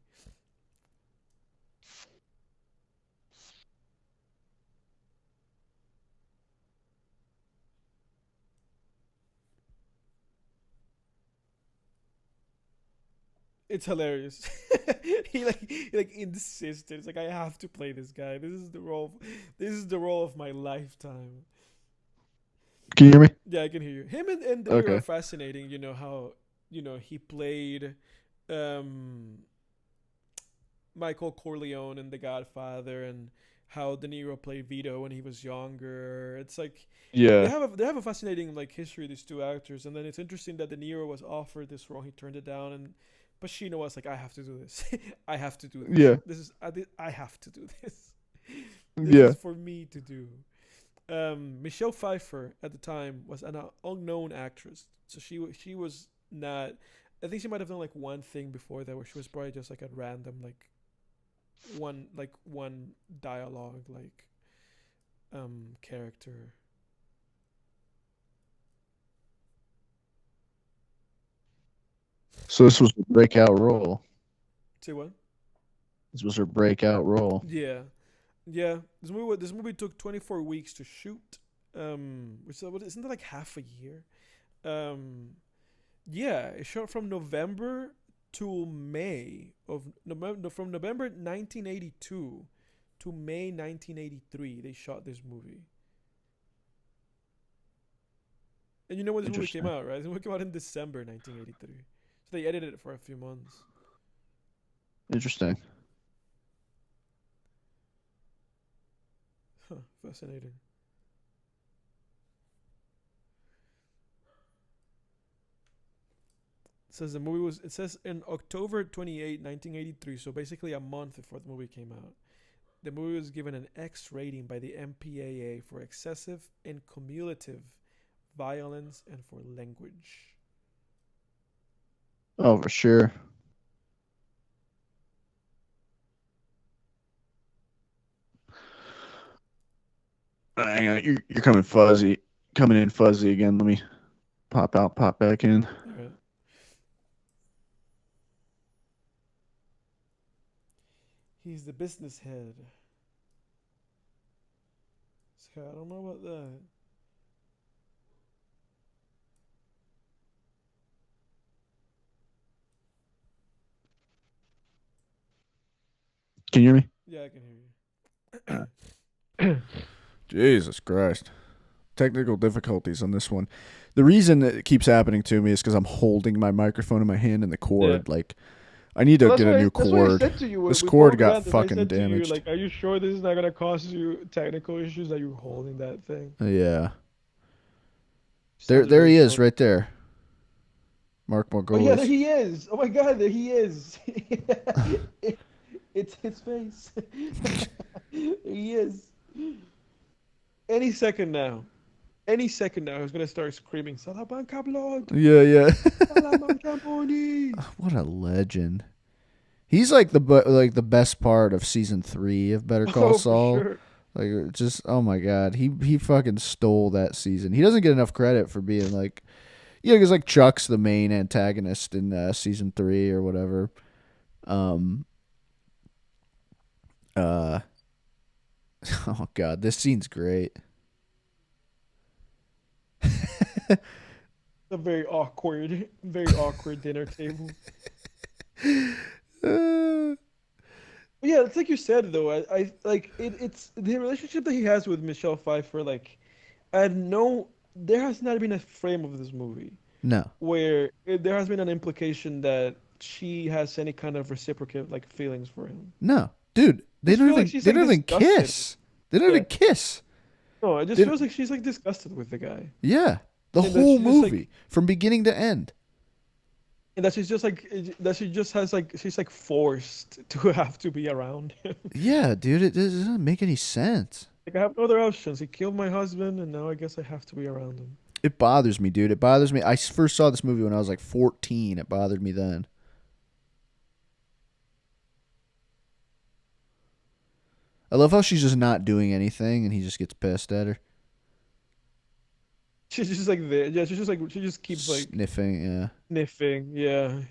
It's hilarious. he insisted. It's like I have to play this guy. This is the role of my lifetime. Can you hear me? Yeah, I can hear you. Him and De Niro are Okay. fascinating. You know how he played um, Michael Corleone in The Godfather, and how De Niro played Vito when he was younger. It's like Yeah. they have a fascinating like history, these two actors, and then it's interesting that De Niro was offered this role, he turned it down, and Pacino was like, I have to do this. I have to do this. Yeah. I have to do this. This Yeah. is for me to do. Michelle Pfeiffer at the time was an unknown actress, so she was not. I think she might have done like one thing before that, where she was probably just like a random one dialogue character. So this was her breakout role. Say what? This was her breakout role. Yeah, yeah. This movie took 24 weeks to shoot. Which isn't that like half a year? Um, yeah, it shot from November to May of November from November 1982 to May 1983. They shot this movie. And you know when this movie came Interesting. out, right? This movie came out in December 1983. So they edited it for a few months. Interesting. Huh, fascinating. It says in October 28, 1983, so basically a month before the movie came out. The movie was given an X rating by the MPAA for excessive and cumulative violence and for language. Oh, for sure. Hang on, you're coming fuzzy, coming in fuzzy again. Let me pop out, pop back in. All right. He's the business head. So I don't know about that. Can you hear me? Yeah, I can hear Uh, you. Jesus Christ. Technical difficulties on this one. The reason it keeps happening to me is because I'm holding my microphone in my hand and the Yeah. cord, like, I need to Well, get a new that's what I cord. said to you This before cord we got began this. I fucking said to you, damaged. like, are you sure this is not gonna cause you technical issues that you're holding that thing? Yeah. Sounds There very he is, short. right there. Mark Oh yeah, there Margolis. he is. Oh my God, there he is. It's his face. There he is. Any second now. Any second now, he's gonna start screaming, "Salamanca blood! Yeah, yeah. Salamanca money!" What a legend. He's like like the best part of season 3 of Better Call Oh, for Saul. sure. Like, just, oh my god, he fucking stole that season. He doesn't get enough credit for being like, yeah, because like Chuck's the main antagonist in season 3 or whatever. Um, uh, oh god, this scene's great. A very awkward dinner table. Uh, Yeah, it's like you said though. I like it's the relationship that he has with Michelle Pfeiffer. Like, I had no, there has not been a frame of this movie no, where there has been an implication that she has any kind of reciprocal like feelings for him. no, dude, I just feel like she's they like don't even disgusted. kiss. They don't Yeah, even kiss. no, it just They, feels like she's like disgusted with the guy, yeah, the and that whole she just like, movie from beginning to end. and that she's just like that she just has like she's like forced to have to be around him. Yeah, dude, it doesn't make any sense. Like I have no other options. He killed my husband, and now I guess I have to be around him. It bothers me, dude. It bothers me. I first saw this movie when I was like 14. It bothered me then. I love how she's just not doing anything and he just gets pissed at her. She's just like there. Yeah, she's just like she just keeps like Sniffing, yeah. sniffing. Yeah.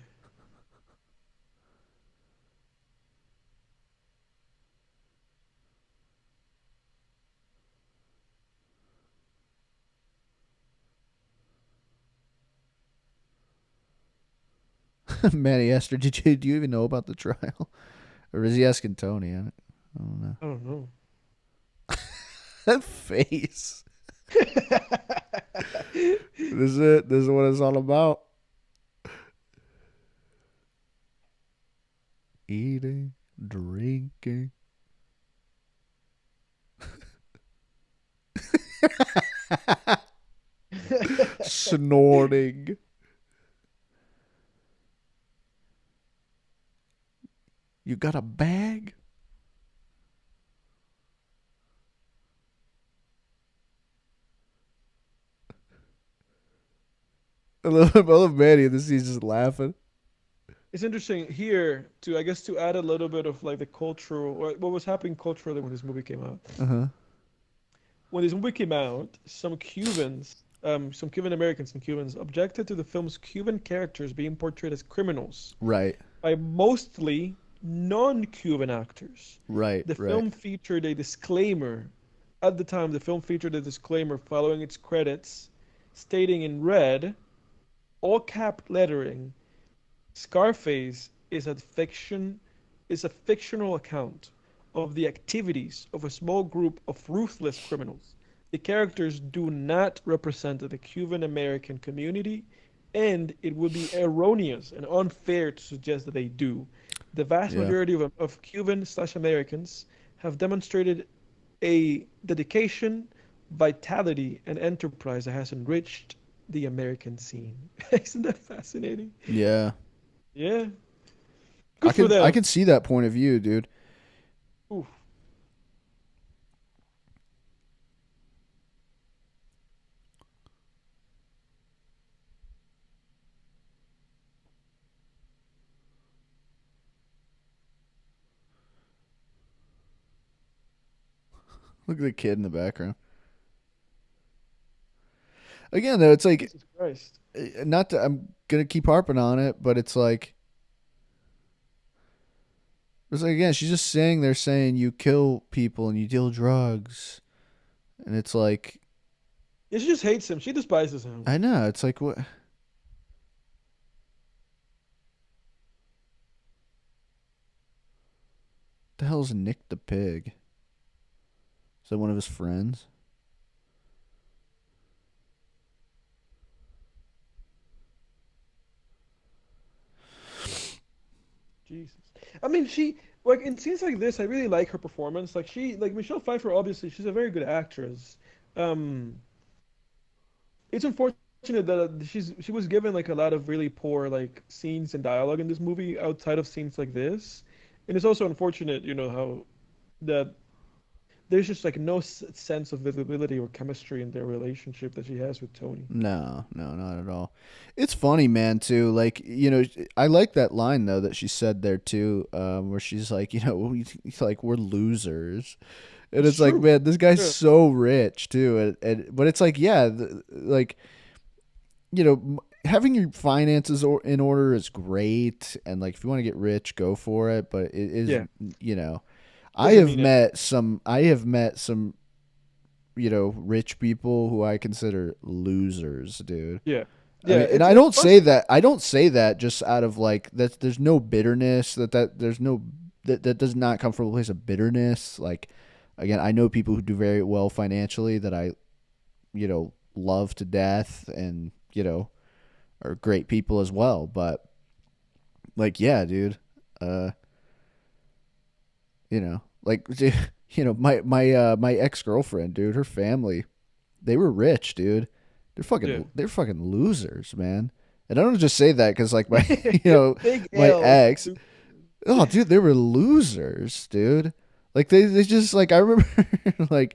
Manny asked her, do you even know about the trial? Or is he asking Tony? I don't know. I don't know. That face. This is it. This is what it's all about. Eating, drinking. Snorting. You got a bag? I love Manny in this. He's just laughing. It's interesting here to, I guess, to add a little bit of like the cultural, or what was happening culturally when this movie came out. Uh huh. When this movie came out, some Cuban Americans and Cubans objected to the film's Cuban characters being portrayed as criminals Right. by mostly non-Cuban actors. Right. The Right. film featured a disclaimer. At the time, the film featured a disclaimer following its credits, stating in red, all cap lettering, Scarface is a fictional account of the activities of a small group of ruthless criminals. The characters do not represent the Cuban American community, and it would be erroneous and unfair to suggest that they do. The vast Yeah. majority of Cuban/Americans have demonstrated a dedication, vitality, and enterprise that has enriched the American scene. Isn't that fascinating? Yeah. Yeah. Good for I them. can see that point of view, dude. Oof. Look at the kid in the background. Again, though, it's like Jesus Christ. not to. I'm gonna keep harping on it, but it's like again, she's just saying they're saying you kill people and you deal drugs, and it's like Yeah, she just hates him. She despises him. I know. It's like what the hell's Nick the pig? Is that one of his friends? Jesus. I mean, she like in scenes like this, I really like her performance. Like like Michelle Pfeiffer, obviously, she's a very good actress. Um, it's unfortunate that she was given like a lot of really poor like scenes and dialogue in this movie outside of scenes like this, and it's also unfortunate, how that there's just like no sense of visibility or chemistry in their relationship that she has with Tony. No, no, not at all. It's funny, man. Too like I like that line though that she said there too, where she's like, like we're losers, and It's it's like, true. man, this guy's Yeah. so rich too, and but it's like, yeah, like having your finances in order is great, and like if you want to get rich, go for it. But it is, Yeah. you know, Doesn't mean it. I have met some, rich people who I consider losers, dude. Yeah. I Yeah. mean, and It's it's fun. I don't say that just out of like that. There's no bitterness there's no that does not come from a place of bitterness. Like, again, I know people who do very well financially that I, love to death, and are great people as well. But like, yeah, dude, uh, like, my ex girlfriend, dude, her family, they were rich, dude. Yeah. They're fucking losers, man. And I don't just say that because like my Big my L. ex, oh dude, they were losers, dude. Like they just like I remember like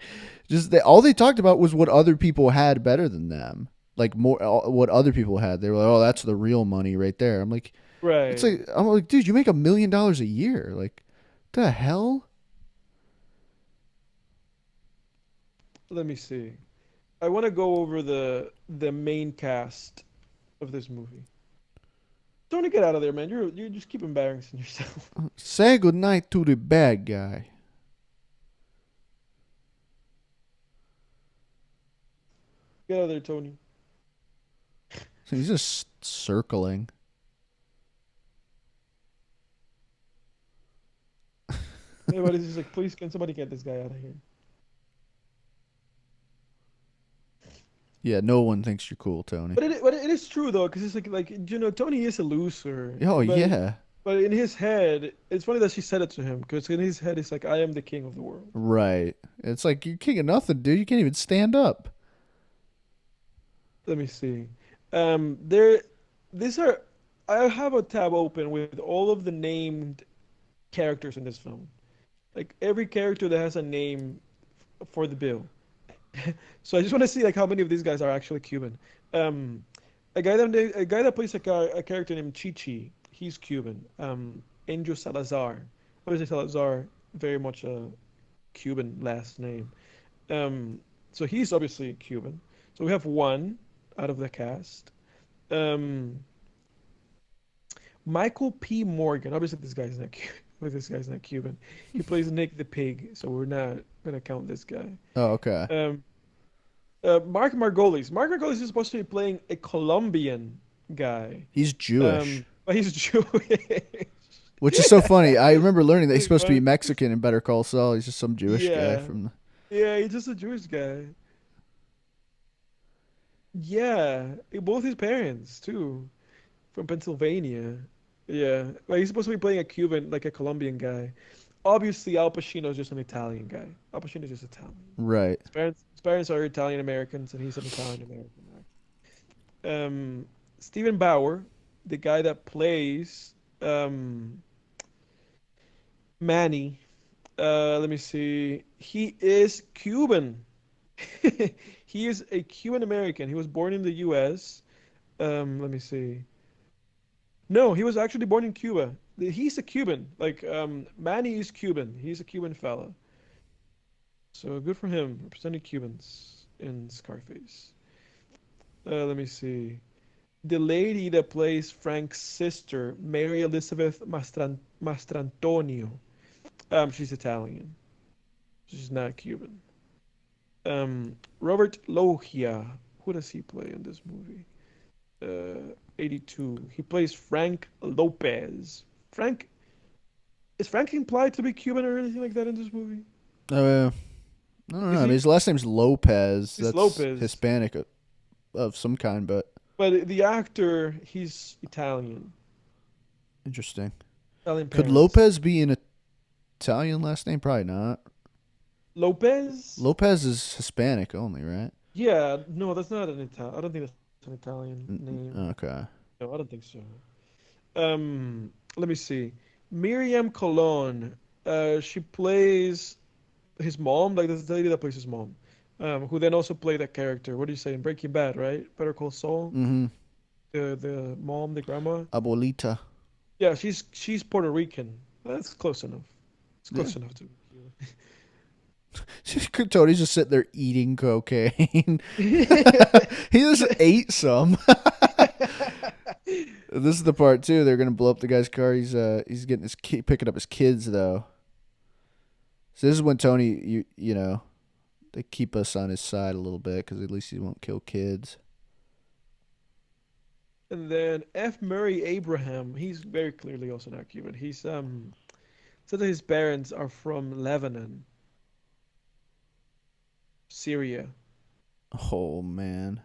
just all they talked about was what other people had better than them. Like more what other people had. They were like, oh, that's the real money right there. Right. I'm like, dude, you make $1 million a year. Like, the hell? Let me see. I want to go over the main cast of this movie. Don't get out of there, man. You just keep embarrassing yourself. Say goodnight to the bad guy. Get out of there, Tony. He's just circling. Everybody's just like, please, can somebody get this guy out of here? Yeah, no one thinks you're cool, Tony. But it is true though, because it's Tony is a loser, Oh but yeah, but in his head, it's funny that she said it to him, because in his head, it's like, I am the king of the world. right. It's like you're king of nothing, dude. You can't even stand up. Let me see. There, these are. I have a tab open with all of the named characters in this film. Like every character that has a name for the bill. So I just want to see like how many of these guys are actually Cuban. Um, a guy that plays a character named Chichi. He's Cuban. Angel Salazar. Obviously Salazar, very much a Cuban last name. So he's obviously Cuban. So we have one out of the cast. Um, Michael P. Morgan. Obviously, this guy's not Cuban. This guy's not Cuban. He plays Nick the Pig, so we're not gonna count this guy. Oh, okay. Um, Mark Margolis. Mark Margolis is supposed to be playing a Colombian guy. He's Jewish, But he's Jewish. which is so funny. I remember learning that he's Like, supposed to be what? Mexican in Better Call Saul. He's just some Jewish guy Yeah, from the. yeah, he's just a Jewish guy. Yeah, both his parents too, from Pennsylvania. Yeah, like he's supposed to be playing a Cuban, like a Colombian guy. Obviously, Al Pacino is just an Italian guy. Al Pacino is just Italian. Right. His parents are Italian Americans, and he's an Italian American. Stephen Bauer, the guy that plays Manny. Let me see. He is Cuban. He is a Cuban American. He was born in the U.S. Let me see. No, he was actually born in Cuba. He's a Cuban. Like Manny is Cuban. He's a Cuban fella. So good for him, representing Cubans in Scarface. Let me see. The lady that plays Frank's sister, Mary Elizabeth Mastrantonio. She's Italian. She's not Cuban. Robert Loggia. Who does he play in this movie? 82. He plays Frank Lopez. Frank is Frank implied to be Cuban or anything like that in this movie? Uh, I don't know. Is I mean, he? his last name's Lopez. He's That's Lopez. Hispanic of some kind, but But the actor, he's Italian. interesting. Italian Could parents. Lopez be an Italian last name? Probably not. Lopez? Lopez is Hispanic only, right? Yeah, no, that's not an Italian. I don't think that's an Italian name. Okay. No, I don't think so. Let me see. Miriam Colon. She plays his mom, like the lady that plays his mom. Who then also played that character. What do you say in Breaking Bad, right? Better Call Saul. Mm-hmm. The mom, the grandma. Abuelita. Yeah, she's Puerto Rican. That's close enough. It's Yeah. close enough to. Tony's just sitting there eating cocaine. He just ate some. This is the part too. They're gonna blow up the guy's car. He's getting picking up his kids though. So this is when Tony, you know, they keep us on his side a little bit because at least he won't kill kids. And then F. Murray Abraham, he's very clearly also not Cuban. He's said that his parents are from Lebanon, Syria. Oh man.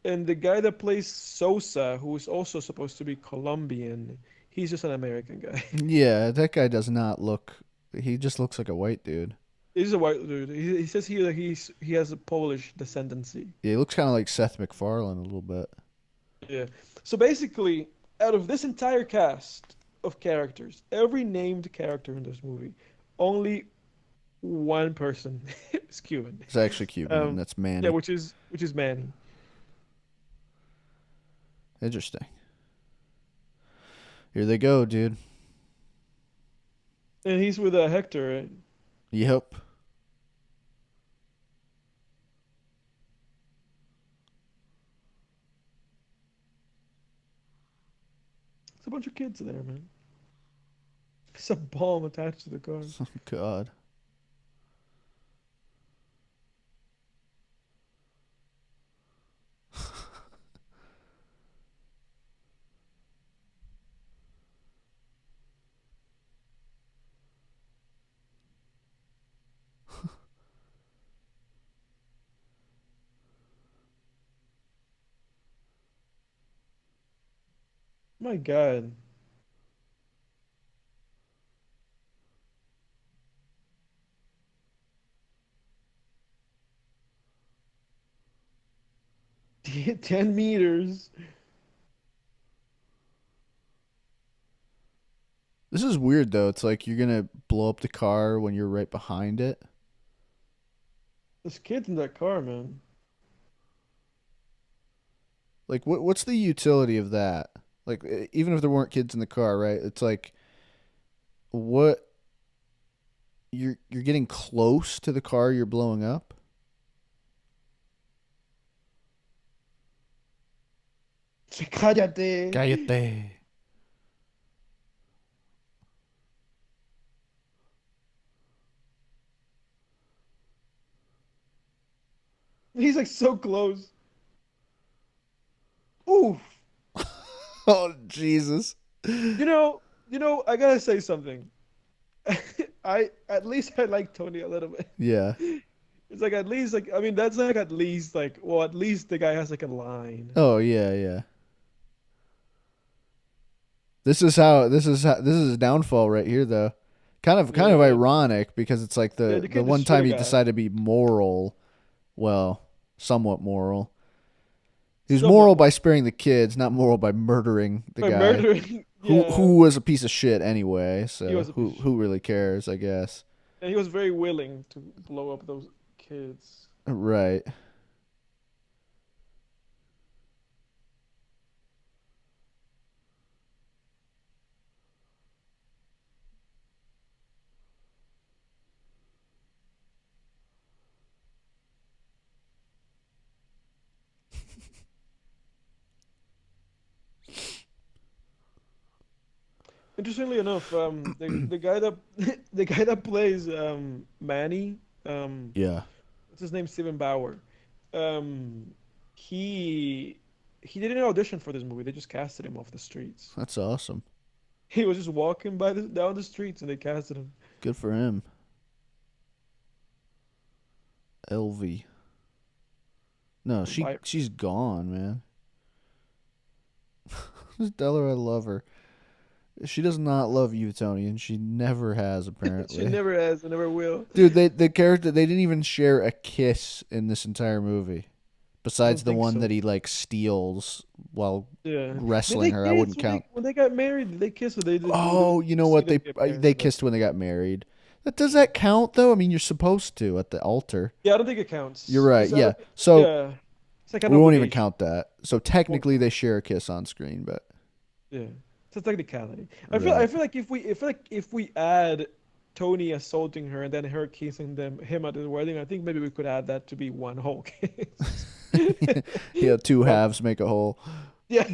And the guy that plays Sosa, who is also supposed to be Colombian, he's just an American guy. Yeah, that guy does not look. He just looks like a white dude. He's a white dude. He says here that he has a Polish descendancy. Yeah, he looks kind of like Seth MacFarlane a little bit. Yeah. So basically, out of this entire cast of characters, every named character in this movie, only one person is Cuban. It's actually Cuban, and that's Yeah, Manny. which is Manny. Interesting. Here they go, dude. And he's with Hector, right? Yep. It's a bunch of kids there, man. It's a bomb attached to the car. Oh, God. My God. Ten meters. This is weird though. It's like you're gonna blow up the car when you're right behind it. There's kids in that car, man. Like, what's the utility of that? Like, even if there weren't kids in the car, right? It's like, what you're getting close to the car you're blowing up. Cállate. Cállate. He's like so close. Oof. Oh Jesus. I gotta say something. I at least I like Tony a little bit. Yeah. It's like at least like I mean that's like at least like well at least the guy has like a line. Oh yeah, yeah. This is his downfall right here though. Kind of Yeah. ironic because it's like Yeah, the you the can't one just shoot time a he guy. decided to be moral, well, somewhat moral. He was Somewhat moral more by sparing the kids, not moral by murdering the by guy murdering. who Yeah. who was a piece of shit anyway. He So was a piece who of who shit. really cares, I guess. And he was very willing to blow up those kids. Right. Interestingly enough, the guy that the guy that plays Manny, Yeah. what's his name? Steven Bauer. Um, he he didn't audition for this movie. They just casted him off the streets. That's awesome. He was just walking down the streets and they casted him. Good for him. Elvie. No, she Why? she's gone, man. Just tell her I love her. She does not love you, Tony, and she never has She apparently. never has and never will. Dude, the character they didn't even share a kiss in this entire movie. I Besides don't the think one so. that he like steals while Yeah. Did wrestling they her, I kiss wouldn't when count. they got married? Did they kiss or they did we Oh, didn't you know see what? them They get they married? Like, kissed when they got married. Does that count though? I mean, you're supposed to at the altar. yeah, I don't think it You're counts. right. Because I Yeah. don't think, So yeah. It's like an we won't even obligation. count that. So Won't technically, count. they share a kiss on screen, but Yeah. It's a technicality. I right. feel like if we add Tony assaulting her and then her kissing him at the wedding, I think maybe we could add that to be one whole kiss. Yeah, two But halves make a whole. yeah.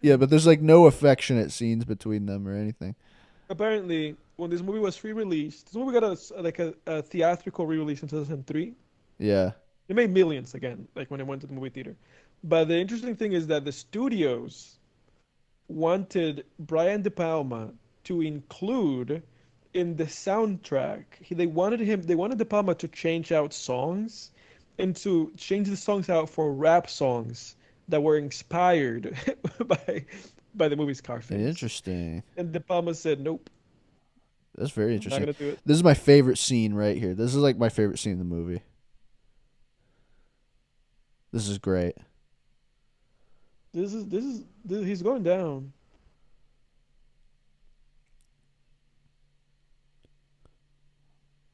Yeah, but there's like no affectionate scenes between them or anything. Apparently, when this movie was re-released, this movie got a theatrical re-release in 2003. Yeah. It made millions again, like when it went to the movie theater. But the interesting thing is that the studios wanted Brian De Palma to include in the soundtrack. They wanted De Palma to change out songs and to change the songs out for rap songs that were inspired by by the movie Scarface. Interesting. And De Palma said, "Nope, That's very I'm not interesting. gonna do it." This is my favorite scene right here. This is like my favorite scene in the movie. This is great. He's going down.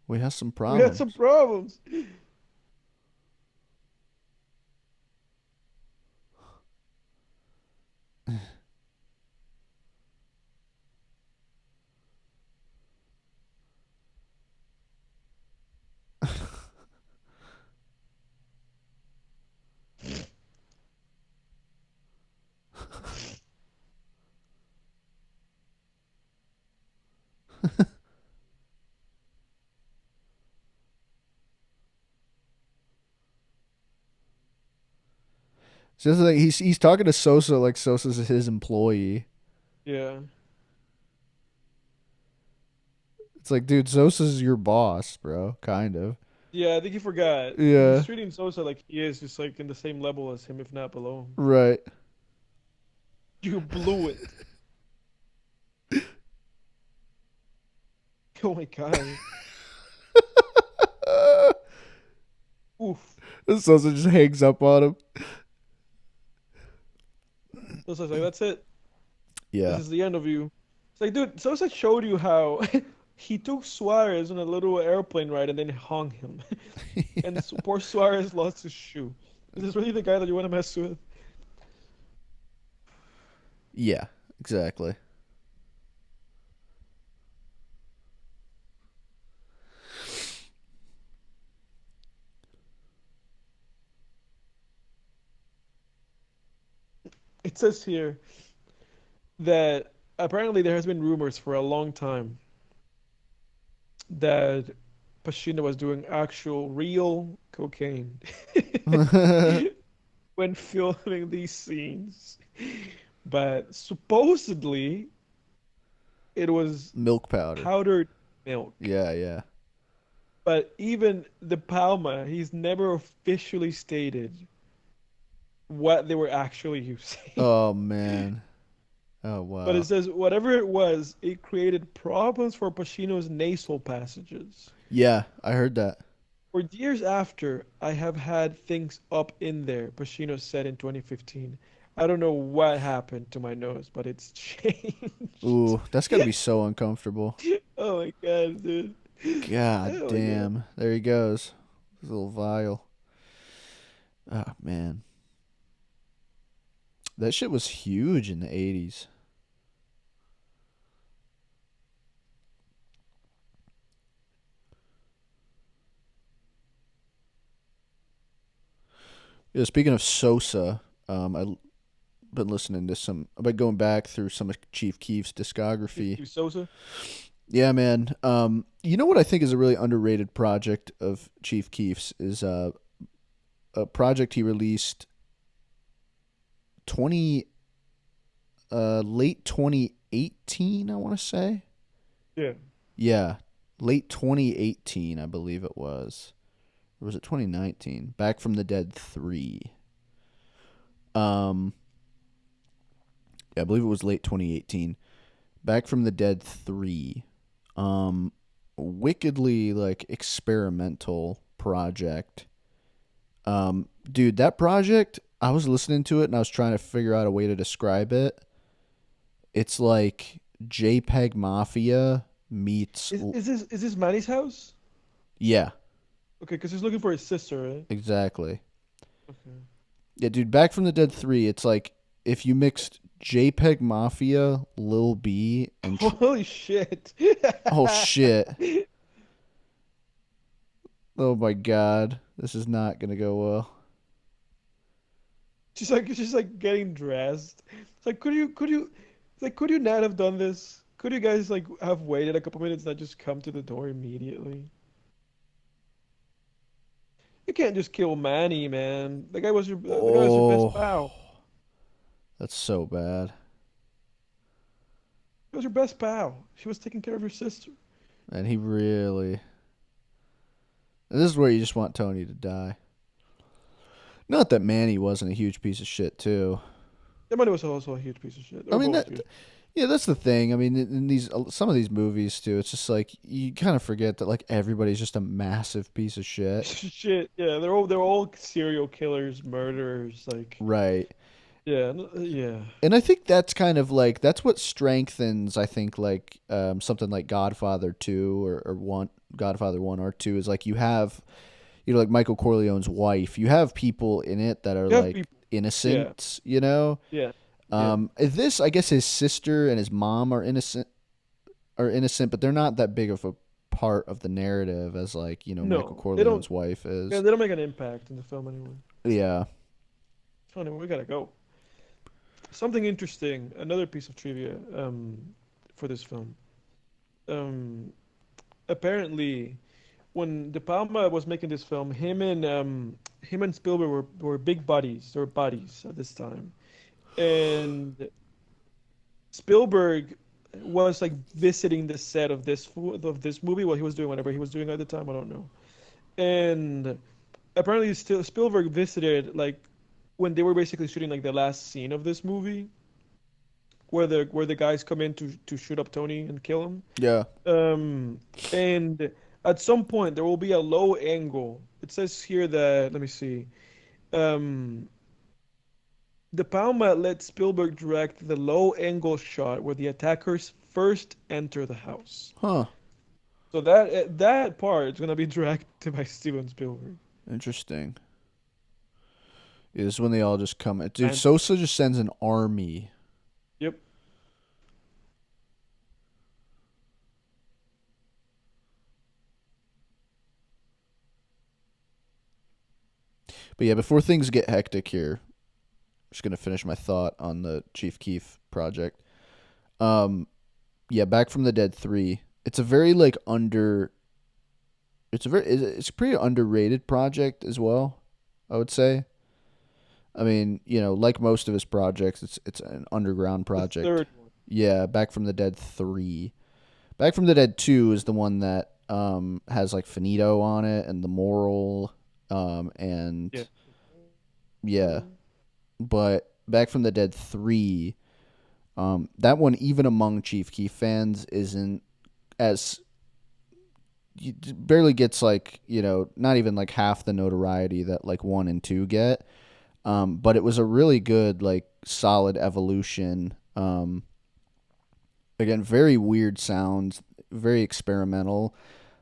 We have some We had some problems. problems. It's just like he's talking to Sosa like Sosa's his employee. Yeah. It's like, dude, Sosa's your boss, bro. Kind of. Yeah, I think he forgot. He's Yeah. treating Sosa like he is, just like in the same level as him, if not below him. Right. You blew it. Oh my god. Oof. Sosa just hangs up on him. Sosa's like, that's it. This Yeah. is the end of you. It's like, dude, Sosa showed you how he took Suarez on a little airplane ride and then hung him. And poor Suarez lost his shoe. Is this really the guy that you want to mess with? Yeah, exactly. It says here that apparently there has been rumors for a long time that Pacino was doing actual real cocaine when filming these scenes. But supposedly it was Milk powder. powdered milk. Yeah, yeah. But even De Palma, he's never officially stated what they were actually using. Oh man. Oh But it wow. says whatever it was, it created problems for Pacino's nasal passages. Yeah, I heard that. For years after, I have had things up in there, Pacino said in 2015. I don't know what happened to my nose, but it's changed. Ooh, that's got to be so uncomfortable. Oh my God, dude. God Oh my God. damn. There he goes. His little vial. Oh man. That shit was huge in the 80s. Yeah, speaking of Sosa, I've been listening to some. I've been going back through some of Chief Keef's discography. Sosa? Yeah, man. You know what I think is a really underrated project of Chief Keef's is a project he released 20 late 2018, I want to say. Yeah. Yeah, late 2018, I believe it was. Or was it 2019? Back from the Dead 3. Um yeah, I believe it was late 2018. Back from the Dead 3. Um Wickedly like experimental project. Dude, that project, I was listening to it and I was trying to figure out a way to describe it. It's like JPEG Mafia meets Is this Manny's house? yeah, Okay, because he's looking for his sister, right? exactly. Okay. Yeah, dude, Back from the Dead 3, it's like if you mixed JPEG Mafia, Lil B, and Holy shit. oh shit. Oh my god. This is not going to go well. She's like getting dressed. It's like could you not have done this? Could you guys like have waited a couple minutes and not just come to the door immediately? You can't just kill Manny, man. The guy was your best Oh, pal. that's so bad. He was your best pal. She was taking care of your sister. And he really. This is where you just want Tony to die. Not that Manny wasn't a huge piece of shit too. That Manny was also a huge piece of shit. They I were mean both that. huge. Yeah, that's the thing. I mean, in these some of these movies too, it's just like you kind of forget that like everybody's just a massive piece of shit. Shit, yeah, they're all serial killers, murderers, like Right. yeah, yeah. And I think that's kind of like that's what strengthens I think like something like Godfather 2 or 1 Godfather 1 or 2 is like you have like Michael Corleone's wife. You have people in it that are You have like people. Yeah, innocent, you know? yeah, yeah. This I guess his sister and his mom are innocent, but they're not that big of a part of the narrative as like, Michael No, they don't. Corleone's wife Yeah, is. they don't make an impact in the film anyway. Yeah. Funny, we gotta go. Something interesting. Another piece of trivia. For this film. Um, Apparently, when De Palma was making this film, him and Spielberg were big buddies. They were buddies at this time, and Spielberg was like visiting the set of this movie while he was doing whatever he was doing at the time. I don't know. And apparently, still Spielberg visited like when they were basically shooting like the last scene of this movie, where the guys come in to shoot up Tony and kill him. Yeah. And at some point there will be a low angle. It says here that let me see. Um, De Palma let Spielberg direct the low angle shot where the attackers first enter the house. Huh. So that part is gonna be directed by Steven Spielberg. Interesting. Yeah, this is when they all just come. Dude, And Sosa just sends an army. yep. But yeah, before things get hectic here, I'm just gonna finish my thought on the Chief Keef project. Um, yeah, Back from the Dead 3. It's a very like under. It's a pretty underrated project as well. I would say. I mean, like most of his projects, it's an underground The project. third one. Yeah, Back from the Dead 3. Back from the Dead 2 is the one that has like Finito on it and the Moral and Yeah. yeah, but Back from the Dead 3, that one even among Chief Keef fans isn't as barely gets like, not even like half the notoriety that like 1 and 2 get. But it was a really good, like, solid evolution. Again, very weird sounds, very experimental.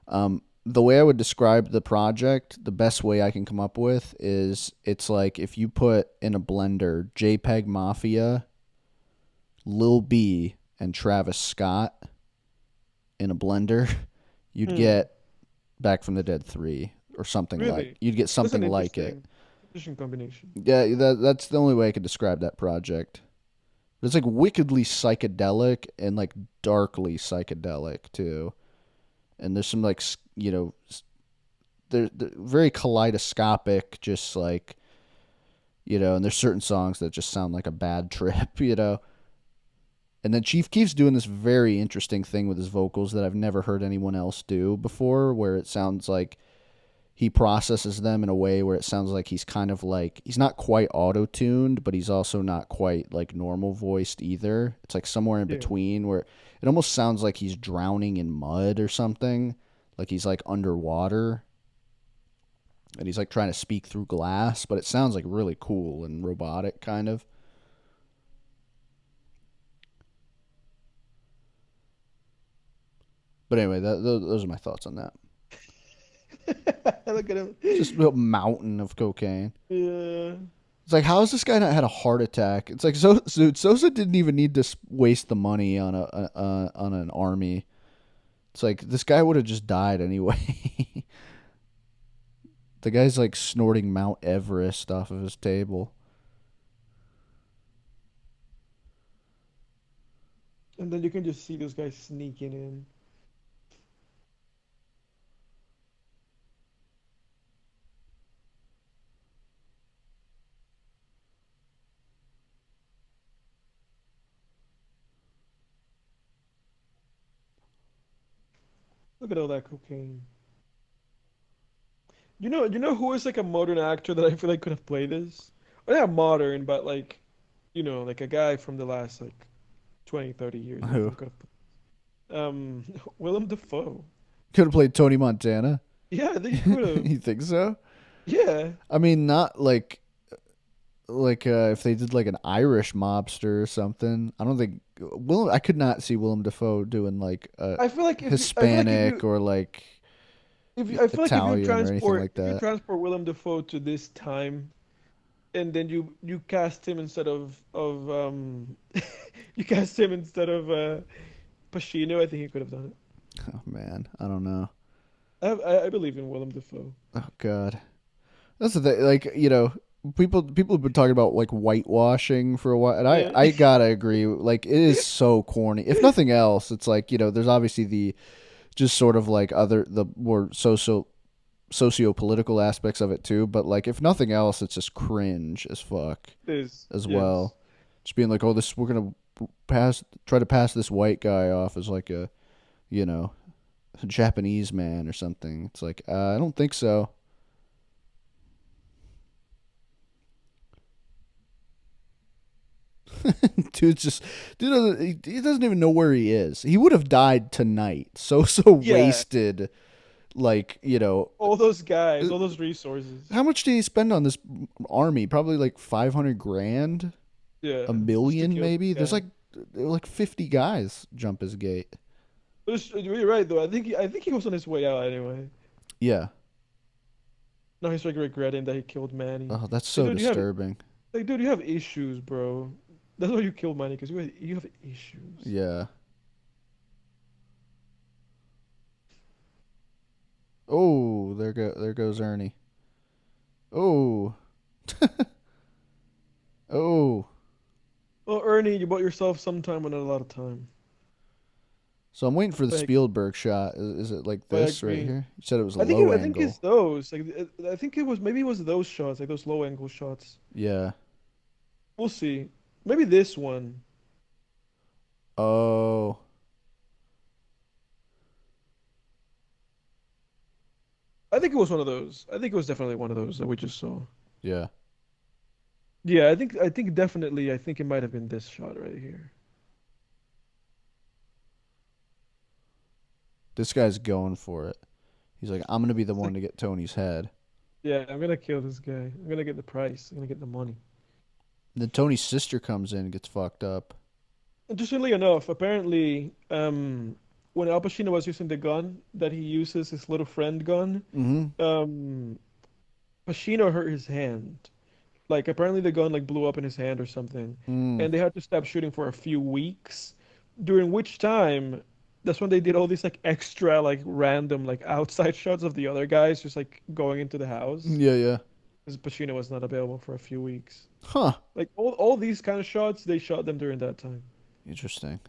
The way I would describe the project, the best way I can come up with is it's like if you put in a blender JPEG Mafia, Lil B, and Travis Scott in a blender, you'd Hmm. get Back from the Dead 3 or something like. Really? You'd get That's something an like it. interesting combination. Yeah, that's the only way I could describe that project. It's like wickedly psychedelic and like darkly psychedelic too. And there's some like they're very kaleidoscopic, just like and there's certain songs that just sound like a bad trip. And then Chief Keef's doing this very interesting thing with his vocals that I've never heard anyone else do before, where it sounds like he processes them in a way where it sounds like he's kind of like he's not quite auto-tuned, but he's also not quite like normal voiced either. It's like somewhere in Yeah. between where it almost sounds like he's drowning in mud or something, like he's like underwater and he's like trying to speak through glass, but it sounds like really cool and robotic kind of. But anyway, those are my thoughts on that. Look at him. Just a mountain of cocaine. Yeah. It's like, how has this guy not had a heart attack? It's like, dude, Sosa didn't even need to waste the money on on an army. It's like this guy would have just died anyway. The guy's like snorting Mount Everest off of his table. And then you can just see those guys sneaking in. Look at all that cocaine. You know who is like a modern actor that I feel like could have played this? Or not modern, but like, like a guy from the last like 20, 30 years that I Who think could have Willem Dafoe. could have played Tony Montana? Yeah, I think he could have. You think so? Yeah. I mean, not like if they did like an Irish mobster or something. I don't think Willem. I could not see Willem Dafoe doing like a I feel like if Hispanic you or like if you, I feel like Italian or anything like if you that. transport Willem Dafoe to this time and then you cast him instead of you cast him instead of Pacino, I think he could have done it. Oh man, I don't know. I believe in Willem Dafoe. Oh god, that's the thing. Like people have been talking about like whitewashing for a while, and I Yeah. I gotta agree. Like it is so corny. If nothing else, it's like there's obviously the just sort of like the more socio-political aspects of it too. But like if nothing else, it's just cringe as fuck It is. as Yes. well. Just being like, oh, this we're gonna try to pass this white guy off as like you know a Japanese man or something. It's like I don't think so. Dude's just he doesn't even know where he is. He would have died tonight. So Yeah. wasted. Like All those guys, all those resources. how much did he spend on this army? Probably like 500 grand, Yeah. a Just to million kill this maybe. There's guy. like 50 guys jump his gate. You're right though. I think he was on his way out anyway. Yeah. Now he's like regretting that he killed Manny. Oh, that's Like, so dude, disturbing. you have issues, bro. That's why you killed Manny because you have issues. Yeah. Oh, there goes Ernie. Oh. Oh. Well, Ernie, you bought yourself some time, but not a lot of time. So I'm waiting for the Like, Spielberg shot. Is it like I this right agree. here? You said it was a low I think it's angle. those. Like, I think it was maybe it was those shots, like those low angle shots. Yeah. We'll see. Maybe this one. Oh. I think it was one of those. I think it was definitely one of those that we just saw. Yeah. Yeah, I think definitely. I think it might have been this shot right here. This guy's going for it. He's like, I'm gonna be the It's one like, to get Tony's head. yeah, I'm gonna kill this guy. I'm gonna get the price. I'm gonna get the money. Then Tony's sister comes in and gets fucked up. Interestingly enough, apparently, when Al Pacino was using the gun that he uses, his little friend gun, Mm-hmm. um, Pacino hurt his hand. Like apparently the gun like blew up in his hand or something, Mm. and they had to stop shooting for a few weeks. During which time, that's when they did all these like extra like random like outside shots of the other guys just like going into the house Yeah, yeah. because Pacino was not available for a few weeks. Huh. Like all these kind of shots, they shot them during that time. Interesting.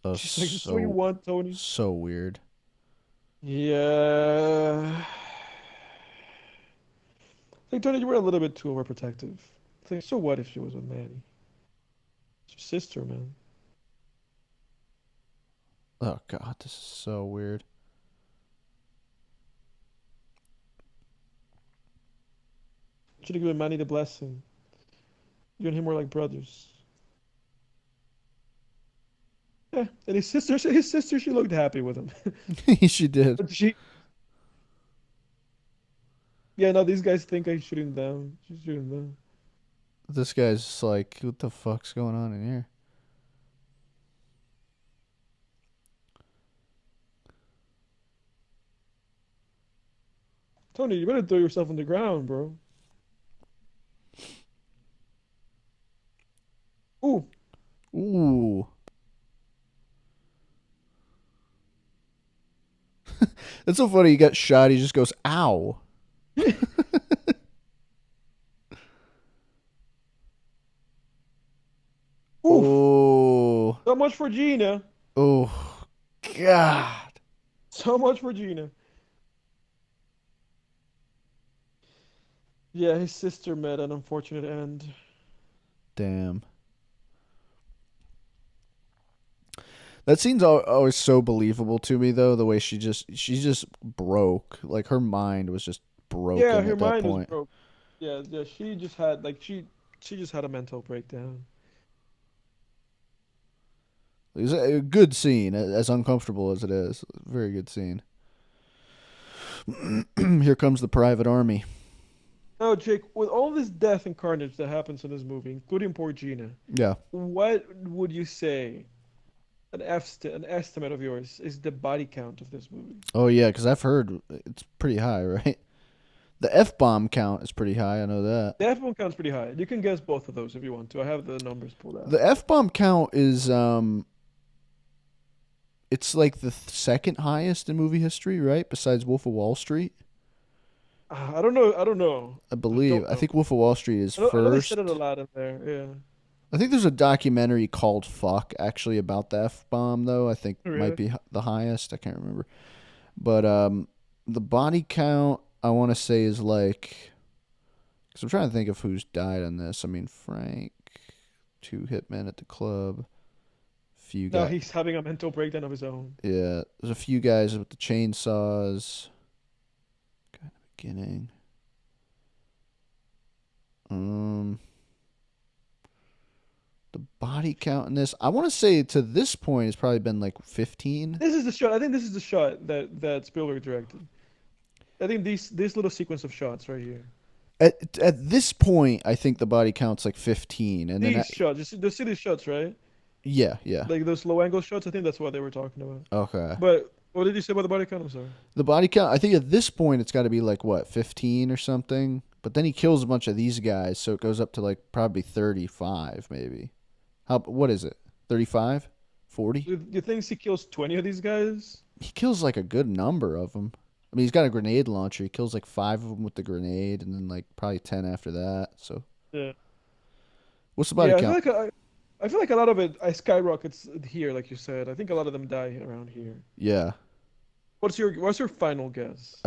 Oh, She's like, "This is what you want, Tony." so weird. Yeah. Like Tony, you were a little bit too overprotective. It's like, so what if she was with Manny? It's your sister, man. Oh god, this is so weird. Should have given Manny the blessing. You and him were like brothers. Yeah, and his sister, she looked happy with him. She did. But yeah, no, these guys think I'm shooting them. She's shooting them. This guy's just like, what the fuck's going on in here? Tony, you better throw yourself on the ground, bro. Ooh, Ooh. It's so funny. He got shot. He just goes, ow. oof. Oh. So much for Gina. Oh. God. So much for Gina. Yeah, his sister met an unfortunate end. Damn. That scene's always so believable to me, though. The way she just broke. Like her mind was just Yeah, broken her at that mind was point. broke. Yeah, yeah, she just had like she just had a mental breakdown. It was a good scene, as uncomfortable as it is. Very good scene. Here comes the private army. Now, Jake, with all this death and carnage that happens in this movie, including poor Gina, Yeah. what would you say an estimate of yours is the body count of this movie? Oh yeah, because I've heard it's pretty high, right? The F bomb count is pretty high. I know that. The F1 count's pretty high. You can guess both of those if you want to. I have the numbers pulled out. The F bomb count is it's like the second highest in movie history, right? Besides Wolf of Wall Street. I don't know. I don't know. I I believe. don't I know. think Wolf of Wall Street is I know they said it a first. lot in there. Yeah. I think there's a documentary called "Fuck" actually about the F bomb, though. I think might Really? be the highest. I can't remember, but the body count I want to say is like, because I'm trying to think of who's died on this. I mean, Frank, two hitmen at the club, few No, guys. he's having a mental breakdown of his own. Yeah, there's a few guys with the chainsaws. Kind of beginning. Um, the body count in this, I want to say to this point, it's probably been like 15. This is the shot. I think this is the shot that Spielberg directed. I think this little sequence of shots right here. At this point, I think the body count's like 15, and then These shots, the city shots, right? Yeah, yeah. Like those low angle shots. I think that's what they were talking about. Okay. But what did you say about the body count? I'm sorry. The body count, I think at this point it's got to be like what, 15 or something. But then he kills a bunch of these guys, so it goes up to like probably 35 maybe. What is it? 35? 40? You think he kills 20 of these guys? He kills like a good number of them. I mean, he's got a grenade launcher. He kills like 5 of them with the grenade and then like probably 10 after that. So, Yeah. what's the body Yeah, count? I feel like a lot of it I skyrockets here, like you said. I think a lot of them die around here. Yeah. What's your final guess?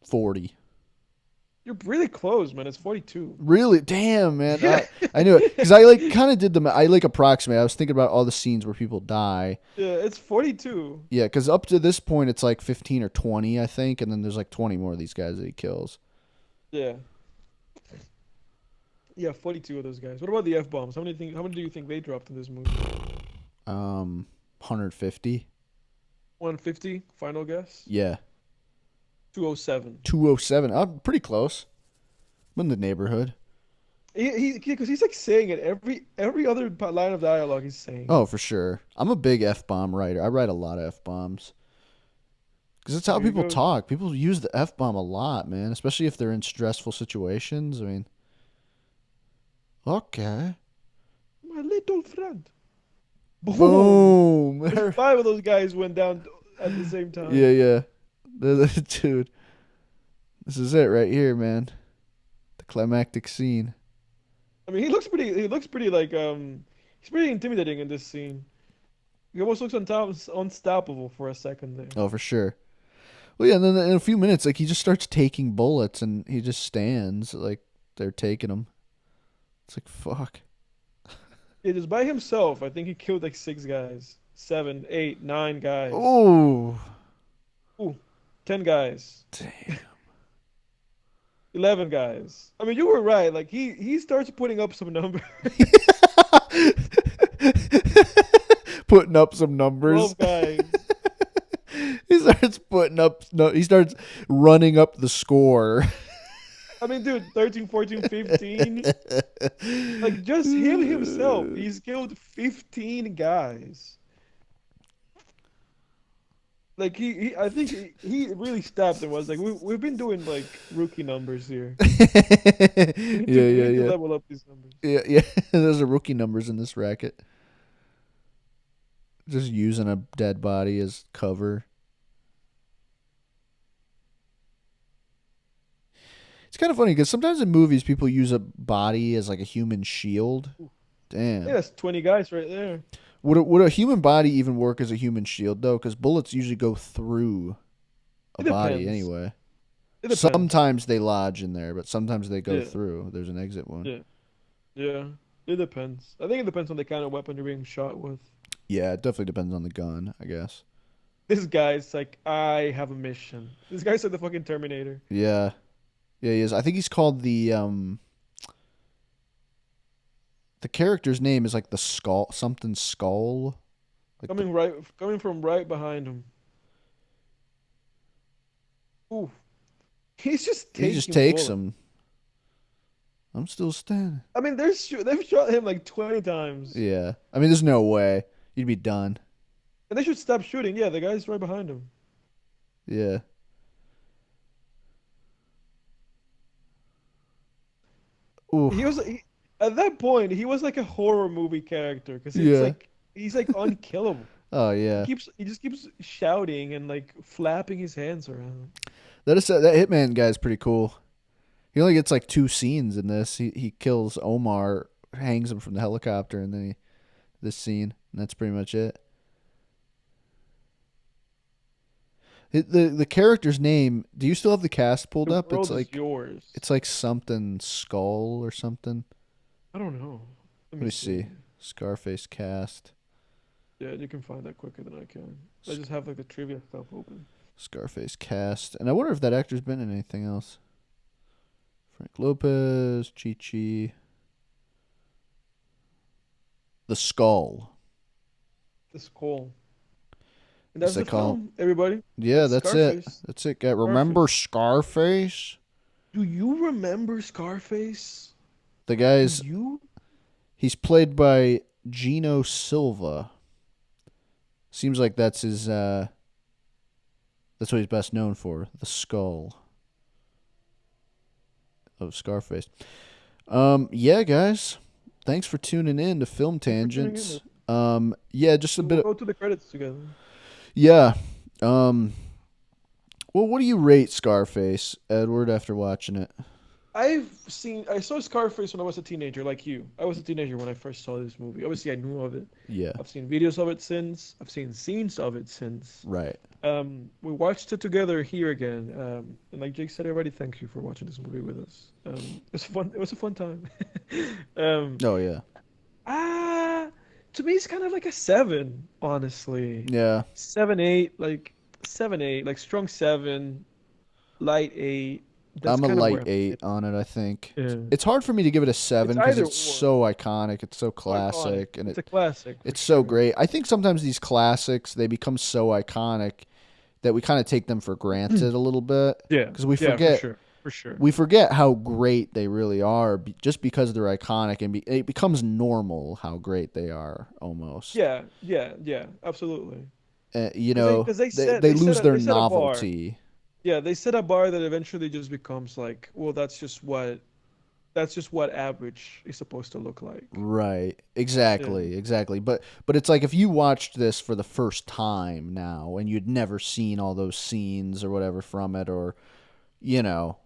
40. You're really close, man. It's 42. Really? Damn, man. Yeah. I knew it. Because I like kind of did I like approximate. I was thinking about all the scenes where people die. Yeah, it's 42. Yeah, because up to this point, it's like 15 or 20, I think. And then there's like 20 more of these guys that he kills. Yeah. Yeah, 42 of those guys. What about the F-bombs? How many do you think they dropped in this movie? 150. 150, final guess? Yeah. 207. 207. I'm pretty close. I'm in the neighborhood. Because he's like saying it every other line of dialogue he's saying. Oh, for sure. I'm a big F-bomb writer. I write a lot of F-bombs. Because it's how There you people go. talk. People use the F-bomb a lot, man. Especially if they're in stressful situations. I mean, okay. My little friend. Boom. Boom. There's 5 of those guys went down at the same time. Yeah, yeah. Dude. This is it right here, man. The climactic scene. I mean, he looks pretty like he's pretty intimidating in this scene. He almost looks unstoppable for a second there. Oh, for sure. Well, yeah, and then in a few minutes, like, he just starts taking bullets, and he just stands, like, they're taking him. It's like, fuck. Yeah, just by himself, I think he killed like 6 guys, 7, 8, 9 guys. Oh. Ooh, 10 guys, Damn. 11 guys. I mean, you were right. Like he starts putting up some numbers. Putting up some numbers. 12 guys. He starts running up the score. I mean, dude, 13, 14, 15. Like just him himself, he's killed 15 guys. Like I think he really stepped and was like, we've been doing like rookie numbers here. We need to level up these numbers. Yeah, yeah. Those are rookie numbers in this racket. Just using a dead body as cover. It's kind of funny because sometimes in movies people use a body as like a human shield. Damn. Yeah, that's 20 guys right there. Would a human body even work as a human shield though? Because bullets usually go through a It body depends. anyway. It depends. Sometimes they lodge in there, but sometimes they go Yeah. through. There's an exit one. Yeah. Yeah. It depends. I think it depends on the kind of weapon you're being shot with. Yeah, it definitely depends on the gun, I guess. This guy's like, I have a mission. This guy's like the fucking Terminator. Yeah. Yeah, he is. I think he's called the character's name is like the Skull, something Skull. Like Coming from right behind him. Ooh. He's just taking he just takes bullets. him. I'm still standing. I mean, they've shot him like 20 times. Yeah. I mean, there's no way. You'd be done. And they should stop shooting. Yeah, the guy's right behind him. Yeah. Ooh. At that point, he was like a horror movie character because Yeah. he's like unkillable. Oh yeah. He just keeps shouting and like flapping his hands around. That Hitman guy's pretty cool. He only gets like 2 scenes in this. He kills Omar, hangs him from the helicopter, and then this scene, and that's pretty much it. The character's name. Do you still have the cast pulled The up? world It's is like yours. it's like something Skull or something. I don't know. Let me see. Scarface cast. Yeah, you can find that quicker than I can. I just have like the trivia stuff open. Scarface cast, and I wonder if that actor's been in anything else. Frank Lopez, Chi-Chi. The Skull. The Skull. And that's What's the it called? film, everybody. Yeah, that's it. Scarface. That's it, guy. Remember Scarface? Do you remember Scarface? The Do guy's you? he's played by Gino Silva. Seems like that's his. That's what he's best known for. The skull of Scarface. Yeah, guys. Thanks for tuning in to Film Thanks for tuning in. Tangents. Yeah, just a We'll bit of go to the credits together. yeah. Um, well, what do you rate Scarface, Edward, after watching it? I saw Scarface when I was a teenager, like you. I was a teenager when I first saw this movie. Obviously, I knew of it. Yeah, I've seen videos of it since. I've seen scenes of it since. right. We watched it together here again. And like Jake said already, thank you for watching this movie with us. It was fun. It was a fun time. um, Oh yeah, ah, to me, it's kind of like a seven, honestly. yeah. 7, 8, like 7, 8, like strong seven, light 8. That's I'm a kind of light where I'm eight at. on it. I think Yeah. it's hard for me to give it a It's seven because either it's or. so iconic. It's so So iconic. classic, and It's a classic for it's so sure. great. I think sometimes these classics they become so iconic that we kind of take them for granted a little bit Yeah, because we yeah, for forget sure, for sure. we forget how great they really are just because they're iconic, and it becomes normal how great they are almost. Yeah, yeah, yeah, absolutely. You Because know, they set they lose their they set a bar. novelty. Yeah, they set a bar that eventually just becomes like, well, that's just what average is supposed to look like. Right. Yeah. Exactly. But it's like if you watched this for the first time now and you'd never seen all those scenes or whatever from it, or you know,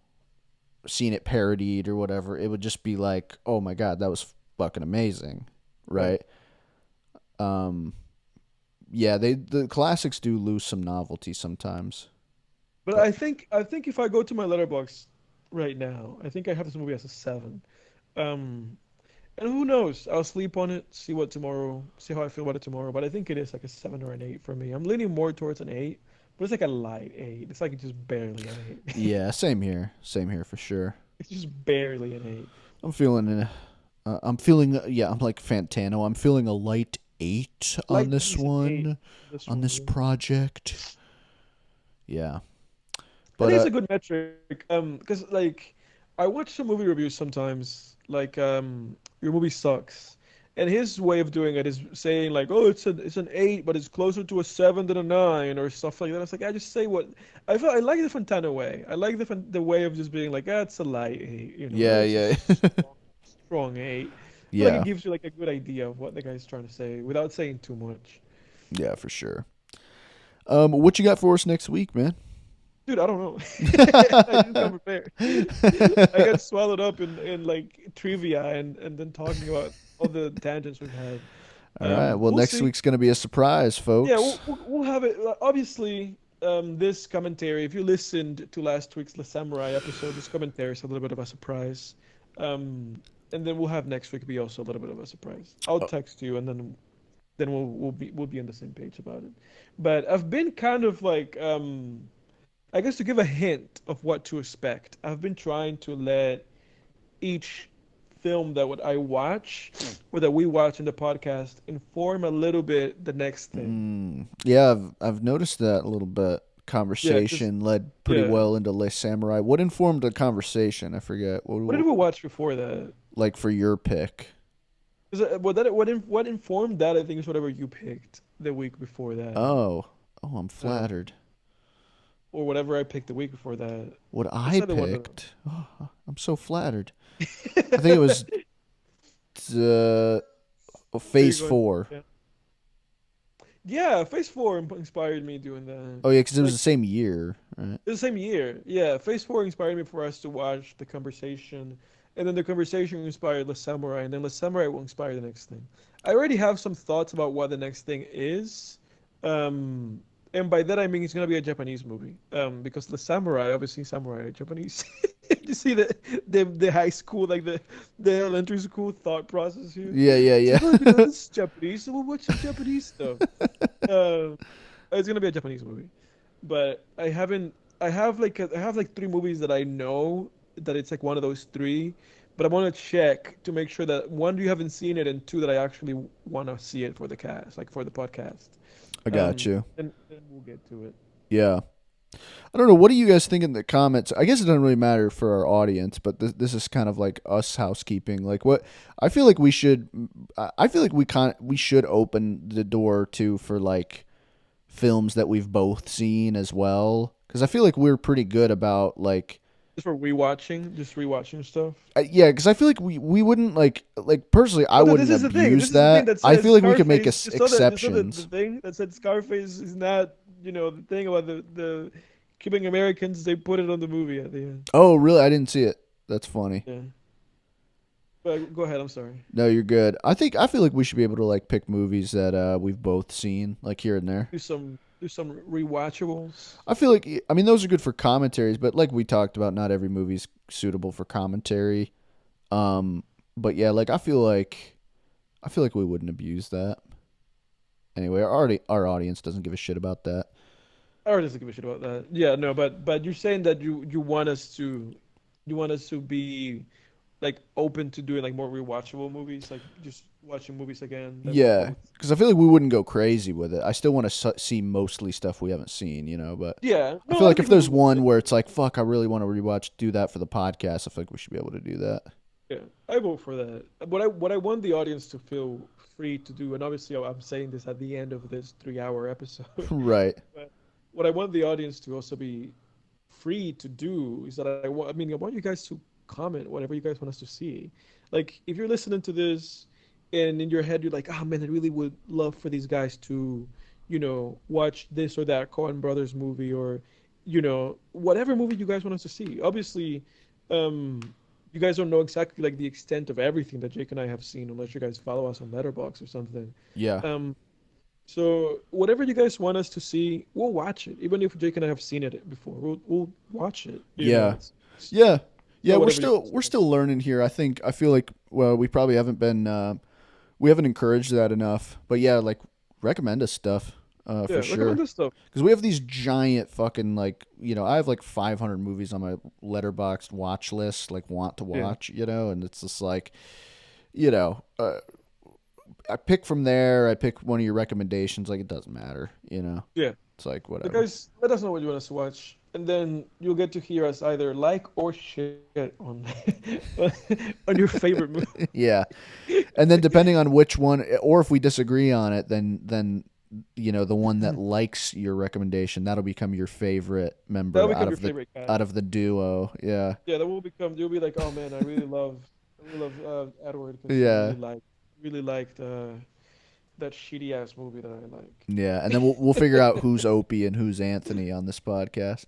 seen it parodied or whatever, it would just be like, "Oh my god, that was fucking amazing." Right. Right? Um yeah, the classics do lose some novelty sometimes. But But I think if I go to my letterbox right now, I think I have this movie as a seven. Um, and who knows? I'll sleep on it, see how I feel about it tomorrow. But I think it is like a 7 or an 8 for me. I'm leaning more towards an 8, but it's like a light 8. It's like just barely an 8. yeah, same here. Same here for sure. It's just barely an 8. I'm feeling I'm feeling yeah, I'm like Fantano. I'm feeling a light 8 on Light this decent 8 one, for this on this movie. project. Yeah. I But think it's a good metric. Because like I watch some movie reviews sometimes, like your movie sucks. And his way of doing it is saying like, oh, it's an 8, but it's closer to a 7 than a 9 or stuff like that. It's like I just say what I like the Fontana way. I like the way of just being like, ah, it's a light 8, yeah, it's yeah. just strong 8. I feel like it Yeah. gives you like a good idea of what the guy's trying to say without saying too much. Yeah, for sure. What you got for us next week, man? Dude, I don't know. I just got prepared. I got swallowed up in like trivia and then talking about all the tangents we've had. All right. Well, We'll next see. week's going to be a surprise, Yeah, folks. we'll have it. Obviously, this commentary, if you listened to last week's La Samurai episode, this commentary is a little bit of a surprise. And then we'll have next week be also a little bit of a surprise. I'll Oh, text you and then we'll be on the same page about it. But I've been kind of like I guess to give a hint of what to expect, I've been trying to let each film that what I watch or that we watch in the podcast inform a little bit the next thing. yeah, I've noticed that a little bit. Yeah, because Conversation led pretty yeah. well into Les Samurai. What informed the conversation? I forget. What did we watch before that? Like for your pick? Because what informed that I think is whatever you picked the week before that, Oh, I'm um, flattered. or whatever I picked the week before that. What It's I either one of picked? Oh, I'm so flattered. I think it them. was uh, There you Phase go. 4. Yeah, yeah. Phase 4 inspired me doing that. Oh yeah, because it was Like the same year, right? it's the same year. Yeah, Phase 4 inspired me for us to watch The Conversation, and then The Conversation inspired The Samurai, and then The Samurai will inspire the next thing. I already have some thoughts about what the next thing is, um, and by that I mean it's gonna be a Japanese movie, because The Samurai, obviously Samurai are Japanese. You see the high school, like the elementary school thought process here. Yeah, yeah, It's like, yeah. oh, you know, this is Japanese, so we'll watch some Japanese stuff. Um, it's gonna be a Japanese movie, but I haven't. I have like three movies that I know that it's like one of those three, but I want to check to make sure that one, you haven't seen it, and two, that I actually want to see it for the cast, like for the podcast. I got you. And then we'll get to it. Yeah. I don't know. What do you guys think in the comments? I guess it doesn't really matter for our audience, but this is kind of like us housekeeping. Like what I feel like we should. I feel like we should open the door to for like films that we've both seen as well, because I feel like we're pretty good about like. Just for rewatching, just rewatching stuff. Yeah, because I feel like we wouldn't like personally I Oh, no, wouldn't this is the thing. abuse This is the thing that. that I says feel like we could make Scarface. You saw the exceptions. thing that said Scarface is not, the thing about the Cuban Americans. They put it on the movie at the end. Oh, really? I didn't see it. That's funny. Yeah. But go ahead. I'm sorry. No, you're good. I feel like we should be able to like pick movies that we've both seen, like here and there. Do some rewatchables. I feel like I mean those are good for commentaries, but like we talked about, not every movie's suitable for commentary. Um, but yeah, like I feel like we wouldn't abuse that. Anyway, our audience doesn't give a shit about that. I already doesn't give a shit about that. Yeah, no, but you're saying that you want us to be like open to doing like more rewatchable movies, like just watching movies again that we Yeah, both. because I feel like we wouldn't go crazy with it. I still want to see mostly stuff we haven't seen, but Yeah, I no, feel I like if think we there's would. one where it's like, fuck, I really want to rewatch, do that for the podcast, I feel like we should be able to do that. Yeah, I vote for that. What I want the audience to feel free to do, and obviously I'm saying this at the end of this 3 hour episode, Right. but what I want the audience to also be free to do is that I want you guys to comment whatever you guys want us to see. Like if you're listening to this and in your head you're like, oh man, I really would love for these guys to, watch this or that Coen Brothers movie, or, whatever movie you guys want us to see. Obviously, um, you guys don't know exactly like the extent of everything that Jake and I have seen unless you guys follow us on Letterboxd or something. Yeah. Um, so whatever you guys want us to see, we'll watch it. Even if Jake and I have seen it before, we'll watch it. Yeah. It's Yeah. Yeah, we're whatever you still guys we're want. still learning here. I feel like well, we probably haven't been we haven't encouraged that enough. But yeah, like recommend us stuff Yeah, for recommend sure. this stuff. Because we have these giant fucking like I have like 500 movies on my letterboxd watch list, like want to Yeah, watch, and it's just like you know uh, I pick from there. I pick one of your recommendations. Like it doesn't matter. yeah. It's like So whatever. guys, let us know what you want us to watch, and then you'll get to hear us either like or shit on on your favorite movie. Yeah, and then depending on which one, or if we disagree on it, then the one that likes your recommendation, that'll become your favorite That'll member become your favorite guy. out of the duo. Yeah, Yeah, that will become. You'll be like, oh man, I really love Edward because he yeah, really liked that shitty ass movie that I like. yeah. And then we'll figure out who's Opie and who's Anthony on this podcast.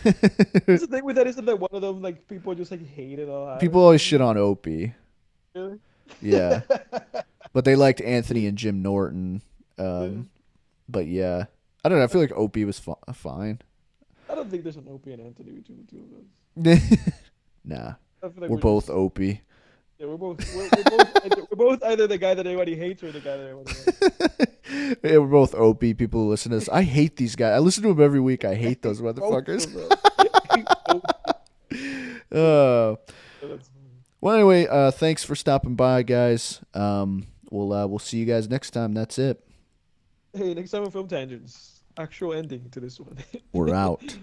That's the thing with that, isn't that one of them like people just like hate it a lot or People always something? shit on Opie. Really? Yeah, but they liked Anthony and Jim Norton. Yeah. But yeah, I don't know. I feel like Opie was fine. I don't think there's an Opie and Anthony between the two of us. Nah, I feel like we're we're both just Opie. yeah, we're both either the guy that everybody hates or the guy that everybody likes. Yeah, we're both Opie. People who listen to us. I hate these guys. I listen to them every week. I hate those Both motherfuckers. of them. I hate both. uh, That's funny. well, anyway, thanks for stopping by, guys. We'll see you guys next time. That's it. Hey, next time on Film Tangents, actual ending to this one. We're out.